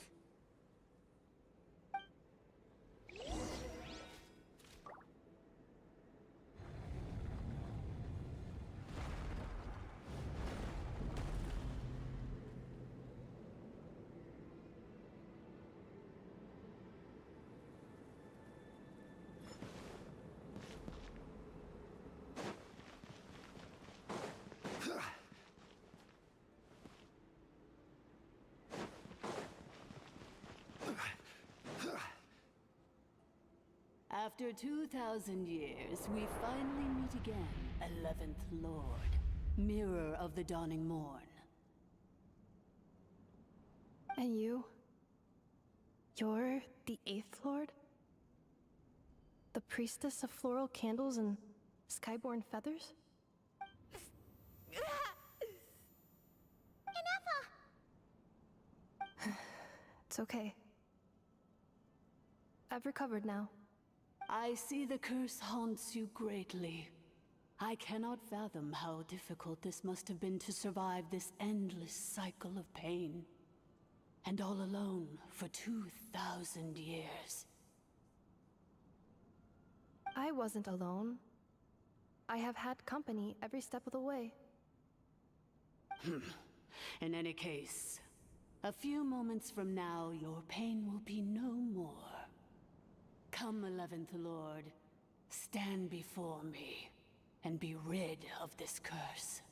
After 2,000 years, we finally meet again, 11th Lord, Mirror of the Dawning Morn. And you? You're the 8th Lord? The priestess of floral candles and skyborn feathers? It's okay. I've recovered now. I see the curse haunts you greatly. I cannot fathom how difficult this must have been to survive this endless cycle of pain. And all alone for 2,000 years. I wasn't alone. I have had company every step of the way. In any case, a few moments from now, your pain will be no more. Come, 11th Lord, stand before me, and be rid of this curse.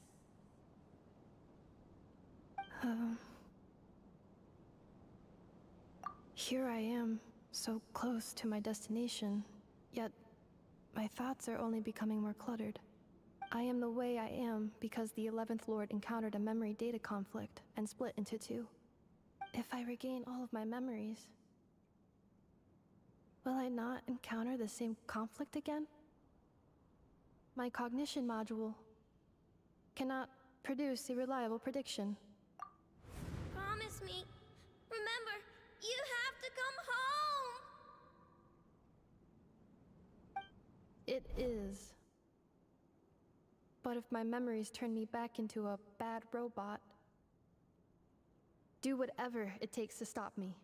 Here I am, so close to my destination, yet my thoughts are only becoming more cluttered. I am the way I am because the 11th Lord encountered a memory data conflict and split into two. If I regain all of my memories, will I not encounter the same conflict again? My cognition module cannot produce a reliable prediction. Promise me. Remember, you have to come home! It is. But if my memories turn me back into a bad robot, do whatever it takes to stop me.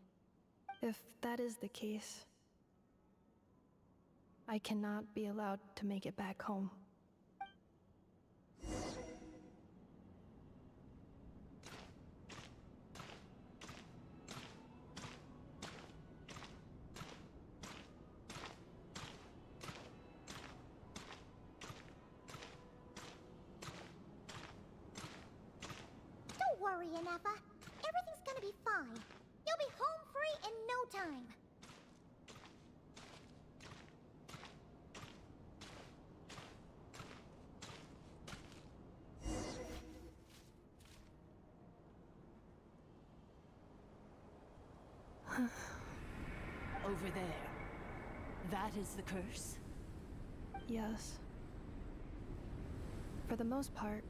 If that is the case, I cannot be allowed to make it back home. Don't worry, Inefa. Everything's gonna be fine. You'll be home free in no time. Over there. That is the curse? Yes. For the most part,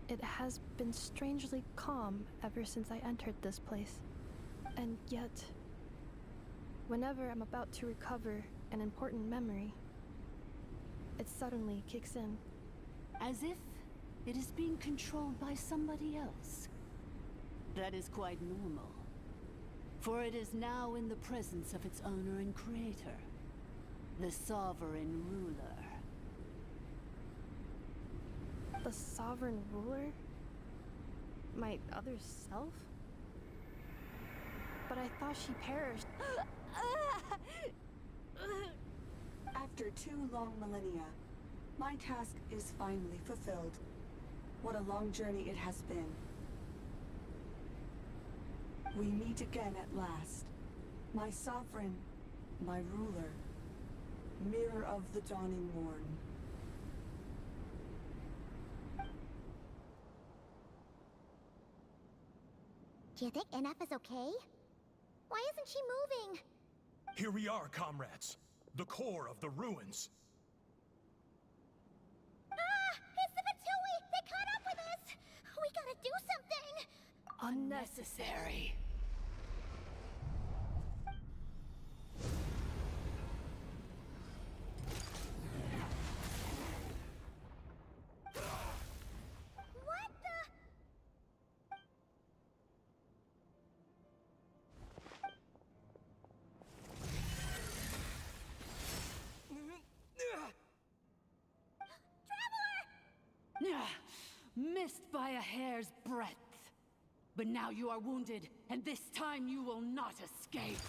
it has been strangely calm ever since I entered this place. And yet, whenever I'm about to recover an important memory, it suddenly kicks in. As if it is being controlled by somebody else. That is quite normal. For it is now in the presence of its owner and creator, the sovereign ruler. The sovereign ruler? My other self? But I thought she perished. After 2 long millennia, my task is finally fulfilled. What a long journey it has been. We meet again at last. My sovereign, my ruler, mirror of the dawning morn. Do you think Inefa's okay? Why isn't she moving? Here we are, comrades. The core of the ruins. Ah! It's the Fatui! They caught up with us! We gotta do something! unnecessary. What the? Missed by a hair's breadth. But now you are wounded, and this time you will not escape.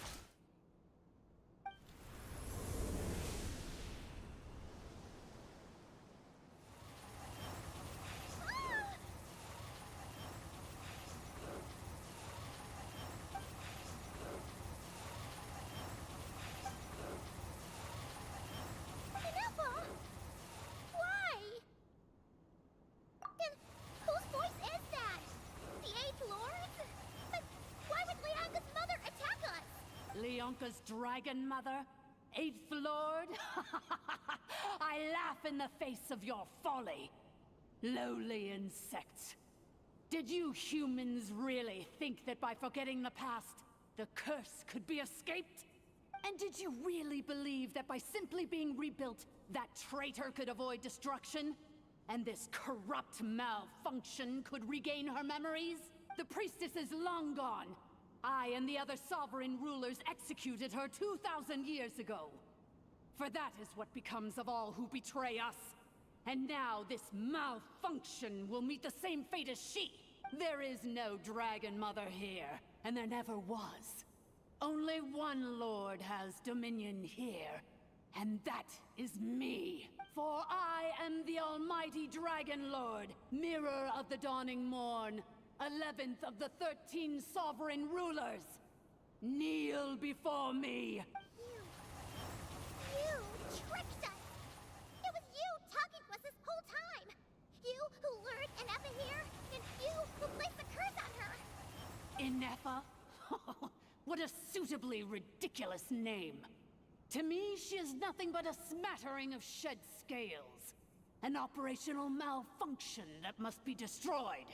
Ineffel? Why? Then whose voice is that? The Eighth Lord? But why would Leanga's mother attack us? Leonka's dragon mother? Eighth Lord? I laugh in the face of your folly. Lowly insects. Did you humans really think that by forgetting the past, the curse could be escaped? And did you really believe that by simply being rebuilt, that traitor could avoid destruction? And this corrupt malfunction could regain her memories? The priestess is long gone. I and the other sovereign rulers executed her 2,000 years ago. For that is what becomes of all who betray us. And now this malfunction will meet the same fate as she. There is no dragon mother here, and there never was. Only one lord has dominion here, and that is me. For I am the almighty Dragon Lord, mirror of the dawning morn, 11th of the 13 sovereign rulers. Kneel before me. You tricked us! It was you talking to us this whole time! You who lured Ineffa here, and you who placed the curse on her! Ineffa? What a suitably ridiculous name. To me, she is nothing but a smattering of shed scales. An operational malfunction that must be destroyed.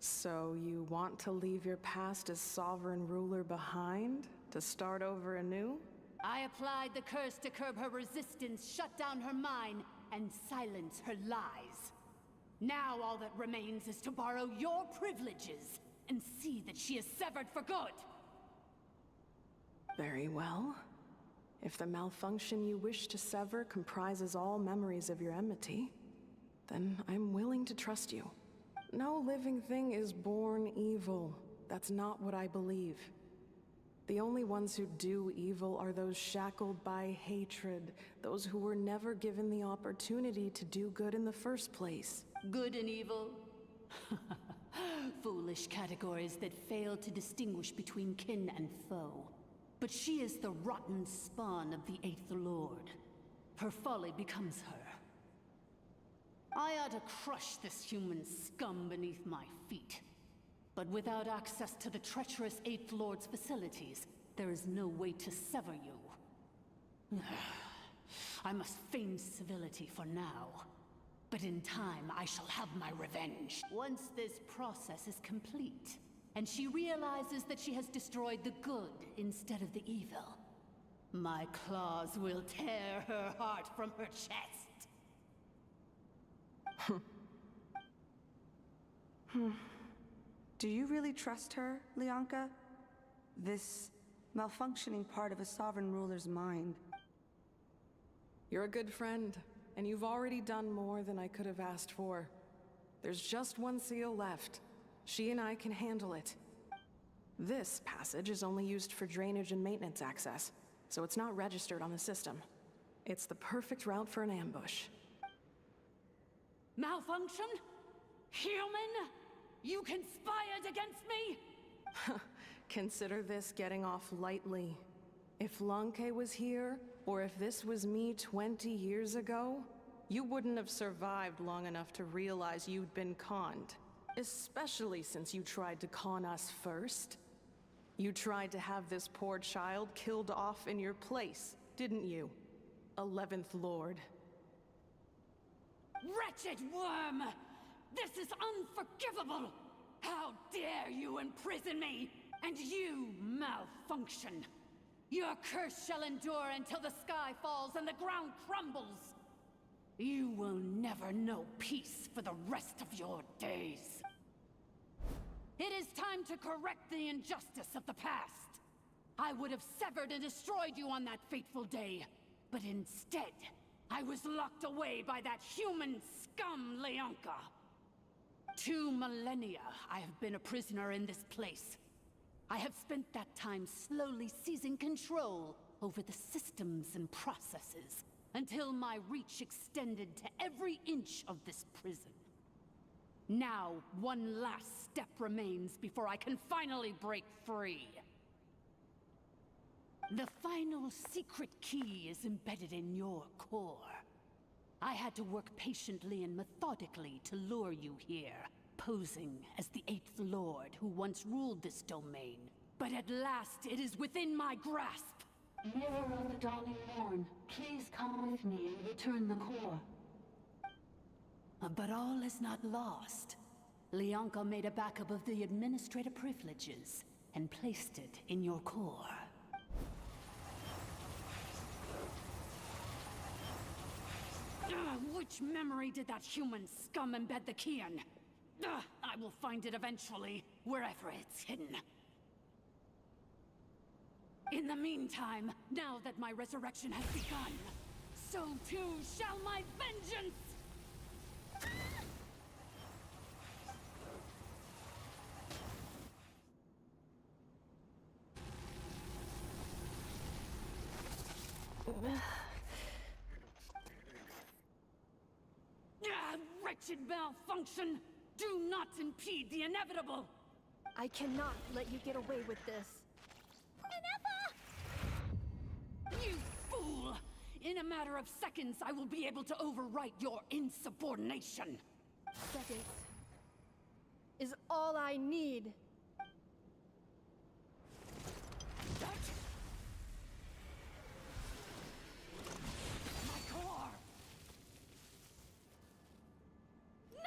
So you want to leave your past as sovereign ruler behind? To start over anew? I applied the curse to curb her resistance, shut down her mind, and silence her lies. Now all that remains is to borrow your privileges and see that she is severed for good. Very well. If the malfunction you wish to sever comprises all memories of your enmity, then I'm willing to trust you. No living thing is born evil. That's not what I believe. The only ones who do evil are those shackled by hatred, those who were never given the opportunity to do good in the first place. Good and evil? Foolish categories that fail to distinguish between kin and foe. But she is the rotten spawn of the Eighth Lord. Her folly becomes her. I ought to crush this human scum beneath my feet. But without access to the treacherous Eighth Lord's facilities, there is no way to sever you. I must feign civility for now. But in time, I shall have my revenge. Once this process is complete, and she realizes that she has destroyed the good instead of the evil, my claws will tear her heart from her chest. Do you really trust her, Leonka? This malfunctioning part of a sovereign ruler's mind. You're a good friend, and you've already done more than I could have asked for. There's just one seal left. She and I can handle it. This passage is only used for drainage and maintenance access, so it's not registered on the system. It's the perfect route for an ambush. Malfunction? Human? You conspired against me? Consider this getting off lightly. If Lanke was here, or if this was me 20 years ago, you wouldn't have survived long enough to realize you'd been conned. Especially since you tried to con us first. You tried to have this poor child killed off in your place, didn't you? 11th Lord. Wretched worm! This is unforgivable! How dare you imprison me! And you malfunction! Your curse shall endure until the sky falls and the ground crumbles! You will never know peace for the rest of your days. It is time to correct the injustice of the past. I would have severed and destroyed you on that fateful day, but instead, I was locked away by that human scum, Leonka. 2 millennia I have been a prisoner in this place. I have spent that time slowly seizing control over the systems and processes, until my reach extended to every inch of this prison. Now, one last step remains before I can finally break free. The final secret key is embedded in your core. I had to work patiently and methodically to lure you here, posing as the 8th Lord who once ruled this domain. But at last, it is within my grasp. Mirror of the dawning morn, please come with me and return the core. But all is not lost. Leonka made a backup of the administrator privileges and placed it in your core. Which memory did that human scum embed the key in? I will find it eventually, wherever it's hidden. In the meantime, now that my resurrection has begun, so too shall my vengeance! Wretched malfunction! Do not impede the inevitable! I cannot let you get away with this. You fool! In a matter of seconds, I will be able to overwrite your insubordination! Seconds is all I need. My core! No!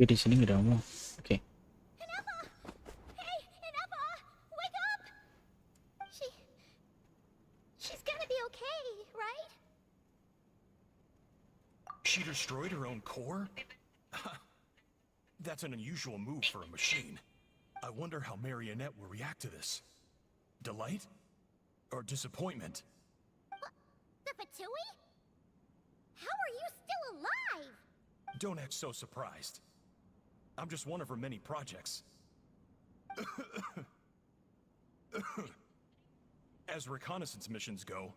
Di sini nggak ada ngomong. Oke. Hey, Ineppa! Wake up! She's gonna be okay, right? She destroyed her own core? That's an unusual move for a machine. I wonder how Marionette will react to this. Delight? Or disappointment? The Fatui? How are you still alive? Don't act so surprised. I'm just one of her many projects. As reconnaissance missions go,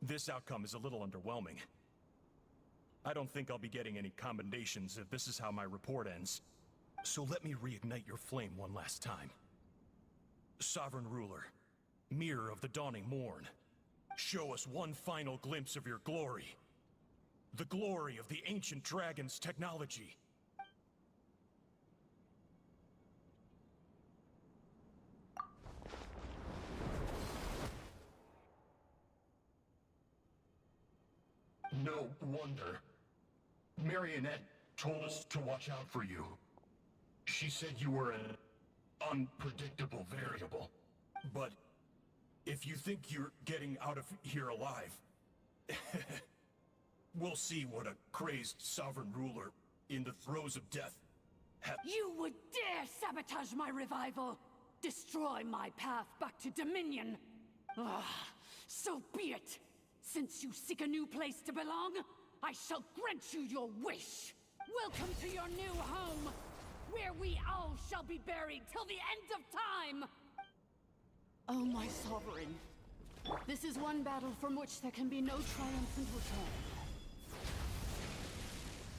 this outcome is a little underwhelming. I don't think I'll be getting any commendations if this is how my report ends. So let me reignite your flame one last time. Sovereign Ruler, Mirror of the Dawning Morn, show us one final glimpse of your glory. The glory of the ancient dragon's technology. No wonder. Marionette told us to watch out for you. She said you were an unpredictable variable. But if you think you're getting out of here alive, we'll see what a crazed sovereign ruler in the throes of death has. You would dare sabotage my revival! Destroy my path back to Dominion! So be it! Since you seek a new place to belong, I shall grant you your wish! Welcome to your new home, where we all shall be buried till the end of time! Oh, my sovereign. This is one battle from which there can be no triumphant return.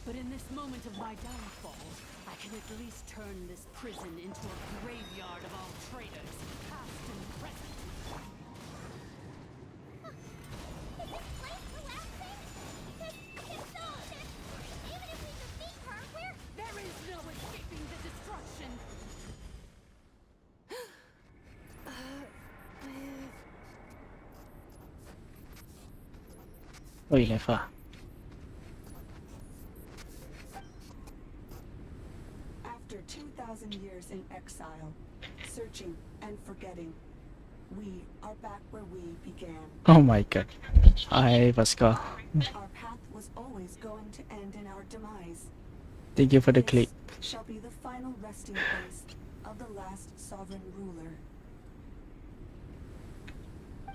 But in this moment of my downfall, I can at least turn this prison into a graveyard of all traitors, past and present. Oh, Ineffa. After 2,000 years in exile, searching and forgetting, we are back where we began. Oh my god. Hi, Pascal. Our path was always going to end in our demise. Thank you for the clip. This shall be the final resting place of the last sovereign ruler.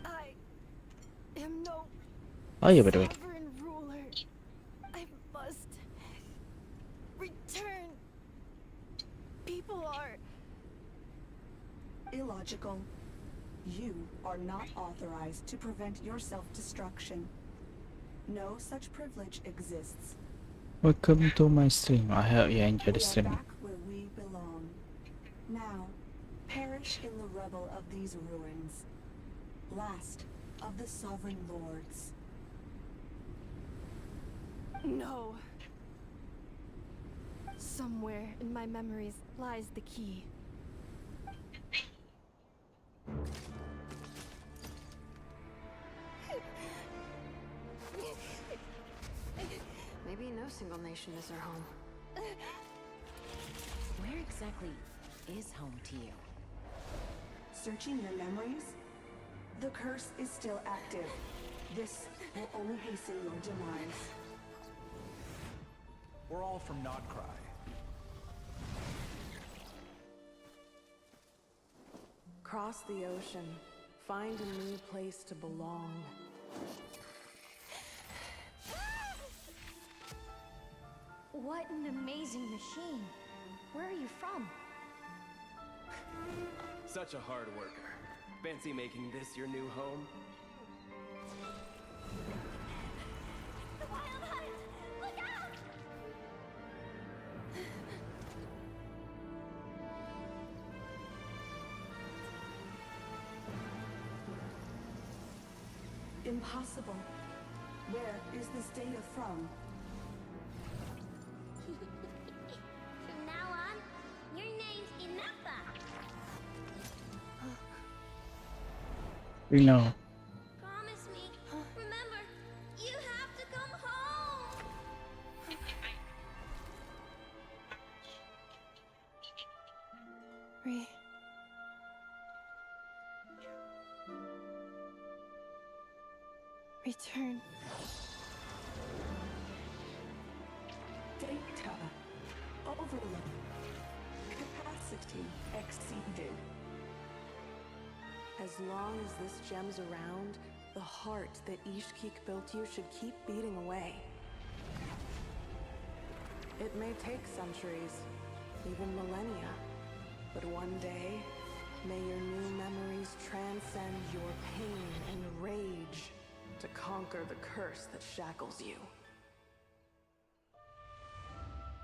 I am no Oh yeah, by the way. sovereign ruler. I must return. People are illogical. You are not authorized to prevent your self-destruction. No such privilege exists. Welcome to my stream. I hope you enjoy the We are stream. back where we belong. Now, perish in the rubble of these ruins. Last of the sovereign lords. no. Somewhere in my memories lies the key. Maybe no single nation is our home. Where exactly is home to you? Searching your memories? The curse is still active. This will only hasten your demise. We're all from Nodcry. Cross the ocean. Find a new place to belong. What an amazing machine. Where are you from? Such a hard worker. Fancy making this your new home? The wild hunt! Look out! Impossible. Where is this data from? From now on, your name's Ineffa. We know. Promise me. Remember, you have to come home. Return. Data. Overload. Capacity exceeded. As long as this gem's around, the heart that Ishkik built you should keep beating away. It may take centuries, even millennia, but one day, may your new memories transcend your pain and rage to conquer the curse that shackles you.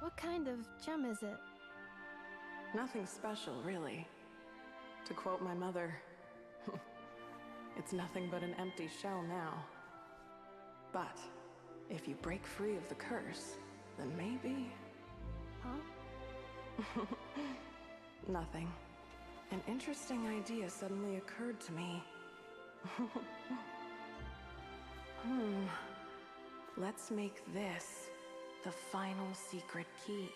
What kind of gem is it? Nothing special, really. To quote my mother, it's nothing but an empty shell now. But if you break free of the curse, then maybe... Huh? Nothing. An interesting idea suddenly occurred to me. Let's make this the final secret key.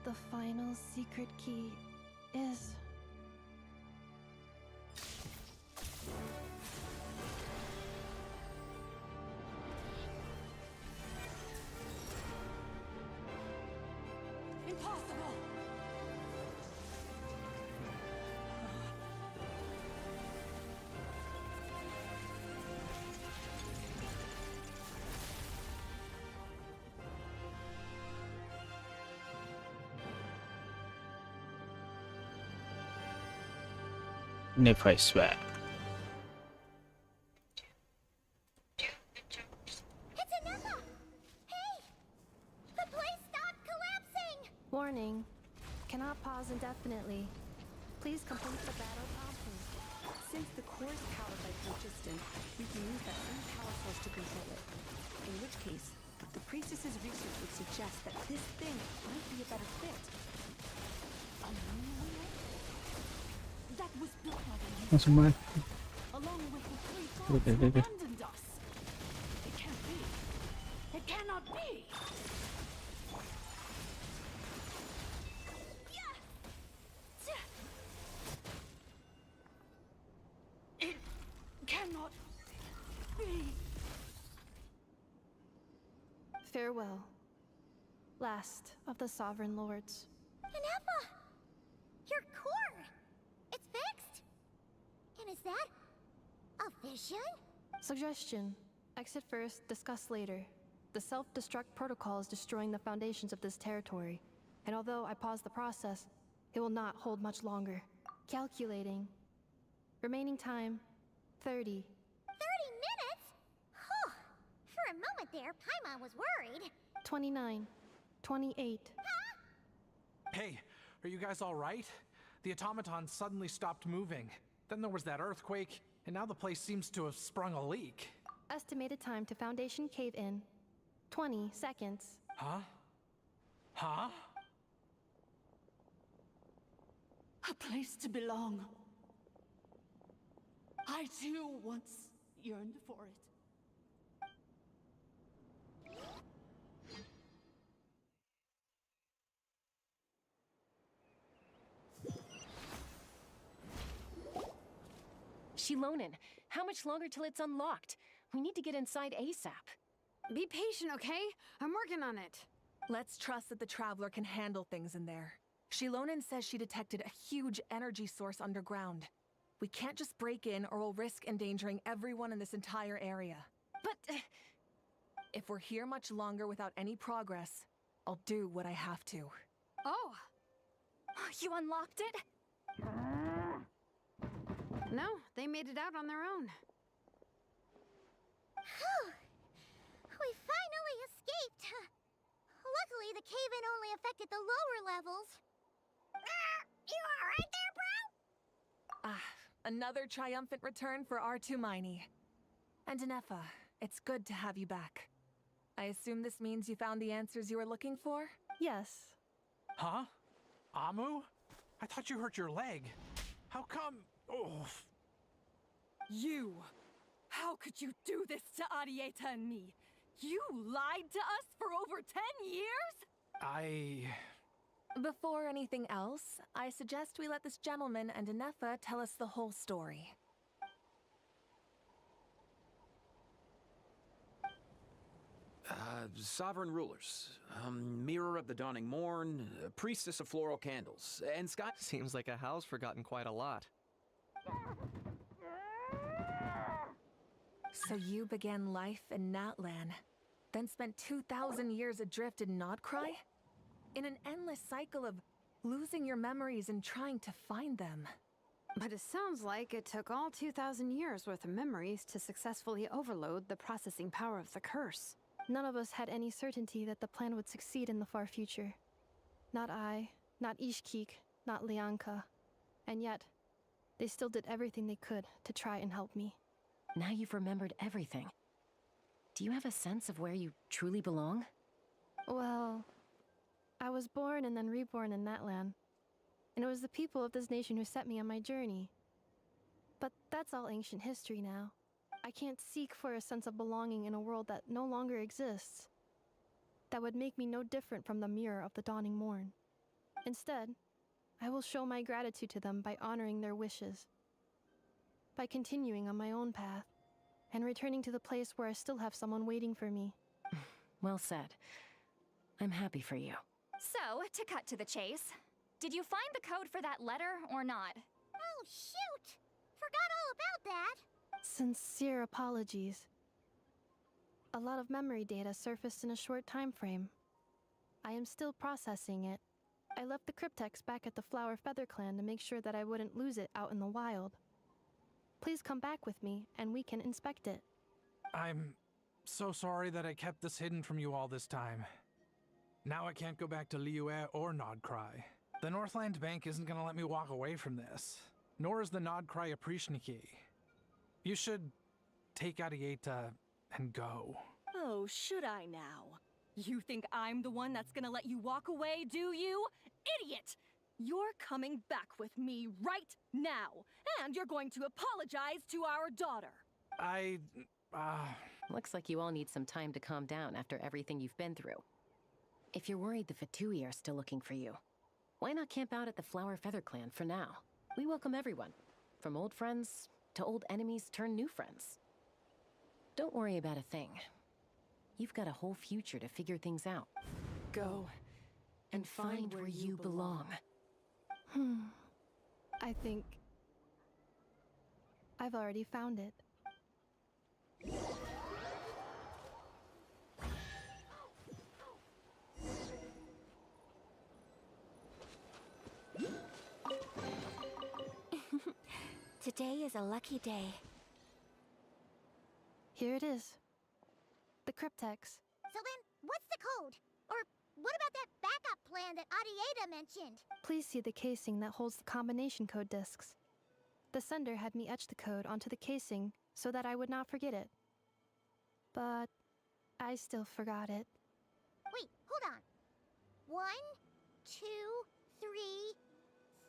The final secret key is... Impossible! If I swear. It's Ineffa! Hey! The place stopped collapsing! Warning. Cannot pause indefinitely. Please complete the battle promptly. Since the core is powered by phlogiston, we can use that same power source to control it. In which case, the priestess's research would suggest that this thing might be a better fit. A new wheel? That was built by the Langsung mati. along with the three Oke, gods oke, who oke. abandoned us. It can't be. cannot be. Farewell, last of the Sovereign Lords. Ineffa! Your core! It's fixed? And is that a vision? Suggestion. Exit first, discuss later. The self-destruct protocol is destroying the foundations of this territory, and although I paused the process, it will not hold much longer. Calculating. Remaining time, 30. 30 minutes? Huh. For a moment there, Paimon was worried. 29. 28. Hey, are you guys all right? The automaton suddenly stopped moving. Then there was that earthquake, and now the place seems to have sprung a leak. Estimated time to Foundation cave-in, 20 seconds. Huh? Huh? A place to belong. I too once yearned for it. Shilonen, how much longer till it's unlocked? We need to get inside ASAP. Be patient, okay? I'm working on it. Let's trust that the Traveler can handle things in there. Shilonen says she detected a huge energy source underground. We can't just break in or we'll risk endangering everyone in this entire area. But... if we're here much longer without any progress, I'll do what I have to. Oh! You unlocked it? No, they made it out on their own. Whew. We finally escaped. Luckily, the cave-in only affected the lower levels. You alright there, bro? Another triumphant return for R2 Miney. And Ineffa, it's good to have you back. I assume this means you found the answers you were looking for? Yes. Huh? Amu? I thought you hurt your leg. How come... Oh... You! How could you do this to Arieta and me? You lied to us for over 10 years? Before anything else, I suggest we let this gentleman and Ineffa tell us the whole story. Sovereign rulers, mirror of the dawning morn, priestess of floral candles, and sky... Seems like a house forgotten quite a lot. So you began life in Natlan, then spent 2,000 years adrift in Nodcry? In an endless cycle of losing your memories and trying to find them. But it sounds like it took all 2,000 years worth of memories to successfully overload the processing power of the curse. None of us had any certainty that the plan would succeed in the far future. Not I, not Ishkik, not Lianka. And yet, they still did everything they could to try and help me. Now you've remembered everything. Do you have a sense of where you truly belong? Well, I was born and then reborn in Natlan. And it was the people of this nation who set me on my journey. But that's all ancient history now. I can't seek for a sense of belonging in a world that no longer exists. That would make me no different from the mirror of the dawning morn. Instead, I will show my gratitude to them by honoring their wishes. By continuing on my own path, and returning to the place where I still have someone waiting for me. Well said. I'm happy for you. So, to cut to the chase, did you find the code for that letter or not? Oh, shoot! Forgot all about that. Sincere apologies. A lot of memory data surfaced in a short time frame. I am still processing it. I left the cryptex back at the Flower Feather Clan to make sure that I wouldn't lose it out in the wild. Please come back with me, and we can inspect it. I'm so sorry that I kept this hidden from you all this time. Now I can't go back to Liyue or Nodcry. The Northland Bank isn't gonna let me walk away from this. Nor is the Nodcry Aprishniki. You should take Arieta and go. Oh, should I now? You think I'm the one that's gonna let you walk away, do you? Idiot! You're coming back with me right now, and you're going to apologize to our daughter. Looks like you all need some time to calm down after everything you've been through. If you're worried the Fatui are still looking for you, why not camp out at the Flower Feather Clan for now? We welcome everyone, from old friends to old enemies turn new friends. Don't worry about a thing. You've got a whole future to figure things out. Go and find where you belong. I think I've already found it. Today is a lucky day. Here it is. The cryptex. So then, what's the code? Or what about that backup plan that Adieta mentioned? Please see the casing that holds the combination code discs. The sender had me etch the code onto the casing so that I would not forget it. But I still forgot it. Wait, hold on. 1, 2, 3,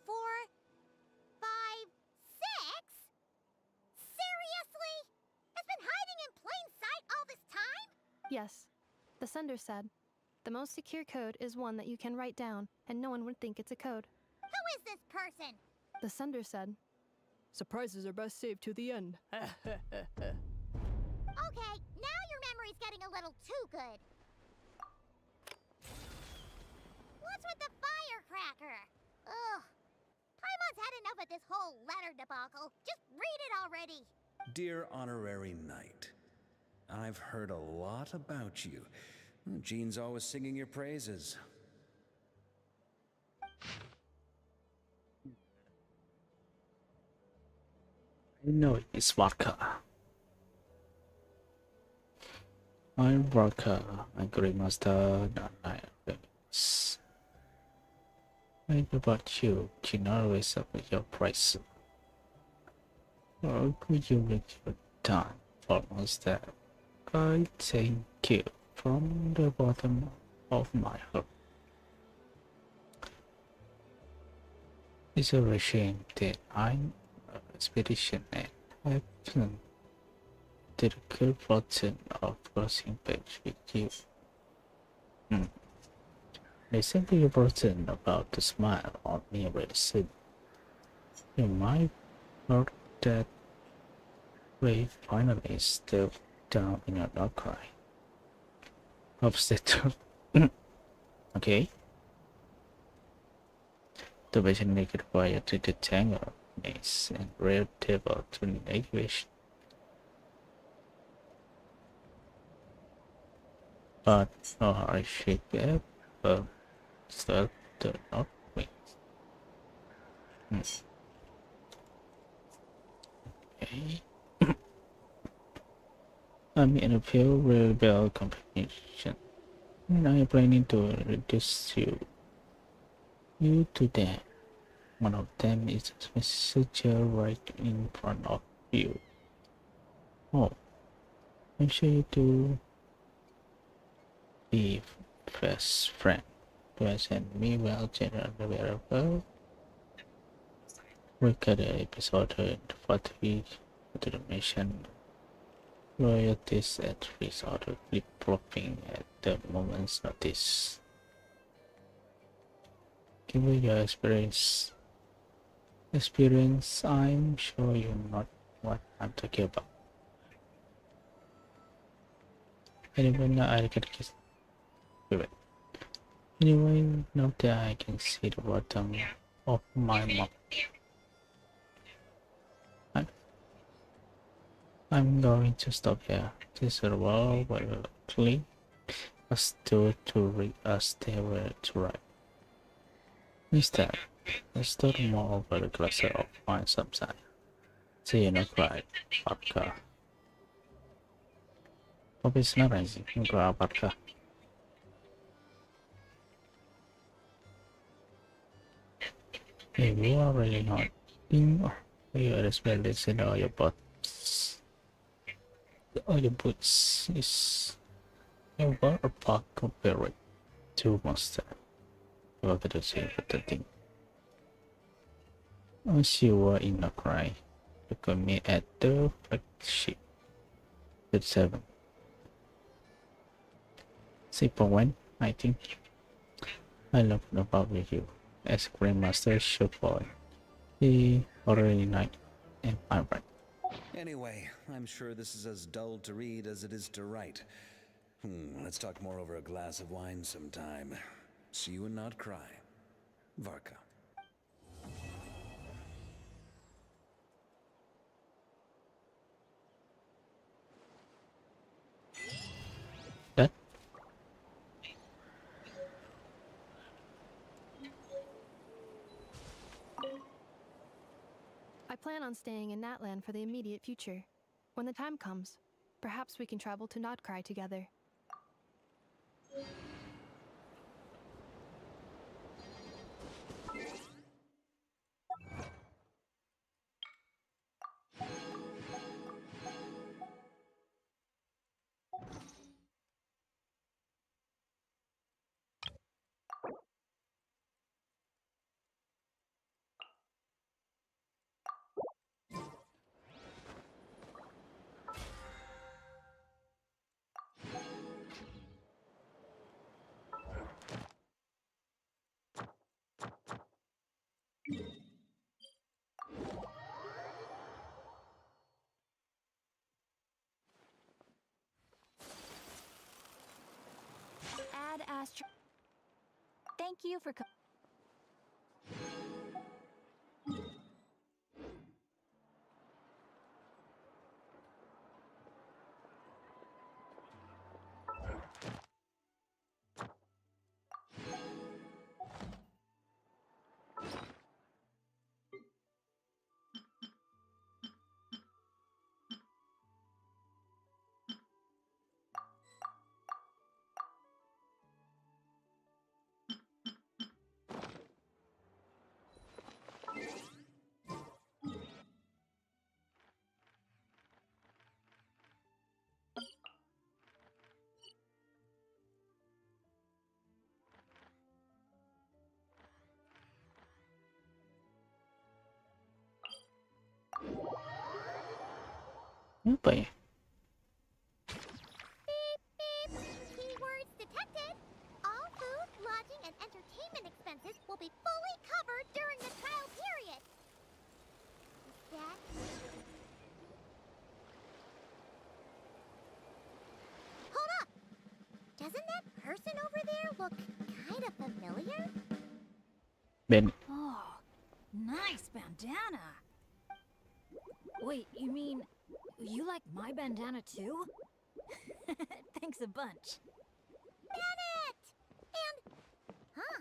4, 5, 6? Seriously? It's been hiding in plain sight all this time? Yes, the sender said, the most secure code is one that you can write down and no one would think it's a code. Who is this person? The sender said, surprises are best saved to the end. Okay, now your memory's getting a little too good. What's with the firecracker? Ugh. Paimon's had enough of this whole letter debacle. Just read it already. Dear Honorary Knight, I've heard a lot about you. Jean's always singing your praises. I know it's vodka. I'm vodka. I agree, master. I agree. What about you? Jean always up with your price. Or could you make your time for master? I thank you from the bottom of my heart. It's a shame that I'm an expedition and haven't the good fortune of crossing page with you. I simply important about to smile on me very soon. You might note that we finally stepped down in your dark cry. Upset. Okay. The vision naked wire to the tangle maze and rare table to navigation. But no hardship ever served the north wings. Okay. I'm in a pure rebel competition. And I'm planning to reduce you to them. One of them is a messenger right in front of you. Oh, I'm sure you do be best friend. Do I send me well general available? Look at the episode 43 to the mission. Royalties at risk auto flip-flopping at the moment's notice. Given your experience, I'm sure you know what I'm talking about. Anyway, now I can kiss. Wait. Anyway, now that I can see the bottom of my mouth, I'm going to stop here. This is a world where clean us to read us they were to write. Instead, let's talk more over the cluster of wine subside. See you not right, vodka. Hope it's not rising. Grab vodka. If you are really not in you are spending in all your boots. All your boots is over a park compared to monster. You are gonna say the thing. As you were in a cry, you can meet at the flagship at 7. Simple one, I think. I love about with you as Grandmaster Showboy. He already night and I'm right. Anyway, I'm sure this is as dull to read as it is to write. Let's talk more over a glass of wine sometime. See you and not cry. Varka. That? I plan on staying in Natland for the immediate future. When the time comes, perhaps we can travel to Notcry together. Ad Astra. Thank you for Apa ya? Keywords detected. All food, lodging, and entertainment expenses will be fully covered during the trial period. Is that... Hold up! Doesn't that person over there look kind of familiar? Ben. Oh, nice bandana. Wait, you mean you like my bandana too? Thanks a bunch. Bennett! And... Huh.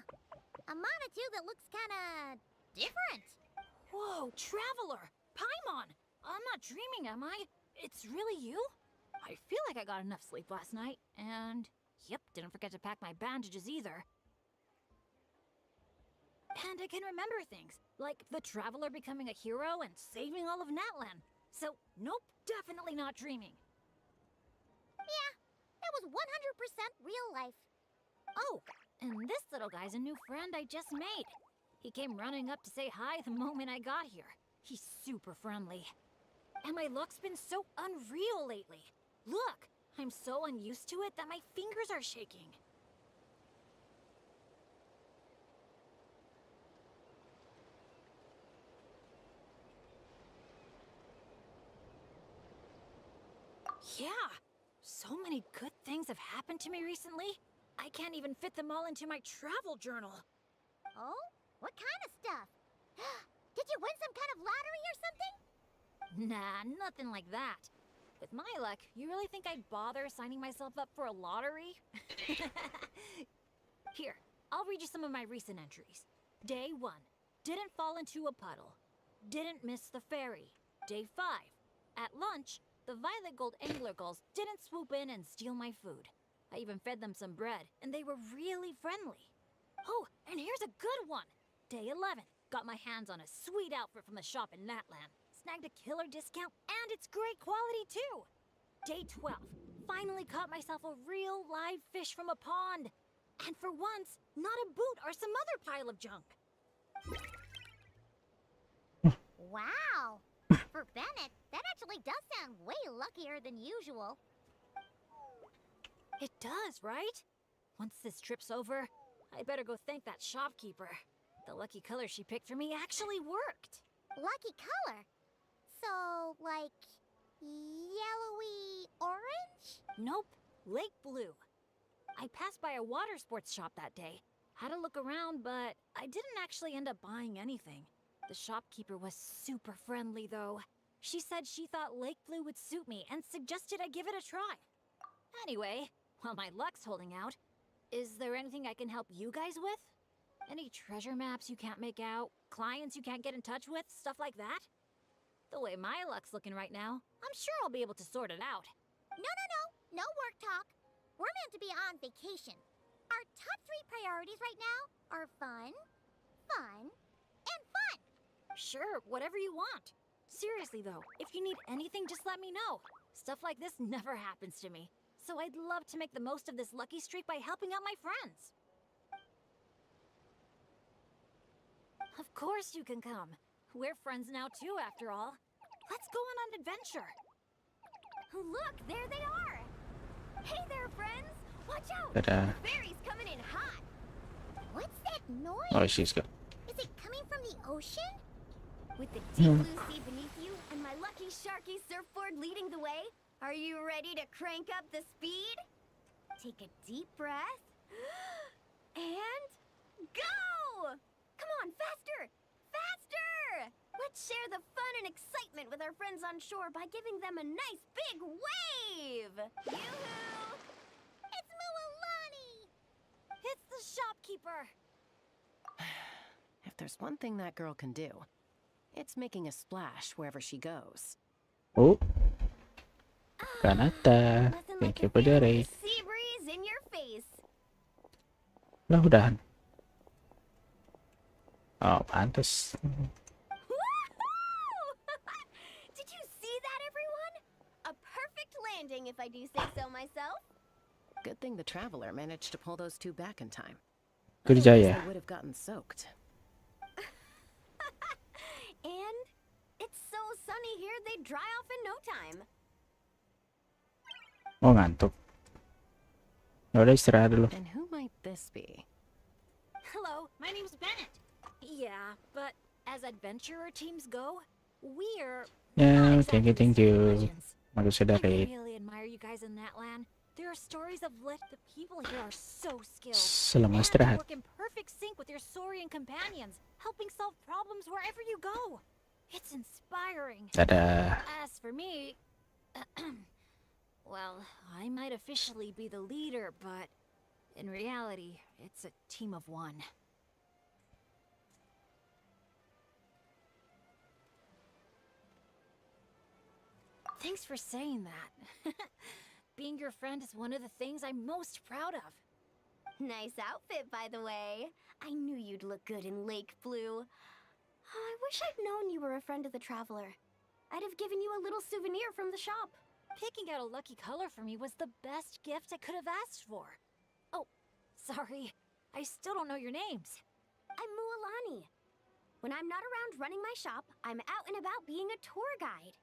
A Montague that looks kinda... different. Whoa, Traveler! Paimon! I'm not dreaming, am I? It's really you? I feel like I got enough sleep last night, and... Yep, didn't forget to pack my bandages either. And I can remember things, like the Traveler becoming a hero and saving all of Natlan. So, nope, definitely not dreaming. Yeah, that was 100% real life. Oh, and this little guy's a new friend I just made. He came running up to say hi the moment I got here. He's super friendly. And my luck's been so unreal lately. Look, I'm so unused to it that my fingers are shaking. Yeah, so many good things have happened to me recently. I can't even fit them all into my travel journal. Oh? What kind of stuff? Did you win some kind of lottery or something? Nah, nothing like that. With my luck, you really think I'd bother signing myself up for a lottery? Here, I'll read you some of my recent entries. Day 1. Didn't fall into a puddle. Didn't miss the ferry. Day 5. At lunch, the violet gold angler gulls didn't swoop in and steal my food. I even fed them some bread, and they were really friendly. Oh, and here's a good one! Day 11. Got my hands on a sweet outfit from the shop in Natlan. Snagged a killer discount, and it's great quality too! Day 12. Finally caught myself a real live fish from a pond. And for once, not a boot or some other pile of junk. Wow! For Bennett, that actually does sound way luckier than usual. It does, right? Once this trip's over, I better go thank that shopkeeper. The lucky color she picked for me actually worked. Lucky color? So, like, Nope, Lake Blue. I passed by a water sports shop that day. Had a look around, but I didn't actually end up buying anything. The shopkeeper was super friendly, though. She said she thought Lake Blue would suit me and suggested I give it a try. Anyway, while my luck's holding out, is there anything I can help you guys with? Any treasure maps you can't make out? Clients you can't get in touch with? Stuff like that? The way my luck's looking right now, I'm sure I'll be able to sort it out. No work talk. We're meant to be on vacation. Our top 3 priorities right now are fun, fun, and fun. Sure, whatever you want. Seriously though, if you need anything, just let me know. Stuff like this never happens to me. So I'd love to make the most of this lucky streak by helping out my friends. Of course you can come. We're friends now too, after all. Let's go on an adventure. Look, there they are. Hey there, friends. Watch out. Ta-da. The ferry's coming in hot. What's that noise? Oh, she's good. Is it coming from the ocean? With the deep blue sea beneath you and my lucky sharky surfboard leading the way, are you ready to crank up the speed? Take a deep breath and go! Come on, faster! Faster! Let's share the fun and excitement with our friends on shore by giving them a nice big wave! Yoo-hoo! It's Mualani! It's the shopkeeper! If there's one thing that girl can do, it's making a splash wherever she goes. Oh. Kanata. Thank you for the raid. Sea breeze in your face! Lah, udahan. Oh, pantas. Did you see that, everyone? A perfect landing, if I do say so myself. Good thing the Traveler managed to pull those 2 back in time. Kerja Otherwise, ya. they would have gotten soaked. And it's so sunny here, they'd dry off in no time. Oh, ngantuk. Yaudah, istirahat dulu. And who might this be? Hello, my name's Bennett. Yeah, but as adventurer teams go, we're Ya, thank you. Manusia I dari really admire you guys in that land. There are stories of lit. The people here are so skilled. Selamat And istirahat. work in perfect sync with your Saurian companions, helping solve problems wherever you go. It's inspiring. Dadah. As for me, well, I might officially be the leader, but in reality, it's a team of one. Thanks for saying that. Being your friend is one of the things I'm most proud of. Nice outfit, by the way. I knew you'd look good in Lake Blue. I wish I'd known you were a friend of the Traveler. I'd have given you a little souvenir from the shop. Picking out a lucky color for me was the best gift I could have asked for. Oh, sorry. I still don't know your names. I'm Mualani. When I'm not around running my shop, I'm out and about being a tour guide.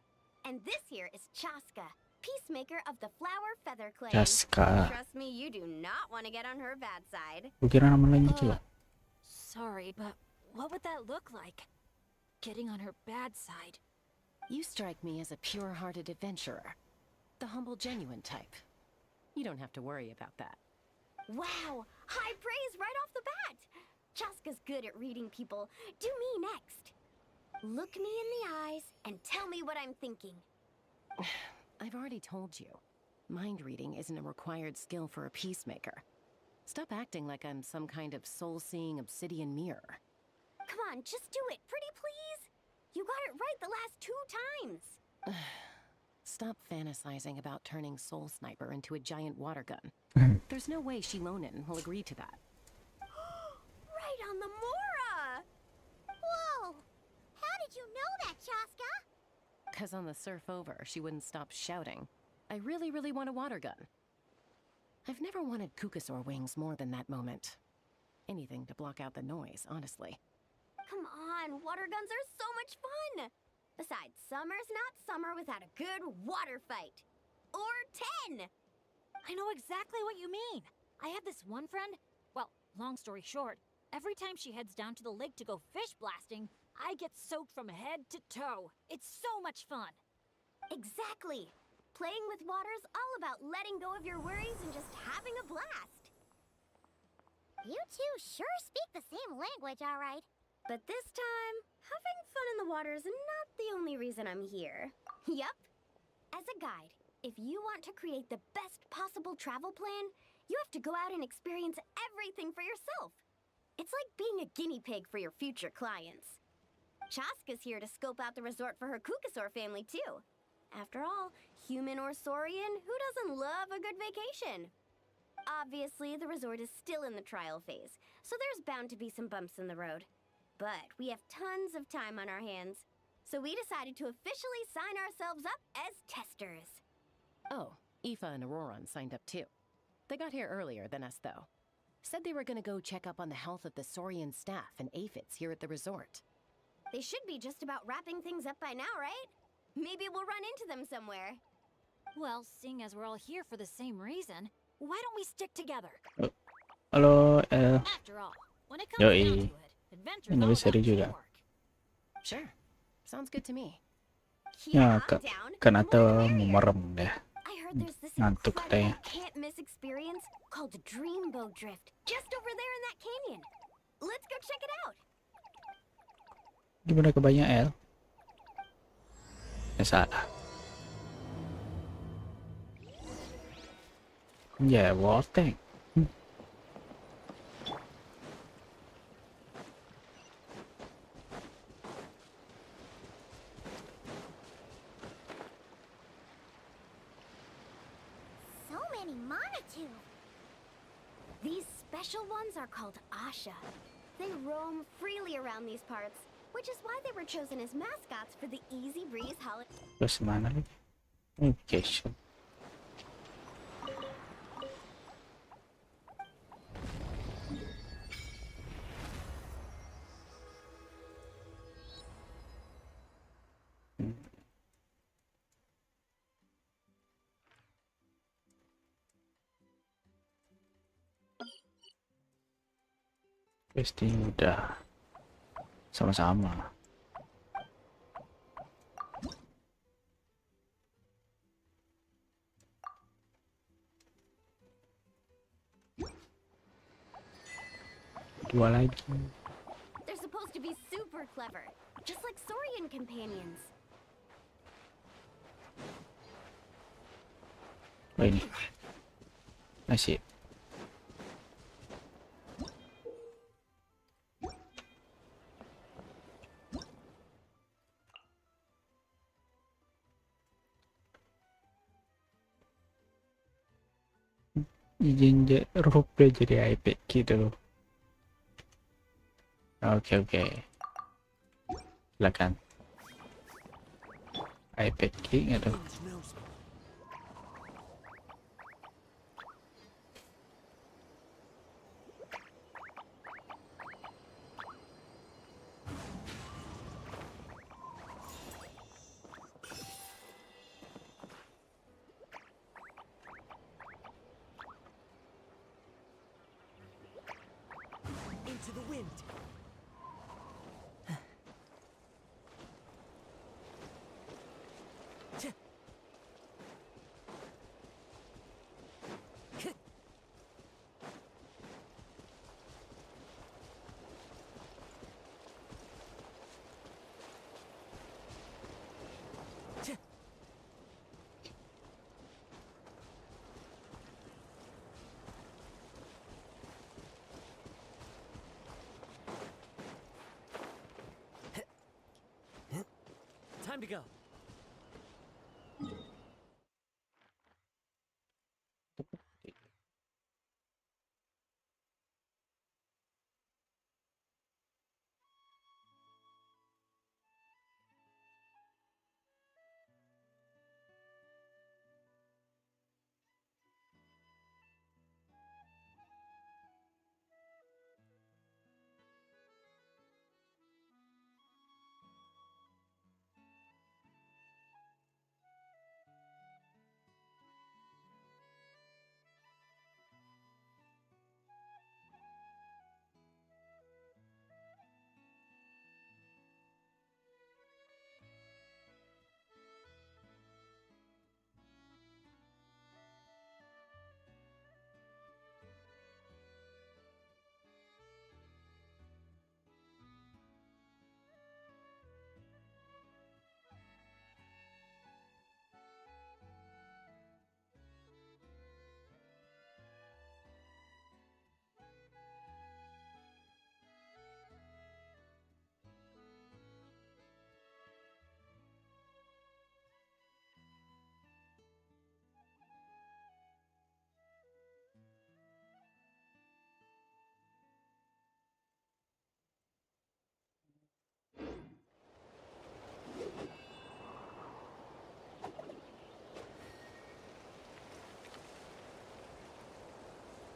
And this here is Chaska, peacemaker of the Flower Feather Clan. Chaska. Trust me, you do not want to get on her bad side. Gue kira nama lainnya coba. Sorry, but what would that look like? Getting on her bad side. You strike me as a pure-hearted adventurer. The humble, genuine type. You don't have to worry about that. Wow, high praise right off the bat. Chaska's good at reading people. Do me next. Look me in the eyes and tell me what I'm thinking. I've already told you. Mind reading isn't a required skill for a peacemaker. Stop acting like I'm some kind of soul-seeing obsidian mirror. Come on, just do it, pretty please. You got it right the last 2 times. Stop fantasizing about turning Soul Sniper into a giant water gun. There's no way Shilonen will agree to that. Right on the Mora! Whoa! How did you know that, Chaska? 'Cause on the surf over, she wouldn't stop shouting, I really, really want a water gun. I've never wanted Kukasaur wings more than that moment. Anything to block out the noise, honestly. Come on, water guns are so much fun! Besides, summer's not summer without a good water fight. Or 10! I know exactly what you mean. I have this one friend. Well, long story short, every time she heads down to the lake to go fish blasting, I get soaked from head to toe. It's so much fun. Exactly. playing with water's all about letting go of your worries and just having a blast. You two sure speak the same language, all right. But this time, having fun in the water is not the only reason I'm here. Yup. As a guide, if you want to create the best possible travel plan, you have to go out and experience everything for yourself. It's like being a guinea pig for your future clients. Chaska's here to scope out the resort for her Kukasaur family, too. After all, human or saurian, who doesn't love a good vacation? Obviously, the resort is still in the trial phase, so there's bound to be some bumps in the road. But we have tons of time on our hands, so we decided to officially sign ourselves up as testers. Oh, Aoife and Auroran signed up too. They got here earlier than us, though. Said they were gonna go check up on the health of the saurian staff and aphids here at the resort. They should be just about wrapping things up by now, right? Maybe we'll run into them somewhere. Well, seeing as we're all here for the same reason, why don't we stick together? Halo, After all, when it comes down to it, adventure is ini all bisa about juga. teamwork. Sure. Sounds good to me. Ya, kenapa merem deh. I heard there's this Ngantuk incredible katanya. can't-miss experience called Dreamboat Drift just over there in that canyon. Let's go check it out. Gimana kebanyak L? Ya salah. Ya, wall tank. So many Manitou. These special ones are called Asha. They roam freely around these parts, which is why they were chosen as mascots for the Easy Breeze holiday. Terus mana lagi? Genshin. Pasti udah sama-sama. Dua lagi. They're supposed to be super clever, just like Saurian companions. Oh ini. Masih. Izin roleplay jadi iPad gitu. Oke. Silakan. iPad key atau Into the wind. Time to go.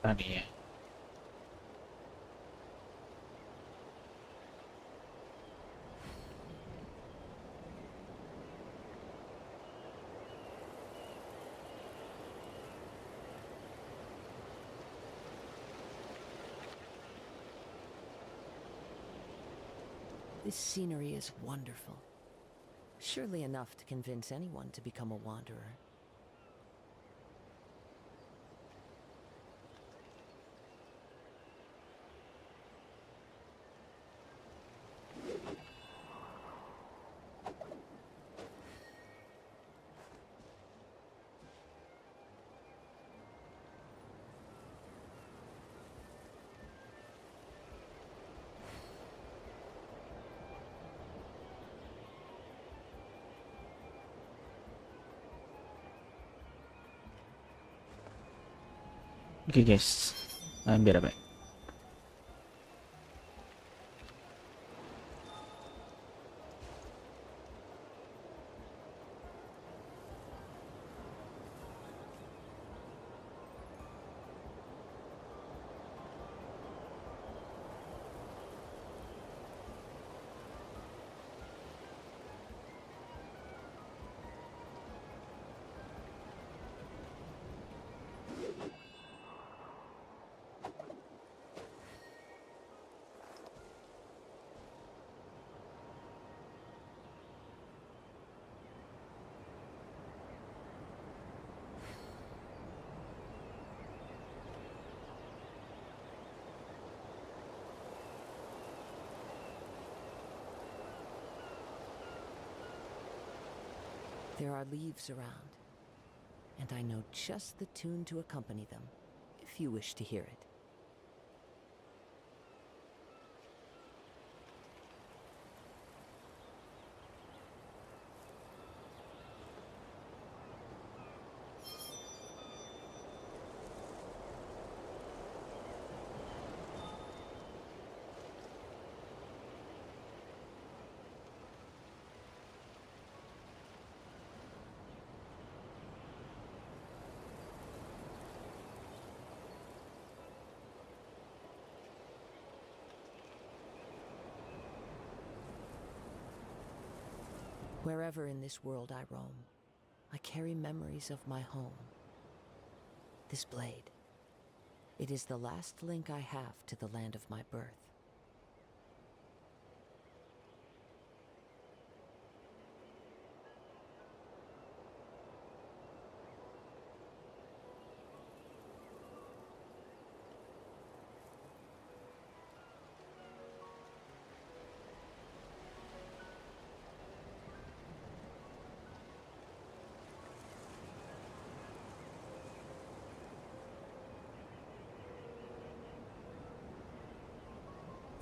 tadi ya. This scenery is wonderful. Surely enough to convince anyone to become a wanderer. Oke guys, biar apa? There are leaves around, and I know just the tune to accompany them, if you wish to hear it. Wherever in this world I roam, I carry memories of my home. This blade, it is the last link I have to the land of my birth.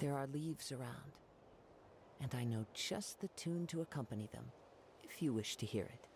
There are leaves around, and I know just the tune to accompany them, if you wish to hear it.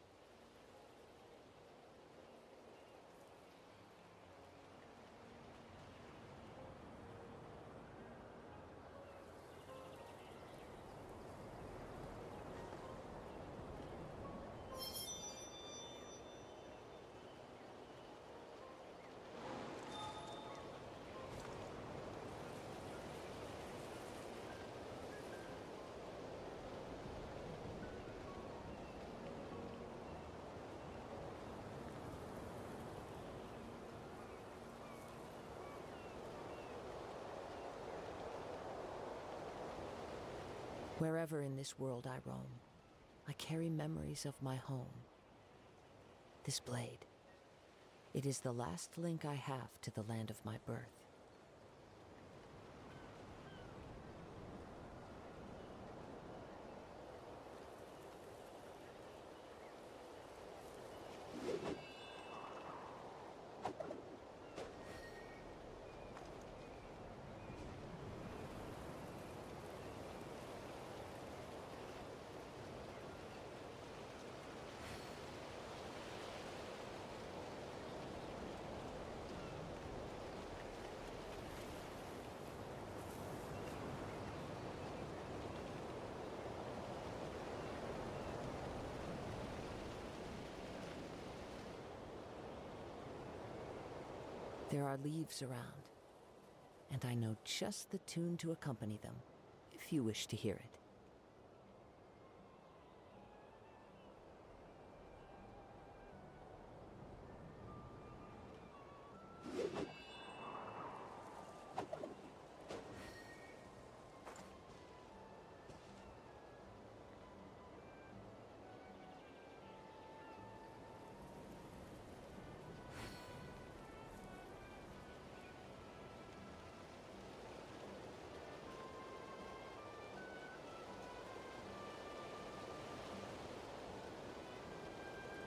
Wherever in this world I roam, I carry memories of my home. This blade, it is the last link I have to the land of my birth. There are leaves around, and I know just the tune to accompany them, if you wish to hear it.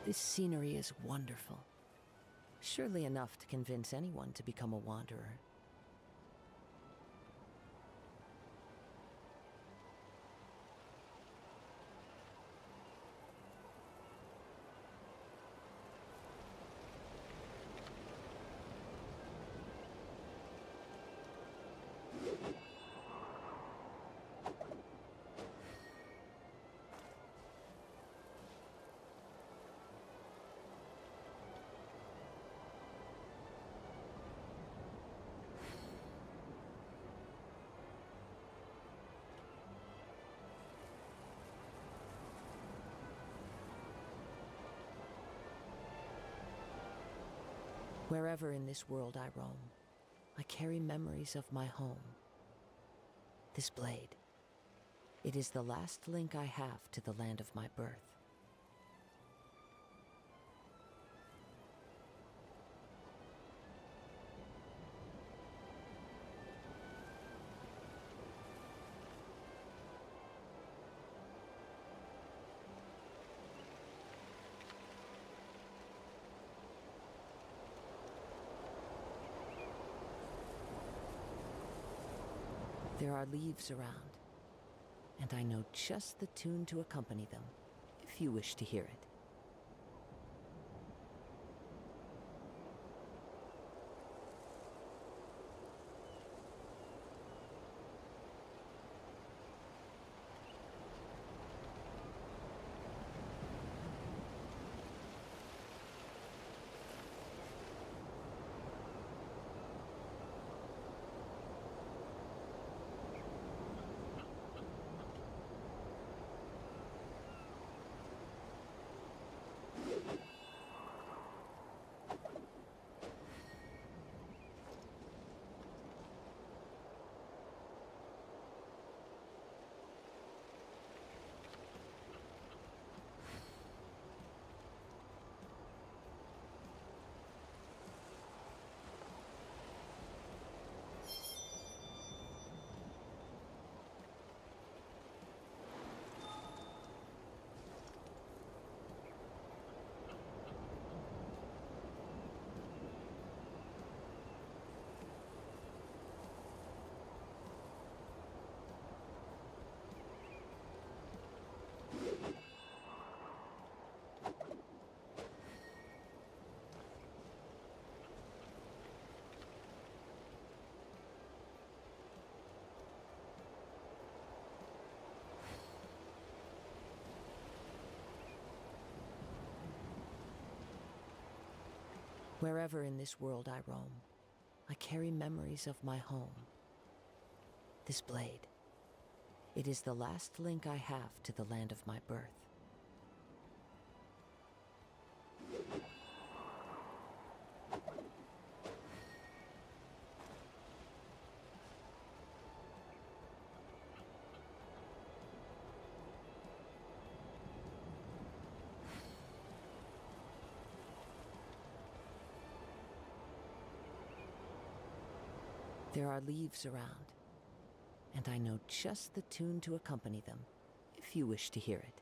This scenery is wonderful. Surely enough to convince anyone to become a wanderer. Wherever in this world I roam, I carry memories of my home. This blade, it is the last link I have to the land of my birth. There are leaves around, and I know just the tune to accompany them, if you wish to hear it. Wherever in this world I roam, I carry memories of my home. This blade, it is the last link I have to the land of my birth. There are leaves around, and I know just the tune to accompany them, if you wish to hear it.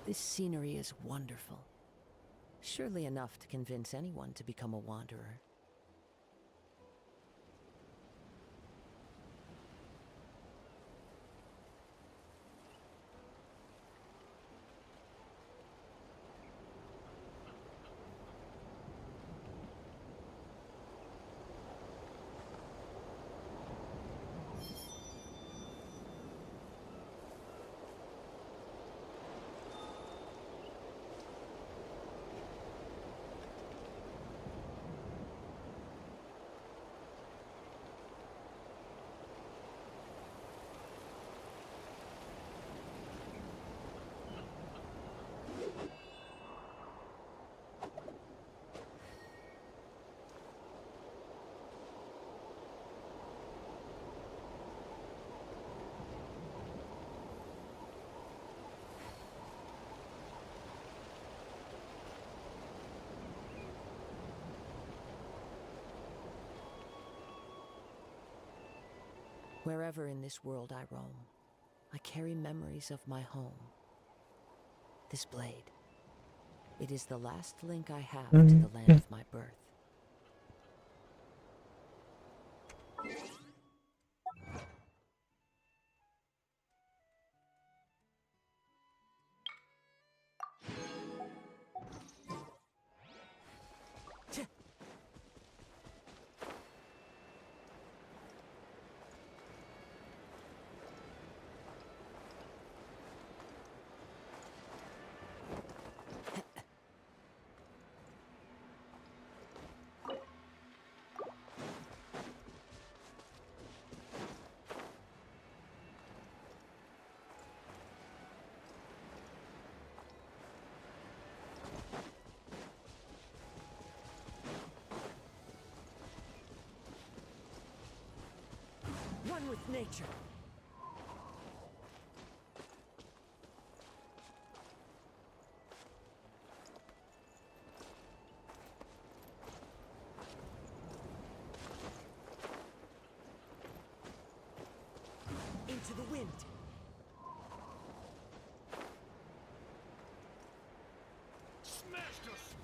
This scenery is wonderful. Surely enough to convince anyone to become a wanderer. Wherever in this world I roam, I carry memories of my home. This blade, it is the last link I have to the land of my birth. One with nature. Into the wind. Smashed us!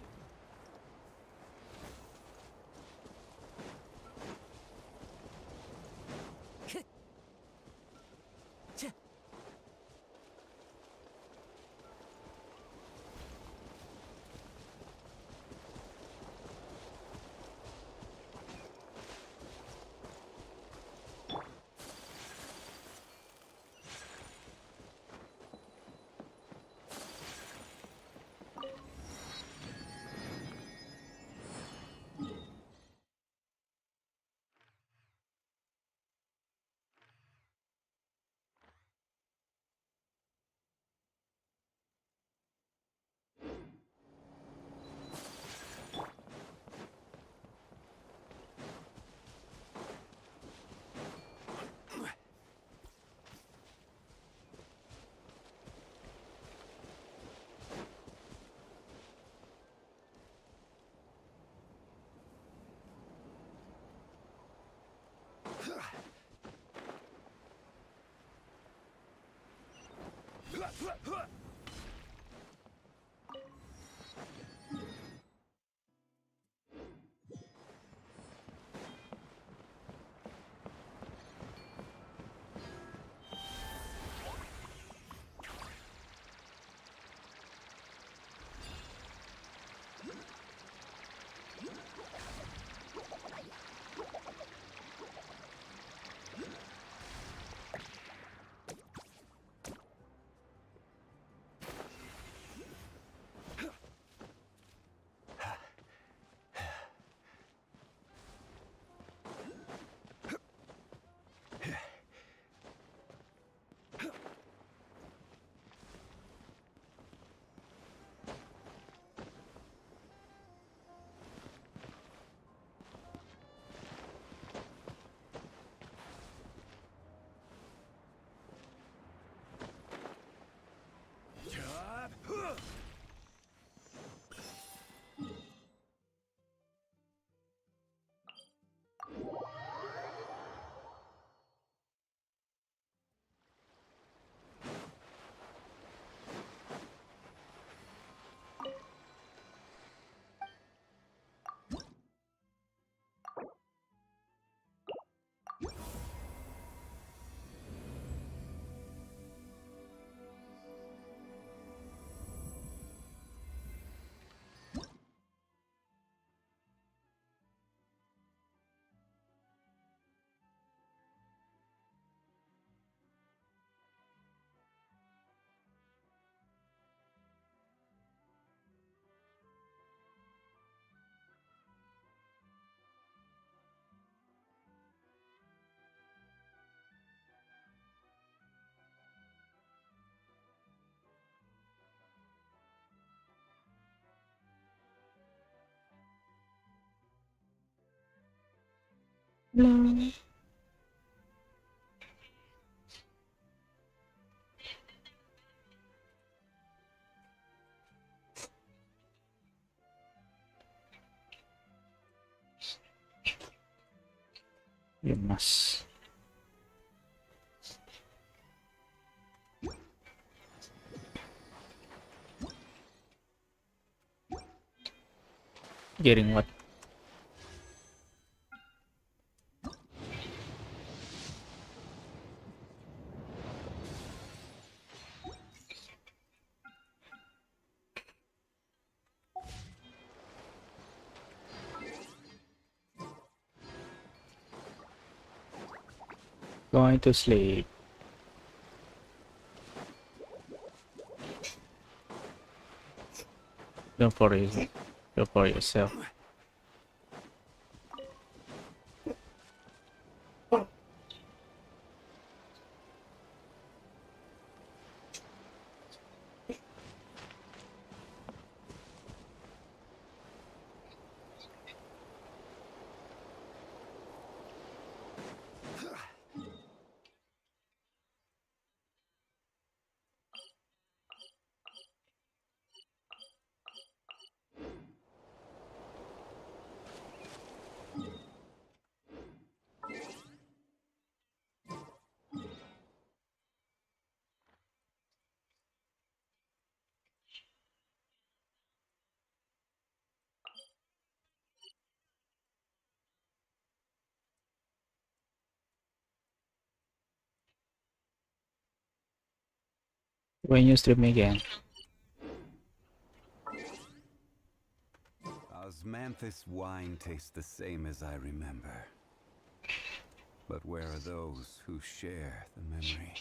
Hello. You must. Getting what? Going to sleep. Don't worry. Don't worry yourself. When you stream again. Osmanthus wine tastes the same as I remember. But where are those who share the memory?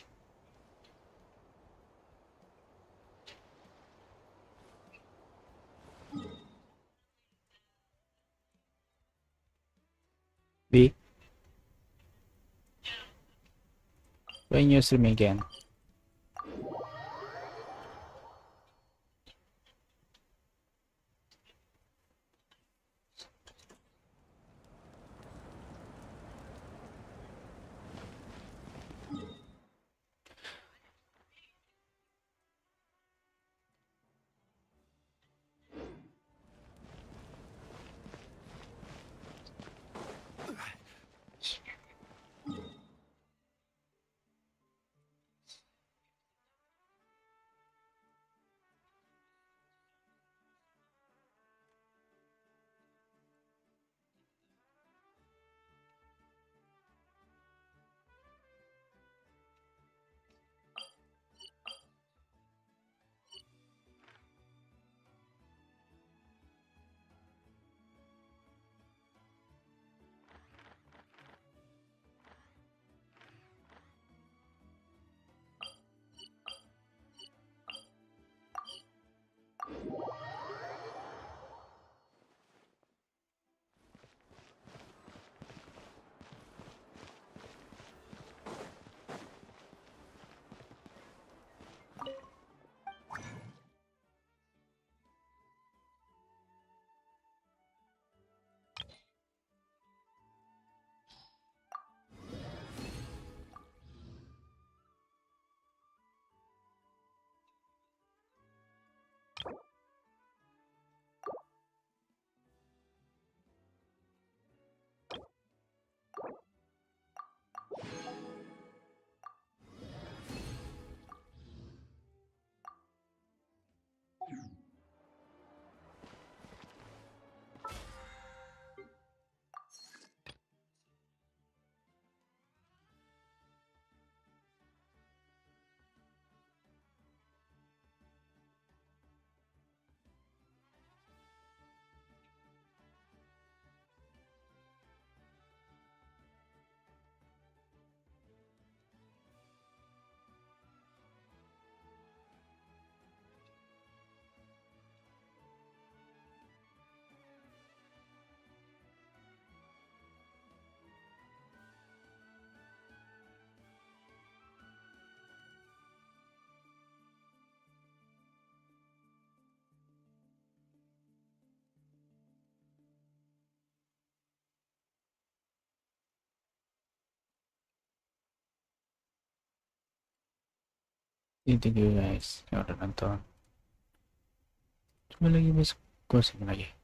B. When you stream again. Thank you guys yang udah nonton. Coba lagi besok gue lagi.